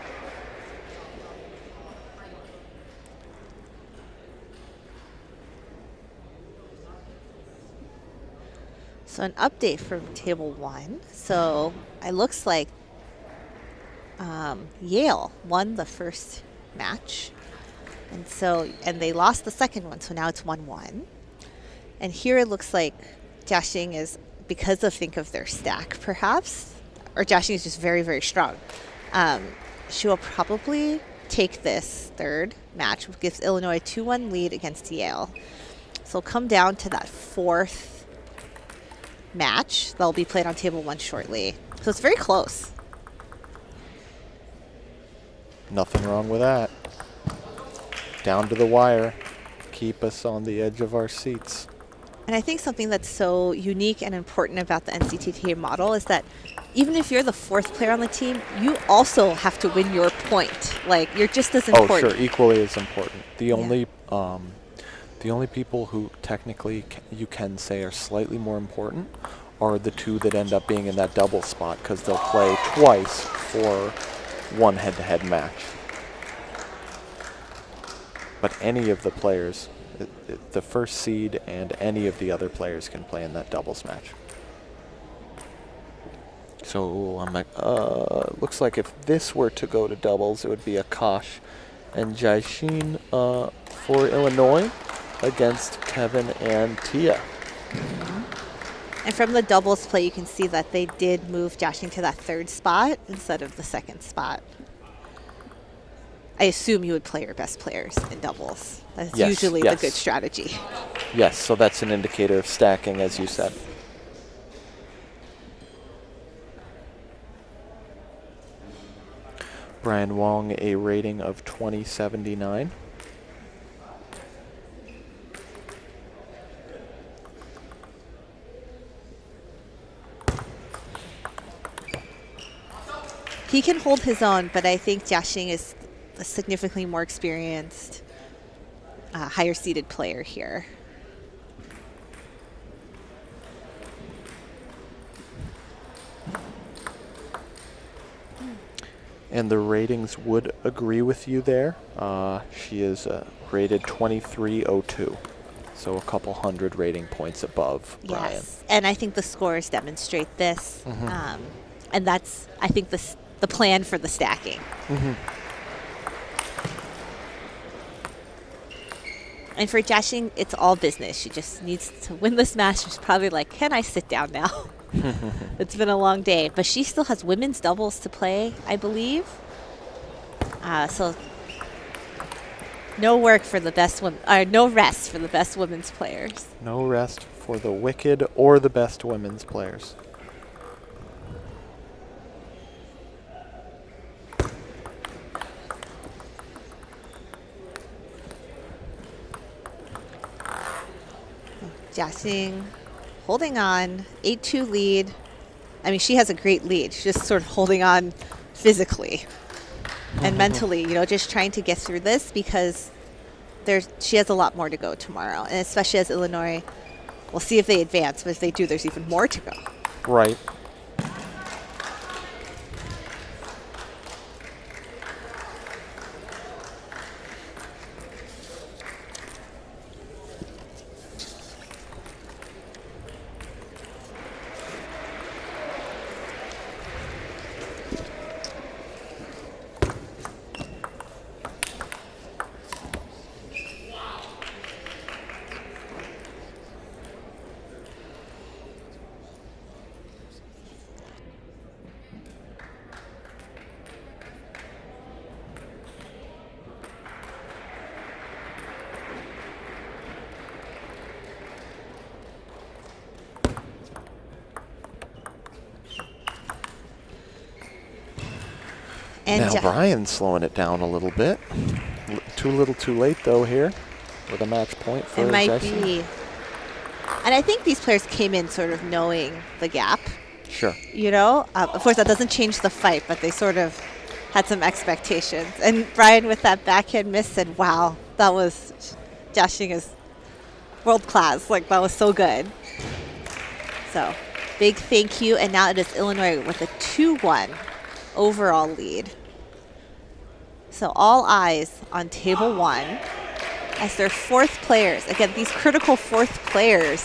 Speaker 3: So an update from table 1. So it looks like Yale won the first match, and they lost the second one. So now it's 1-1. And here it looks like Jiaxing is, because of their stack perhaps, or Jiaxing is just very, very strong. She will probably take this third match, which gives Illinois a 2-1 lead against Yale. So it'll come down to that fourth match that'll be played on table 1 shortly. So it's very close.
Speaker 4: Nothing wrong with that. Down to the wire. Keep us on the edge of our seats.
Speaker 3: And I think something that's so unique and important about the NCTTA model is that even if you're the fourth player on the team, you also have to win your point. Like, you're just as important.
Speaker 4: Oh, sure, equally as important. The only people who technically you can say are slightly more important are the two that end up being in that double spot, because they'll play twice for one head-to-head match. But any of the players, the first seed and any of the other players can play in that doubles match. So I'm like, looks like if this were to go to doubles, it would be Akash and Jiaxin for Illinois against Kevin and Tia.
Speaker 3: And from the doubles play, you can see that they did move Jiaxing to that third spot instead of the second spot. I assume you would play your best players in doubles. That's
Speaker 4: Yes,
Speaker 3: usually
Speaker 4: yes.
Speaker 3: the good strategy.
Speaker 4: Yes, so that's an indicator of stacking, as you said. Brian Huang, a rating of 2079.
Speaker 3: He can hold his own, but I think Jiaxing is a significantly more experienced, higher seeded player here.
Speaker 4: And the ratings would agree with you there. She is rated 2302, so a couple hundred rating points above Brian.
Speaker 3: Yes, and I think the scores demonstrate this. And that's, I think, the plan for the stacking. And for Jiaxing, it's all business. She just needs to win this match. She's probably like, can I sit down now? It's been a long day. But she still has women's doubles to play, I believe. So no work for the best women, no rest for the best women's players.
Speaker 4: No rest for the wicked or the best women's players.
Speaker 3: Jiaxing holding on, 8-2 lead. I mean, she has a great lead. She's just sort of holding on physically and mentally, you know, just trying to get through this because she has a lot more to go tomorrow. And especially as Illinois, we'll see if they advance, but if they do, there's even more to go.
Speaker 4: Right.
Speaker 3: And
Speaker 4: Now Brian's slowing it down a little bit. Too little too late, though, here with a match point for
Speaker 3: it might
Speaker 4: Jiaxing.
Speaker 3: be. And I think these players came in sort of knowing the gap.
Speaker 4: Sure.
Speaker 3: You know, of course, that doesn't change the fight, but they sort of had some expectations. And Brian, with that backhand miss, said, wow, that was, Jiaxing is world class. Like, that was so good. So, big thank you. And now it is Illinois with a 2-1 overall lead. So, all eyes on table 1 as their fourth players. Again, these critical fourth players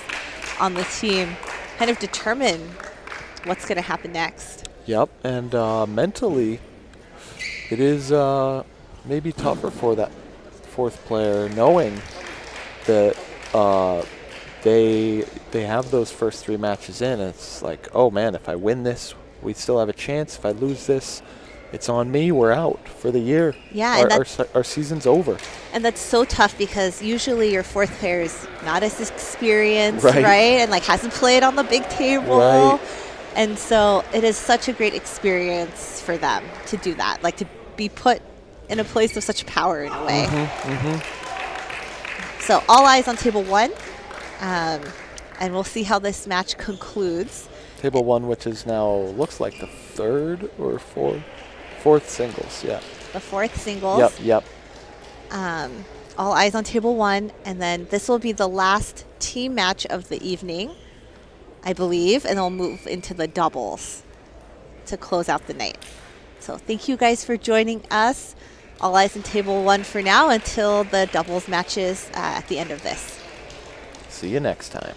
Speaker 3: on the team kind of determine what's going to happen next.
Speaker 4: Yep, and mentally, it is maybe tougher for that fourth player, knowing that they have those first 3 matches in. It's like, oh man, if I win this, we still have a chance. If I lose this, it's on me. We're out for the year.
Speaker 3: Yeah,
Speaker 4: our season's over.
Speaker 3: And that's so tough because usually your fourth player is not as experienced,
Speaker 4: Right.
Speaker 3: right? And like hasn't played on the big table.
Speaker 4: Right.
Speaker 3: And so it is such a great experience for them to do that, like to be put in a place of such power in a way. So all eyes on table 1. And we'll see how this match concludes.
Speaker 4: Table 1, which is now looks like the 3rd or 4th singles, yeah.
Speaker 3: The 4th singles.
Speaker 4: Yep.
Speaker 3: All eyes on table 1. And then this will be the last team match of the evening, I believe. And then we'll move into the doubles to close out the night. So thank you guys for joining us. All eyes on table 1 for now until the doubles matches at the end of this.
Speaker 4: See you next time.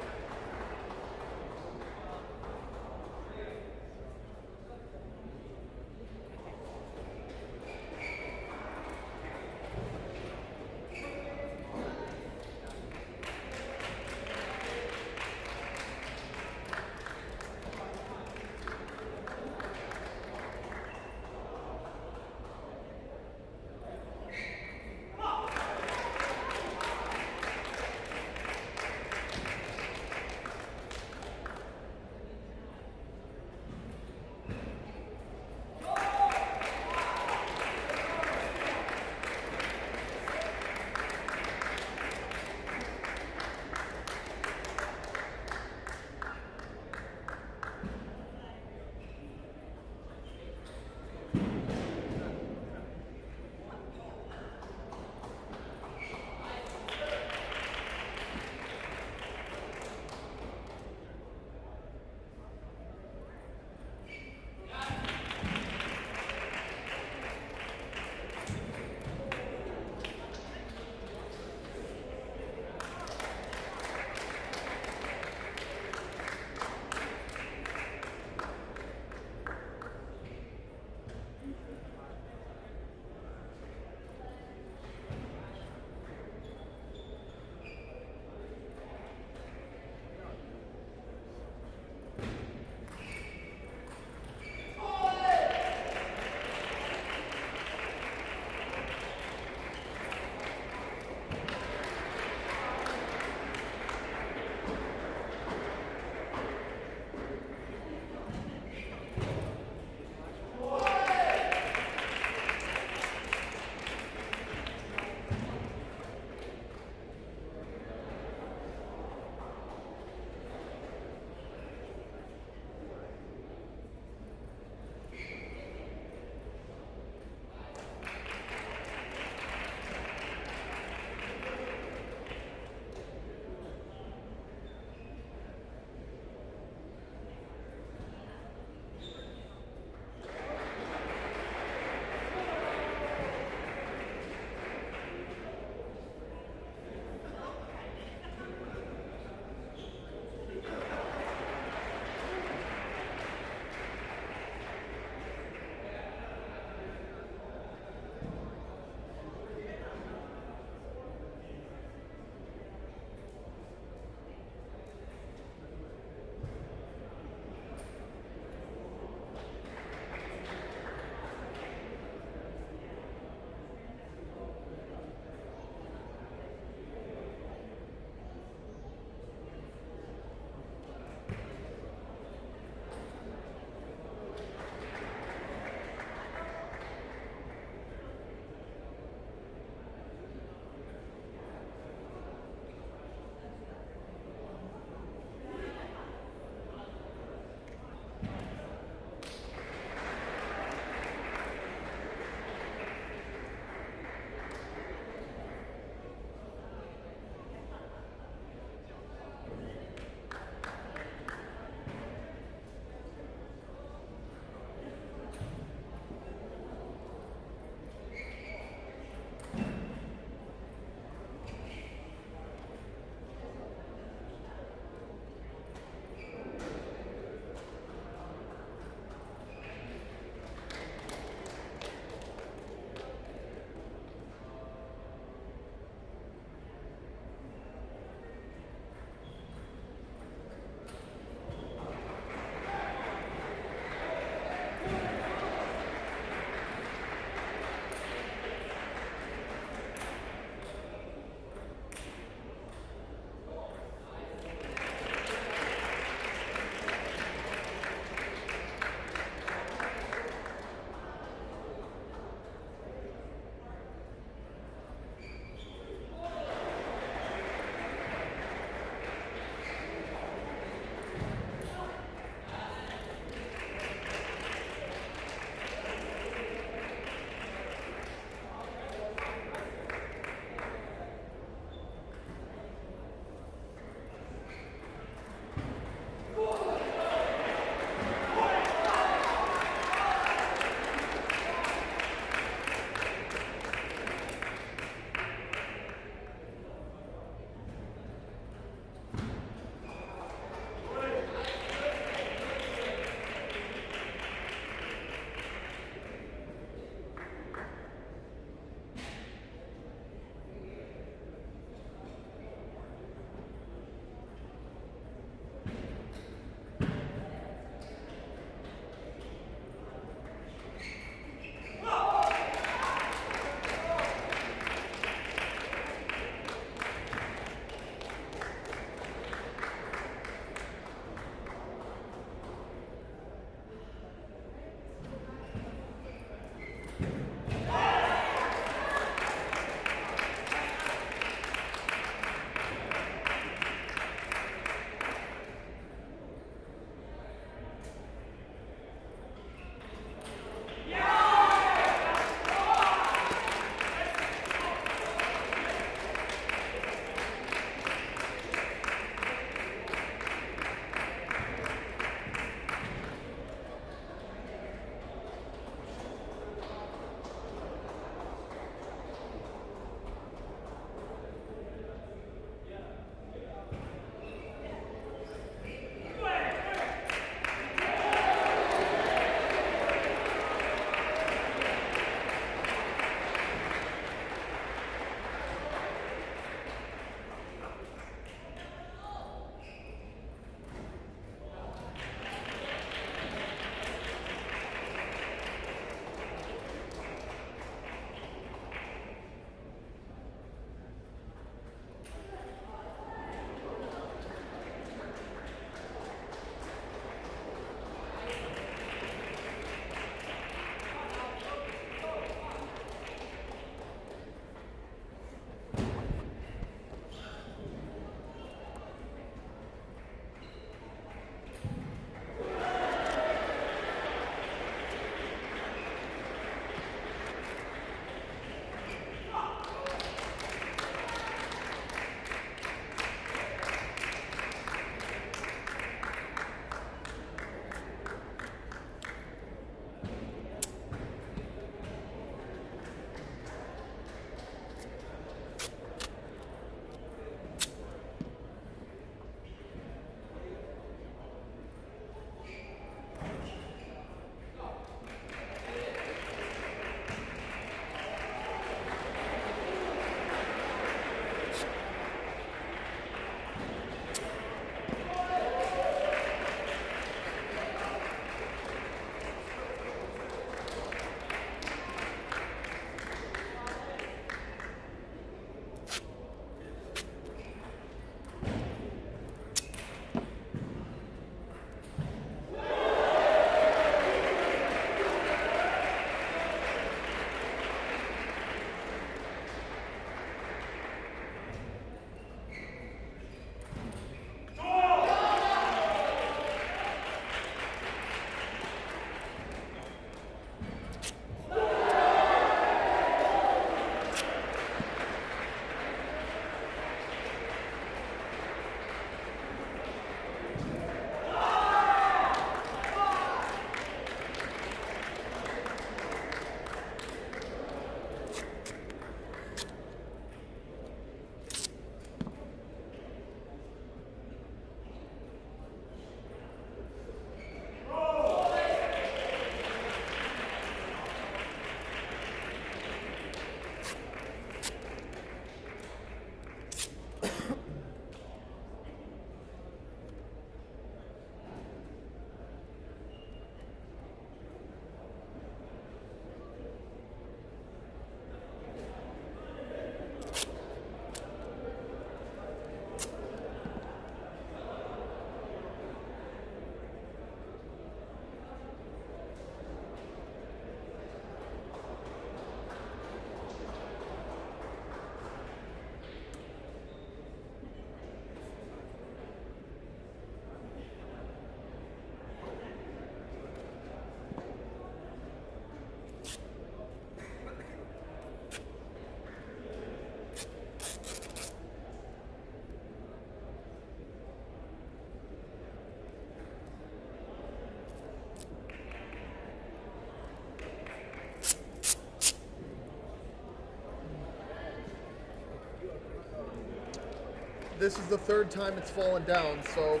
Speaker 9: this is the third time it's fallen down, so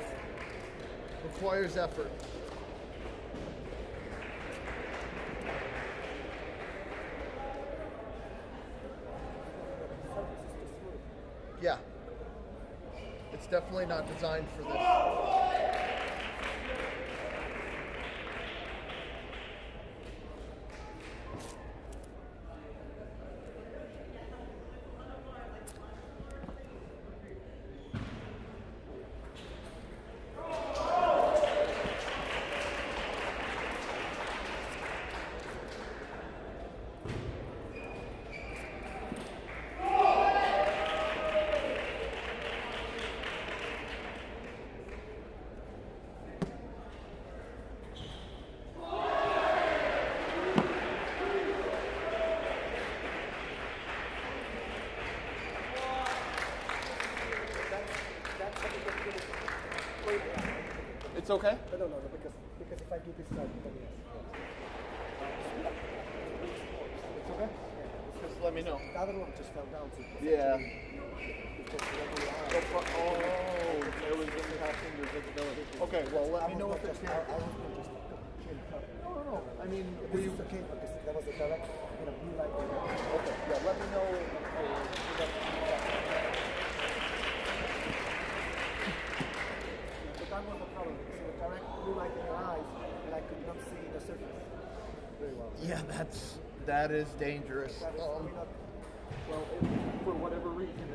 Speaker 9: requires effort. Yeah. It's definitely not designed for this. It's okay?
Speaker 8: No, because if I do this side, then yes.
Speaker 9: It's okay? Just let me know.
Speaker 8: The other one just fell down. So
Speaker 9: Yeah.
Speaker 8: Because
Speaker 9: Oh, there was impacting your visibility. Okay, well, let me know if it's here.
Speaker 8: I was going to just chill up.
Speaker 9: No. I mean,
Speaker 8: This is okay because there was a direct, blue light.
Speaker 9: Okay, yeah, let me know.
Speaker 8: But that was the problem because it was direct blue light in your eyes and I could not see the surface very well.
Speaker 9: Yeah, that is dangerous.
Speaker 8: That is probably not
Speaker 9: Well, for whatever reason,